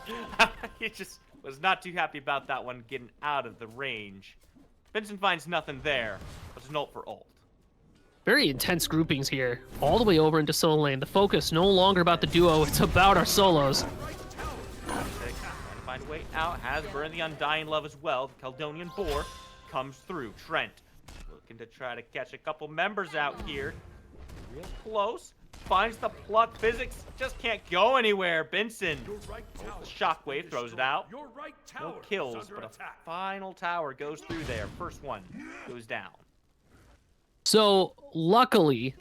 He just was not too happy about that one getting out of the range. Benson finds nothing there, but it's an ult for ult. Very intense groupings here, all the way over into solo lane. The focus no longer about the duo, it's about our solos. Trying to find a way out, has Burn the Undying Love as well. The Caledonian Boar comes through. Trent looking to try to catch a couple members out here. Real close, finds the pluck. Physics just can't go anywhere. Benson, the shockwave, throws it out. No kills, but a final tower goes through there. First one goes down. So, luckily,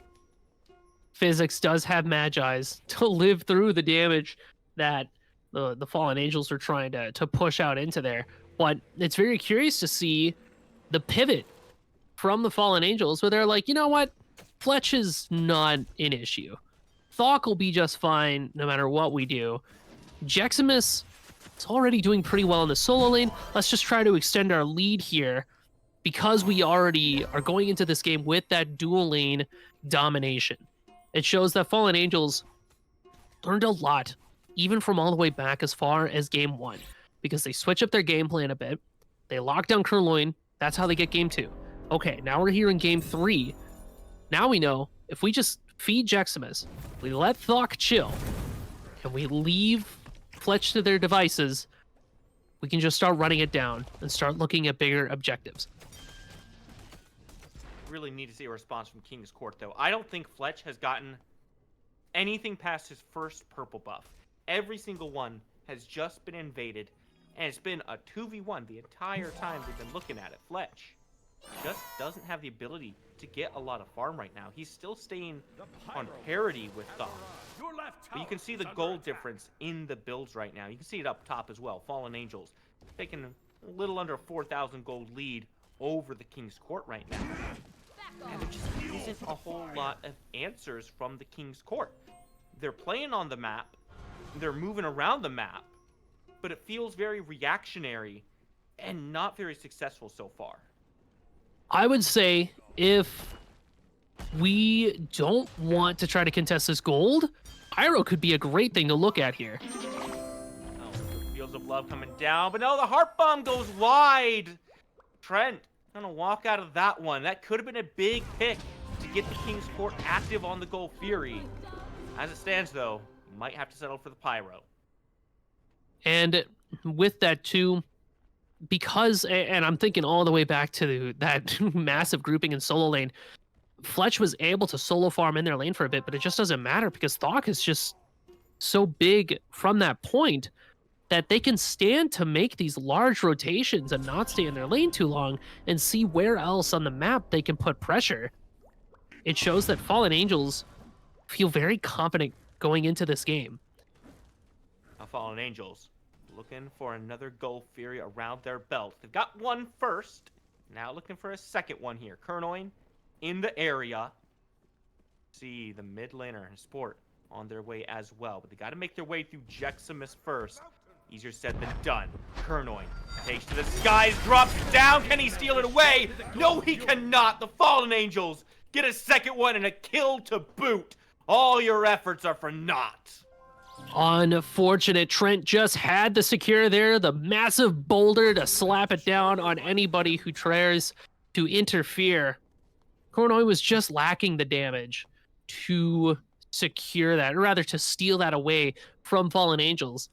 Physics does have Magi's to live through the damage that the Fallen Angels are trying to push out into there. But it's very curious to see the pivot from the Fallen Angels where they're like, you know what? Fletch is not an issue. Thok will be just fine no matter what we do. Jeximus is already doing pretty well in the solo lane. Let's just try to extend our lead here, because we already are going into this game with that dual lane domination. It shows that Fallen Angels learned a lot, even from all the way back as far as game 1, because they switch up their game plan a bit. They lock down Kerloin. That's how they get game 2. Okay, now we're here in game 3. Now we know if we just feed Jeximus, we let Thok chill, and we leave Fletch to their devices, we can just start running it down and start looking at bigger objectives. Really need to see a response from King's Court, though. I don't think Fletch has gotten anything past his first purple buff. Every single one has just been invaded, and it's been a 2v1 the entire time we've been looking at it. Fletch just doesn't have the ability to get a lot of farm right now. He's still staying on parity with Thok. But you can see the gold difference in the builds right now. You can see it up top as well. Fallen Angels taking a little under a 4,000 gold lead over the King's Court right now. And there just isn't a whole lot of answers from the King's Court. They're playing on the map, they're moving around the map, but it feels very reactionary and not very successful so far. I would say if we don't want to try to contest this gold, Pyro could be a great thing to look at here. Oh, Fields of Love coming down, but no, the Heart Bomb goes wide. Trent gonna walk out of that one. That could have been a big pick to get the King's Court active on the Gold Fury. As it stands, though, might have to settle for the Pyro. And with that too, because, and I'm thinking all the way back to that massive grouping in solo lane, Fletch was able to solo farm in their lane for a bit, but it just doesn't matter because Thok is just so big from that point that they can stand to make these large rotations and not stay in their lane too long and see where else on the map they can put pressure. It shows that Fallen Angels feel very confident going into this game. Now Fallen Angels looking for another Gold Fury around their belt. They've got one first. Now looking for a second one here. Kernoin in the area. See the mid laner and Sport on their way as well. But they got to make their way through Jeximus first. Easier said than done. Kernoin takes to the skies, drops down. Can he steal it away? No, he cannot. The Fallen Angels get a second one and a kill to boot. All your efforts are for naught. Unfortunate. Trent just had the secure there, the massive boulder to slap it down on anybody who tries to interfere. Coronoi was just lacking the damage to secure that, or rather to steal that away from Fallen Angels.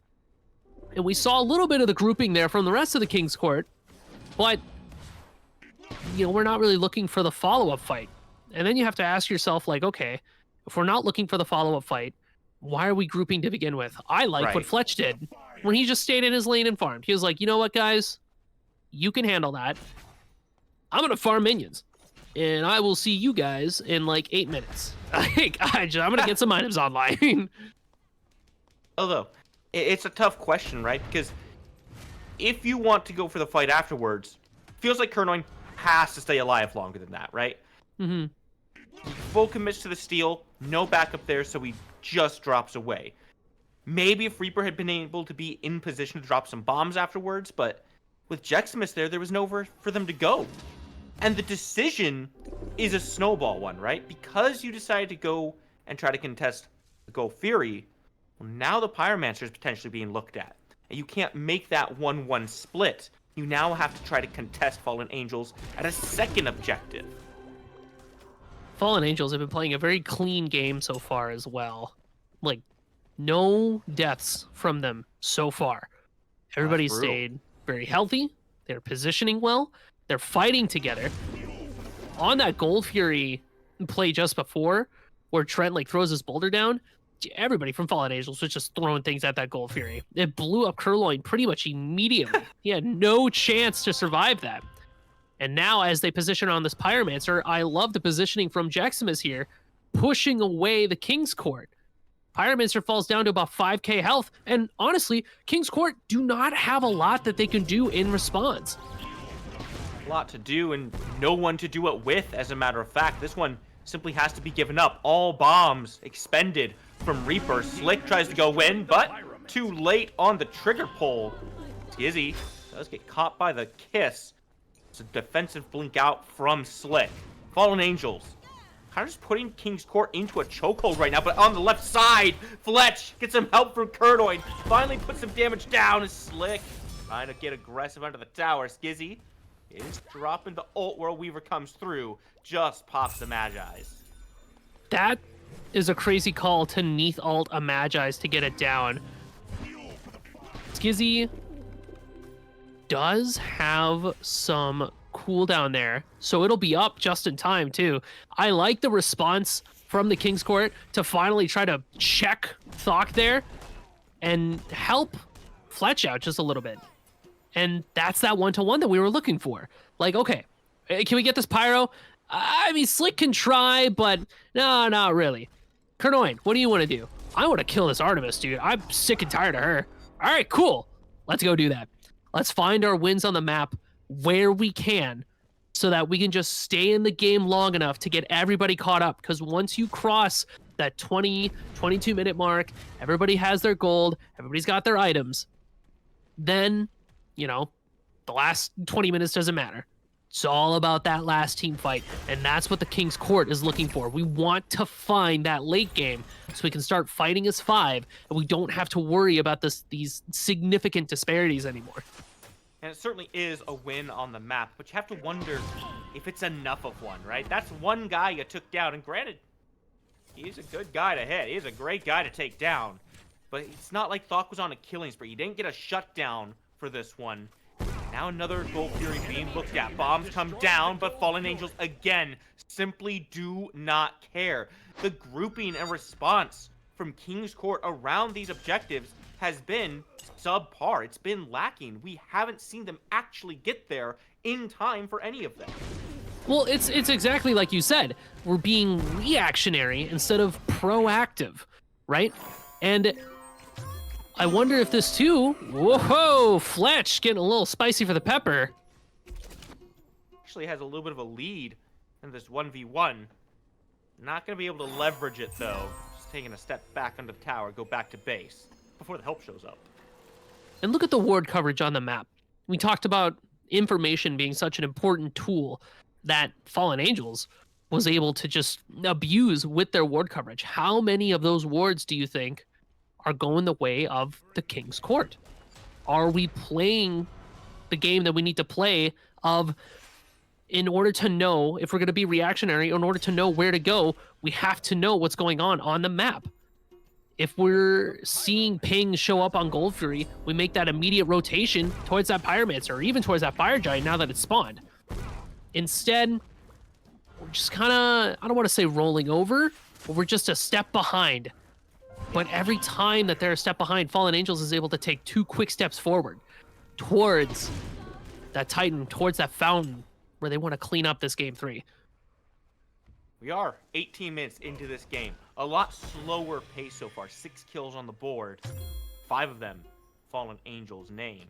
And we saw a little bit of the grouping there from the rest of the King's Court, but we're not really looking for the follow-up fight. And then you have to ask yourself, like, okay, if we're not looking for the follow-up fight, why are we grouping to begin with? I like what Fletch did when he just stayed in his lane and farmed. He was like, you know what, guys? You can handle that. I'm going to farm minions. And I will see you guys in like 8 minutes. I'm going to get some items online. Although, it's a tough question, right? Because if you want to go for the fight afterwards, feels like Kernoin has to stay alive longer than that, right? Mm-hmm. Full commits to the steal, no backup there, so he just drops away. Maybe if Reaper had been able to be in position to drop some bombs afterwards, but with Jeximus there was nowhere for them to go. And the decision is a snowball one, right? Because you decided to go and try to contest the Go Fury, well, now the Pyromancer is potentially being looked at. And you can't make that 1-1 split. You now have to try to contest Fallen Angels at a second objective. Fallen Angels have been playing a very clean game so far as well. Like, no deaths from them so far. Everybody stayed very healthy. They're positioning well. They're fighting together. On that Gold Fury play just before, where Trent like throws his boulder down, everybody from Fallen Angels was just throwing things at that Gold Fury. It blew up Kerloin pretty much immediately. He had no chance to survive that. And now as they position on this Pyromancer, I love the positioning from Jeximus here, pushing away the King's Court. Pyromancer falls down to about 5k health, and honestly, King's Court do not have a lot that they can do in response. A lot to do and no one to do it with, as a matter of fact. This one simply has to be given up. All bombs expended from Reaper. Slick tries to go in, but too late on the trigger pull. Skizzy does get caught by the kiss. It's a defensive blink out from Slick. Fallen Angels kind of just putting King's Court into a chokehold right now, but on the left side, Fletch gets some help from Kernoin. Finally puts some damage down as Slick trying to get aggressive under the tower. Skizzy is dropping the ult where Weaver comes through. Just pops the Magi's. That is a crazy call to Neath ult a Magi's to get it down. Skizzy does have some cooldown there, so it'll be up just in time too. I like the response from the King's Court to finally try to check Thok there and help Fletch out just a little bit. And that's that 1-to-1 that we were looking for. Like, okay, can we get this Pyro? I mean, Slick can try, but no, not really. Kernoin, what do you want to do? I want to kill this Artemis, dude. I'm sick and tired of her. All right, cool. Let's go do that. Let's find our wins on the map where we can so that we can just stay in the game long enough to get everybody caught up. Because once you cross that 20, 22-minute mark, everybody has their gold, everybody's got their items, then, the last 20 minutes doesn't matter. It's all about that last team fight, and that's what the King's Court is looking for. We want to find that late game so we can start fighting as 5, and we don't have to worry about these significant disparities anymore. And it certainly is a win on the map, but you have to wonder if it's enough of one, right? That's one guy you took down, and granted, he's a good guy to hit. He's a great guy to take down, but it's not like Thok was on a killing spree. He didn't get a shutdown for this one. Now another Gold Fury being looked at. Bombs come down, but Fallen Angels again simply do not care. The grouping and response from King's Court around these objectives has been subpar. It's been lacking. We haven't seen them actually get there in time for any of them. Well, it's exactly like you said. We're being reactionary instead of proactive, right? And I wonder if this too, whoa, Fletch getting a little spicy for the pepper. Actually has a little bit of a lead in this 1v1. Not going to be able to leverage it though. Just taking a step back under the tower, go back to base before the help shows up. And look at the ward coverage on the map. We talked about information being such an important tool that Fallen Angels was able to just abuse with their ward coverage. How many of those wards do you think are going the way of the King's Court? Are we playing the game that we need to play of in order to know if we're going to be reactionary, in order to know where to go, we have to know what's going on the map. If we're seeing pings show up on Gold Fury, we make that immediate rotation towards that Pyromancer or even towards that Fire Giant now that it's spawned. Instead, we're just kind of, I don't want to say rolling over, but we're just a step behind. But every time that they're a step behind, Fallen Angels is able to take 2 quick steps forward towards that Titan, towards that fountain where they want to clean up this game 3. We are 18 minutes into this game. A lot slower pace so far. 6 kills on the board. 5 of them Fallen Angel's name.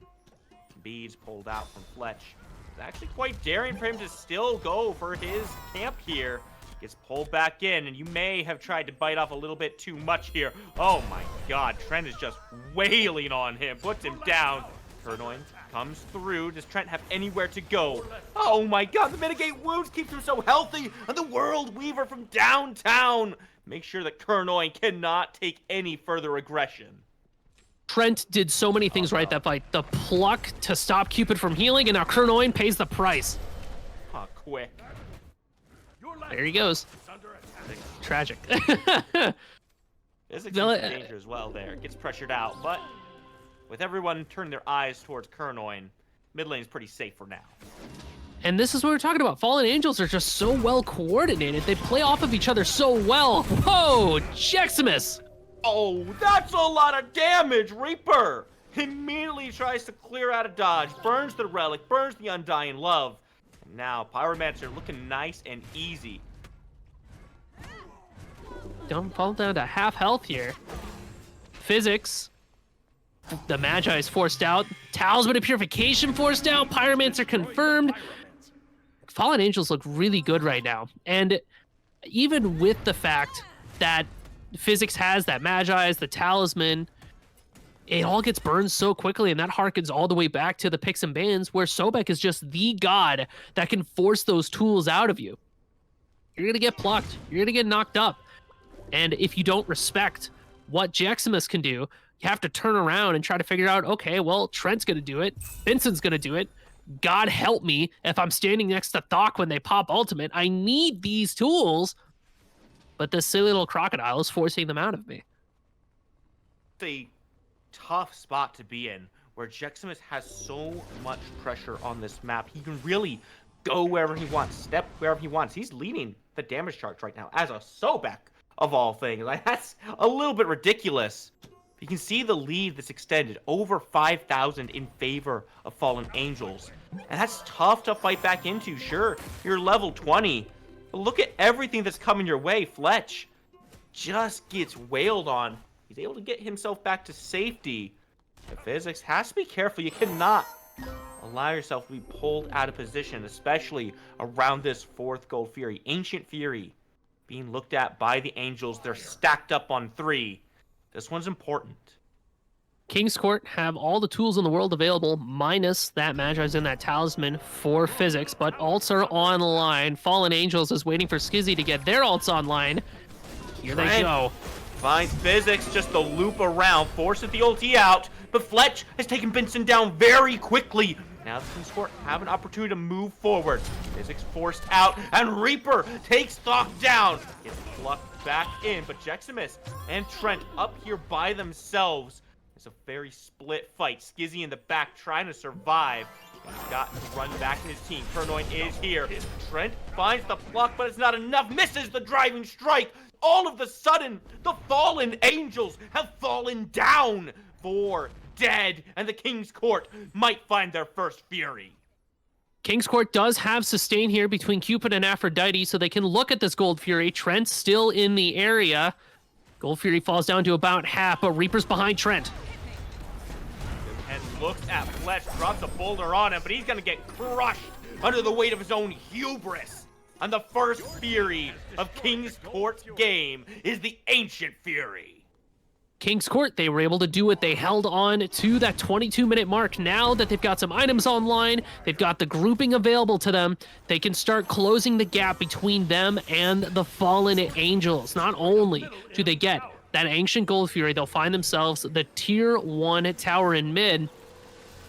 Beads pulled out from Fletch. It's actually quite daring for him to still go for his camp here. Gets pulled back in, and you may have tried to bite off a little bit too much here. Oh my god, Trent is just wailing on him. Puts him down. Kernoin comes through. Does Trent have anywhere to go? Oh my god, the mitigate wounds keeps him so healthy. And the World Weaver from downtown. Make sure that Kernoin cannot take any further aggression. Trent did so many things right that fight. The pluck to stop Cupid from healing, and now Kernoin pays the price. Oh, quick. There he goes. Tragic. There's a danger as well there. Gets pressured out, but with everyone turning their eyes towards Kernoin, mid lane is pretty safe for now. And this is what we're talking about. Fallen Angels are just so well coordinated. They play off of each other so well. Whoa, Jeximus! Oh, that's a lot of damage, Reaper! Immediately tries to clear out a dodge, burns the Relic, burns the Undying Love. And now, Pyromancer looking nice and easy. Don't fall down to half health here. Physics. The Magi is forced out. Talisman of Purification forced out. Pyromancer confirmed. Fallen Angels look really good right now. And even with the fact that Physics has that Magi's, the Talisman, it all gets burned so quickly, and that harkens all the way back to the picks and bans, where Sobek is just the god that can force those tools out of you. You're gonna get plucked. You're gonna get knocked up. And if you don't respect what Jeximus can do, you have to turn around and try to figure out, okay, well, Trent's gonna do it. Vincent's gonna do it. God help me if I'm standing next to Thok when they pop ultimate. I need these tools, but this silly little crocodile is forcing them out of me. A tough spot to be in, where Jeximus has so much pressure on this map. He can really go wherever he wants, step wherever he wants. He's leading the damage charts right now as a Sobek, of all things. Like, that's a little bit ridiculous. You can see the lead that's extended over 5,000 in favor of Fallen Angels. And that's tough to fight back into. Sure, you're level 20. But look at everything that's coming your way. Fletch just gets wailed on. He's able to get himself back to safety. But Physics has to be careful. You cannot allow yourself to be pulled out of position, especially around this 4th Gold Fury. Ancient Fury being looked at by the Angels. They're stacked up on 3. This one's important. King's Court have all the tools in the world available, minus that Magi's and that Talisman for Physics, but ults are online. Fallen Angels is waiting for Skizzy to get their ults online. Here they go. Finds Physics, just the loop around, forces the ulti out, but Fletch has taken Benson down very quickly. Now the King's Court have an opportunity to move forward. Physics forced out, and Reaper takes Thok down. Gets plucked back in, but Jeximus and Trent up here by themselves. It's a very split fight. Skizzy in the back trying to survive. He's got to run back in his team. Kernoin is here. Trent finds the pluck, but it's not enough. Misses the driving strike. All of a sudden, the Fallen Angels have fallen down for dead, and the King's Court might find their first Fury. King's Court does have sustain here between Cupid and Aphrodite, so they can look at this Gold Fury. Trent's still in the area. Gold Fury falls down to about half, but Reaper's behind Trent. And looks at Fletch, drops a boulder on him, but he's going to get crushed under the weight of his own hubris. And the first Fury of King's Court's game is the Ancient Fury. King's Court, they were able to do it. They held on to that 22-minute mark. Now that they've got some items online, they've got the grouping available to them, they can start closing the gap between them and the Fallen Angels. Not only do they get that Ancient Gold Fury, they'll find themselves the Tier 1 tower in mid.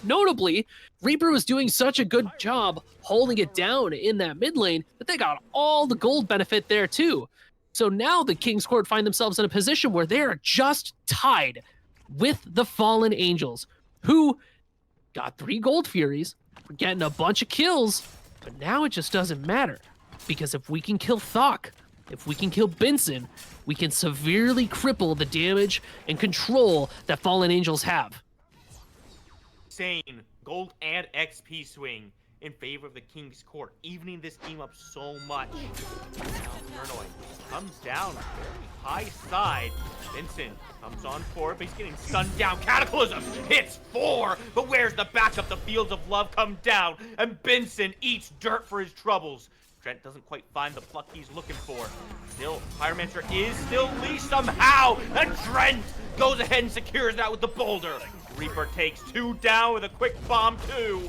Notably, Reaper was doing such a good job holding it down in that mid lane that they got all the gold benefit there too. So now the King's Court find themselves in a position where they are just tied with the Fallen Angels, who got 3 gold furies, getting a bunch of kills, but now it just doesn't matter. Because if we can kill Thok, if we can kill Benson, we can severely cripple the damage and control that Fallen Angels have. Insane gold and XP swing in favor of the King's Court, evening this game up so much. Now Murnoy comes down very high side. Vincent comes on forward, but he's getting stunned down. Cataclysm hits 4, but where's the backup? The Fields of Love come down, and Benson eats dirt for his troubles. Trent doesn't quite find the pluck he's looking for. Still, Pyromancer is still leashed somehow, and Trent goes ahead and secures that with the boulder. Reaper takes 2 down with a quick bomb too.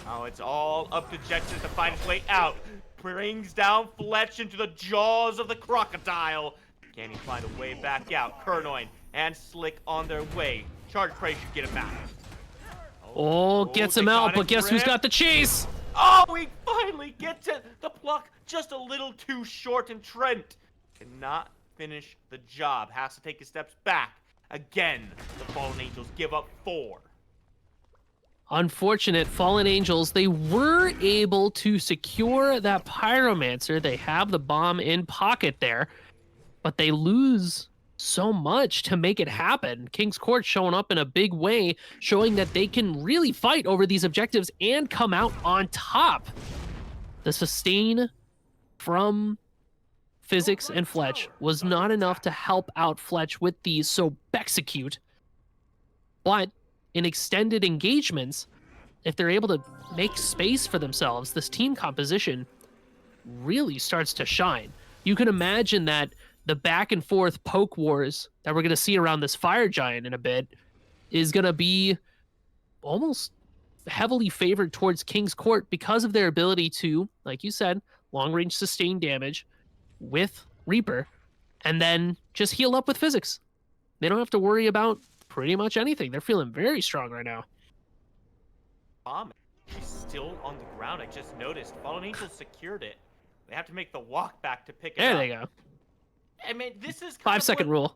Now it's all up to Jetson to find his way out. Brings down Fletch into the jaws of the crocodile. Can he find a way back out? Kernoin and Slick on their way. Charge Prey should get him out. Oh, gets him out, but guess who's got the chase? Oh, he finally gets it. The pluck just a little too short, and Trent cannot finish the job. Has to take his steps back. Again, the Fallen Angels give up 4. Unfortunate Fallen Angels, they were able to secure that Pyromancer. They have the bomb in pocket there, but they lose so much to make it happen. King's Court showing up in a big way, showing that they can really fight over these objectives and come out on top. The sustain from Physics and Fletch was not enough to help out Fletch with these, so Bexecute. But in extended engagements, if they're able to make space for themselves, this team composition really starts to shine. You can imagine that the back and forth poke wars that we're going to see around this Fire Giant in a bit is going to be almost heavily favored towards King's Court because of their ability to, like you said, long-range sustain damage with Reaper, and then just heal up with Physics. They don't have to worry about pretty much anything. They're feeling very strong right now. She's still on the ground. I just noticed. Fallen Angels secured it. They have to make the walk back to pick it up. There they go. I mean, this is 5-second rule.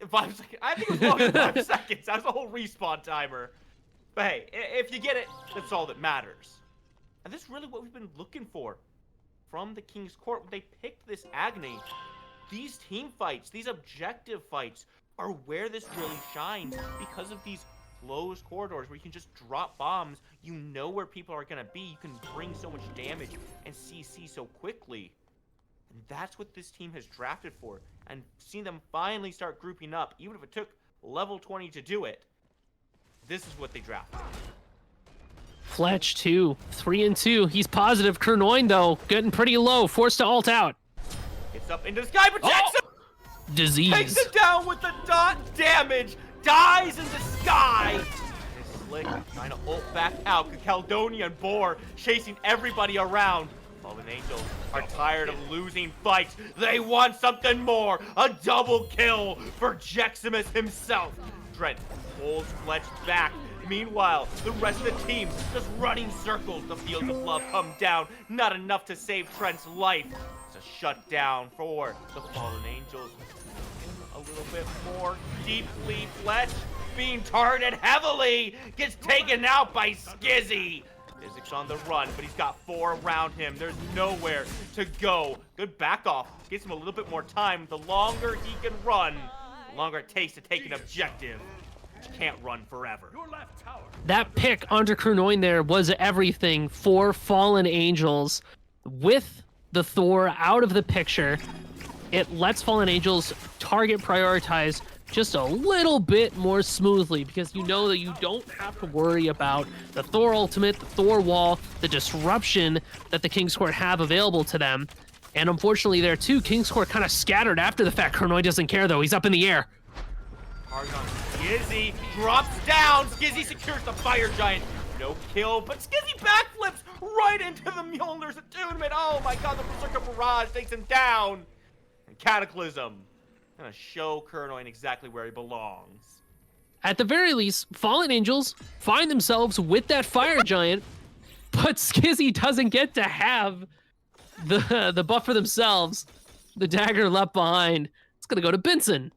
5 seconds. I think it was longer than 5 seconds. That was a whole respawn timer. But hey, if you get it, that's all that matters. And this is really what we've been looking for from the King's Court. When they picked this Agony, these team fights, these objective fights, are where this really shines because of these closed corridors where you can just drop bombs. You know where people are going to be. You can bring so much damage and CC so quickly. And that's what this team has drafted for. And seeing them finally start grouping up, even if it took level 20 to do it, this is what they drafted. Fletch, 2. 3 and 2. He's positive. Kernoin, though, getting pretty low. Forced to ult out. Gets up into the sky, protects him! Disease. Takes it down with the dot damage. Dies in the sky. Slick trying to ult back out. Caledonia and Boar chasing everybody around. Fallen Angels are tired of losing fights. They want something more. A double kill for Jeximus himself. Trent holds Fletch back. Meanwhile, the rest of the team just running circles. The Fields of Love come down. Not enough to save Trent's life. It's a shutdown for the Fallen Angels. A little bit more deeply. Fletch being targeted heavily. Gets taken out by Skizzy. Physics on the run, but he's got 4 around him. There's nowhere to go. Good back off. Gives him a little bit more time. The longer he can run, the longer it takes to take an objective. You can't run forever. That pick under Kernoin there was everything for Fallen Angels. With the Thor out of the picture, it lets Fallen Angels target prioritize just a little bit more smoothly because you know that you don't have to worry about the Thor ultimate, the Thor wall, the disruption that the King's Court have available to them. And unfortunately there too, King's Court kind of scattered after the fact. Kernoin doesn't care though, he's up in the air. Target on Skizzy, drops down. Skizzy secures the Fire Giant. No kill, but Skizzy backflips right into the Mjolnir's attunement. Oh my god, the Berserker Barrage takes him down. And Cataclysm gonna show Kernoin exactly where he belongs. At the very least, Fallen Angels find themselves with that Fire Giant but Skizzy doesn't get to have the buff for themselves. The dagger left behind. It's gonna go to Benson.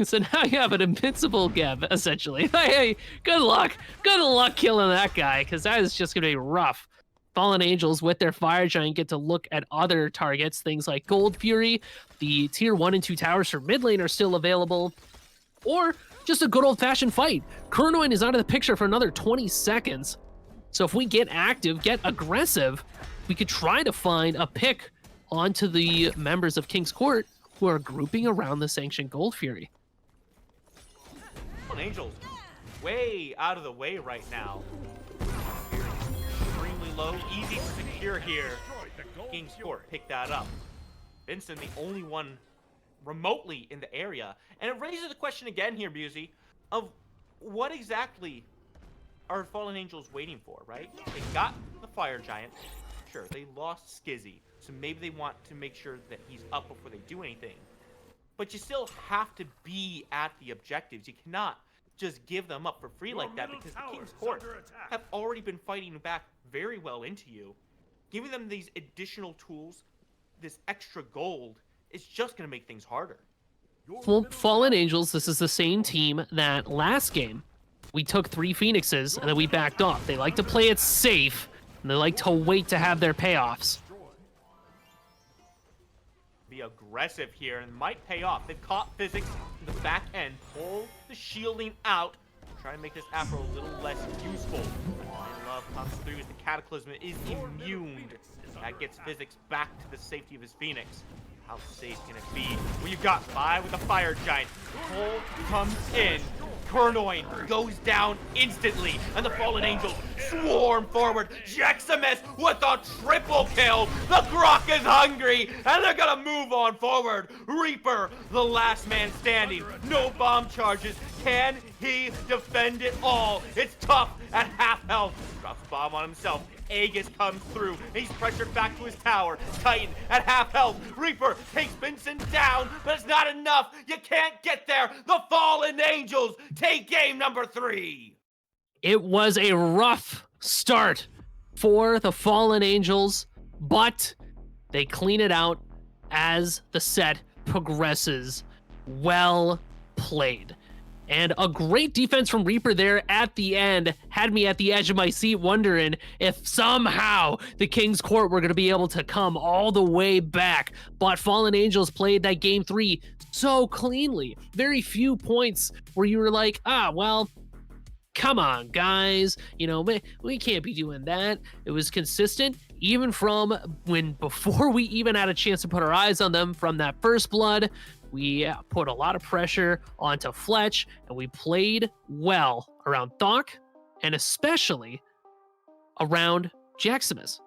So now you have an invincible Geb, essentially. Hey, good luck. Good luck killing that guy, because that is just gonna be rough. Fallen Angels with their Fire Giant get to look at other targets, things like Gold Fury. The tier 1 and 2 towers for mid lane are still available. Or just a good old-fashioned fight. Kernoin is out of the picture for another 20 seconds. So if we get active, get aggressive, we could try to find a pick onto the members of King's Court who are grouping around the sanctioned Gold Fury. Angels way out of the way right now. Extremely low, easy to secure here. King's Court picked that up. Vincent, the only one remotely in the area. And it raises the question again here, Busey, of what exactly are Fallen Angels waiting for, right? They got the Fire Giant. Sure, they lost Skizzy, so maybe they want to make sure that he's up before they do anything. But you still have to be at the objectives. You cannot just give them up for free like that, because the King's Court have already been fighting back very well into you. Giving them these additional tools, this extra gold, is just going to make things harder. Fallen Angels, this is the same team that last game we took 3 Phoenixes and then we backed off. They like to play it safe, and they like to wait to have their payoffs. Be aggressive here and might pay off. They've caught Physics in the back end, pull the shielding out, try to make this Afro a little less useful. Lion Love comes through as the Cataclysm is immune. That gets Physics back to the safety of his Phoenix. How safe can it be? Well, you got by with a Fire Giant. Cole comes in. Kernoin goes down instantly, and the Fallen Angels swarm forward. Jeximus with a triple kill. The Grok is hungry, and they're gonna move on forward. Reaper, the last man standing. No bomb charges. Can he defend it all? It's tough at half health. Drops a bomb on himself. Aegis comes through, and he's pressured back to his tower. Titan at half health. Reaper takes Vincent down, but it's not enough. You can't get there. The Fallen Angels take game number 3. It was a rough start for the Fallen Angels, but they clean it out as the set progresses. Well played. And a great defense from Reaper there at the end had me at the edge of my seat wondering if somehow the King's Court were going to be able to come all the way back. But Fallen Angels played that game 3 so cleanly. Very few points where you were like, well, come on, guys. You know, we can't be doing that. It was consistent even from before we even had a chance to put our eyes on them from that first blood. We put a lot of pressure onto Fletch, and we played well around Thok, and especially around Jeximus.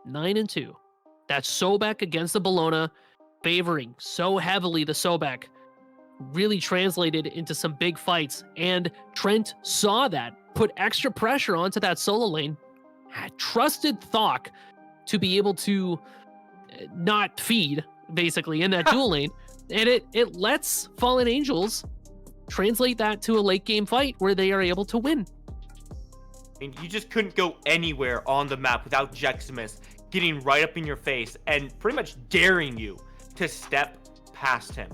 9-2. That Sobek against the Bologna, favoring so heavily the Sobek, really translated into some big fights, and Trent saw that, put extra pressure onto that solo lane, had trusted Thok to be able to not feed, basically, in that dual lane. And it lets Fallen Angels translate that to a late game fight where they are able to win. And you just couldn't go anywhere on the map without Jeximus getting right up in your face and pretty much daring you to step past him.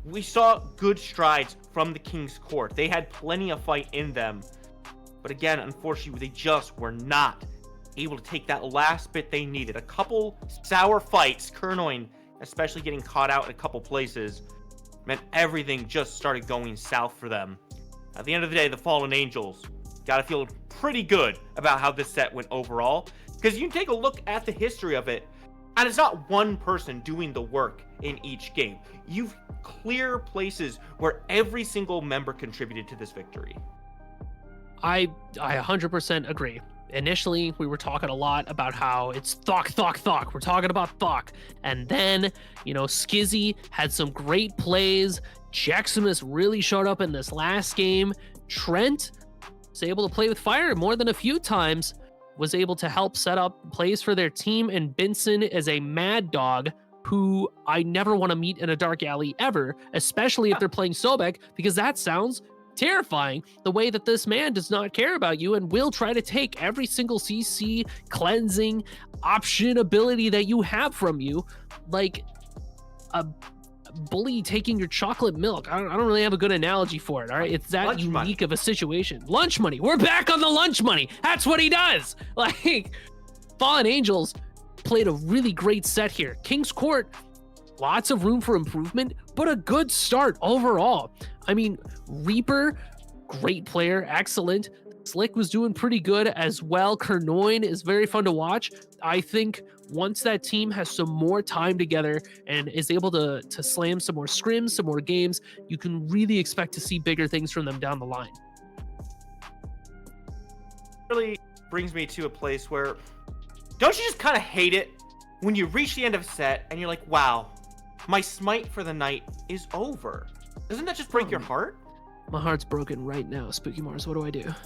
We saw good strides from the King's Court. They had plenty of fight in them. But again, unfortunately, they just were not able to take that last bit they needed. A couple sour fights, Kernoin especially getting caught out in a couple places, meant everything just started going south for them. At the end of the day, the Fallen Angels got to feel pretty good about how this set went overall, because you can take a look at the history of it, and it's not one person doing the work in each game. You've clear places where every single member contributed to this victory. I 100% agree. Initially, we were talking a lot about how it's Thok. We're talking about Thok. And then, Skizzy had some great plays. Jeximus really showed up in this last game. Trent was able to play with fire more than a few times, was able to help set up plays for their team. And Benson is a mad dog who I never want to meet in a dark alley ever, especially if they're playing Sobek, because that sounds terrifying the way that this man does not care about you and will try to take every single CC cleansing option ability that you have from you, like a bully taking your chocolate milk. I don't really have a good analogy for it. All right, it's that Lunch unique money. of a situation. Lunch money. We're back on the lunch money. That's what he does. Like, Fallen Angels played a really great set here. King's Court, lots of room for improvement, but a good start overall. I mean, Reaper, great player, excellent. Slick was doing pretty good as well. Kernoin is very fun to watch. I think once that team has some more time together and is able to slam some more scrims, some more games, you can really expect to see bigger things from them down the line. Really brings me to a place where, don't you just kind of hate it when you reach the end of a set and you're like, wow, my Smite for the night is over? Doesn't that just break your heart? My heart's broken right now, Spooky Mars. What do I do?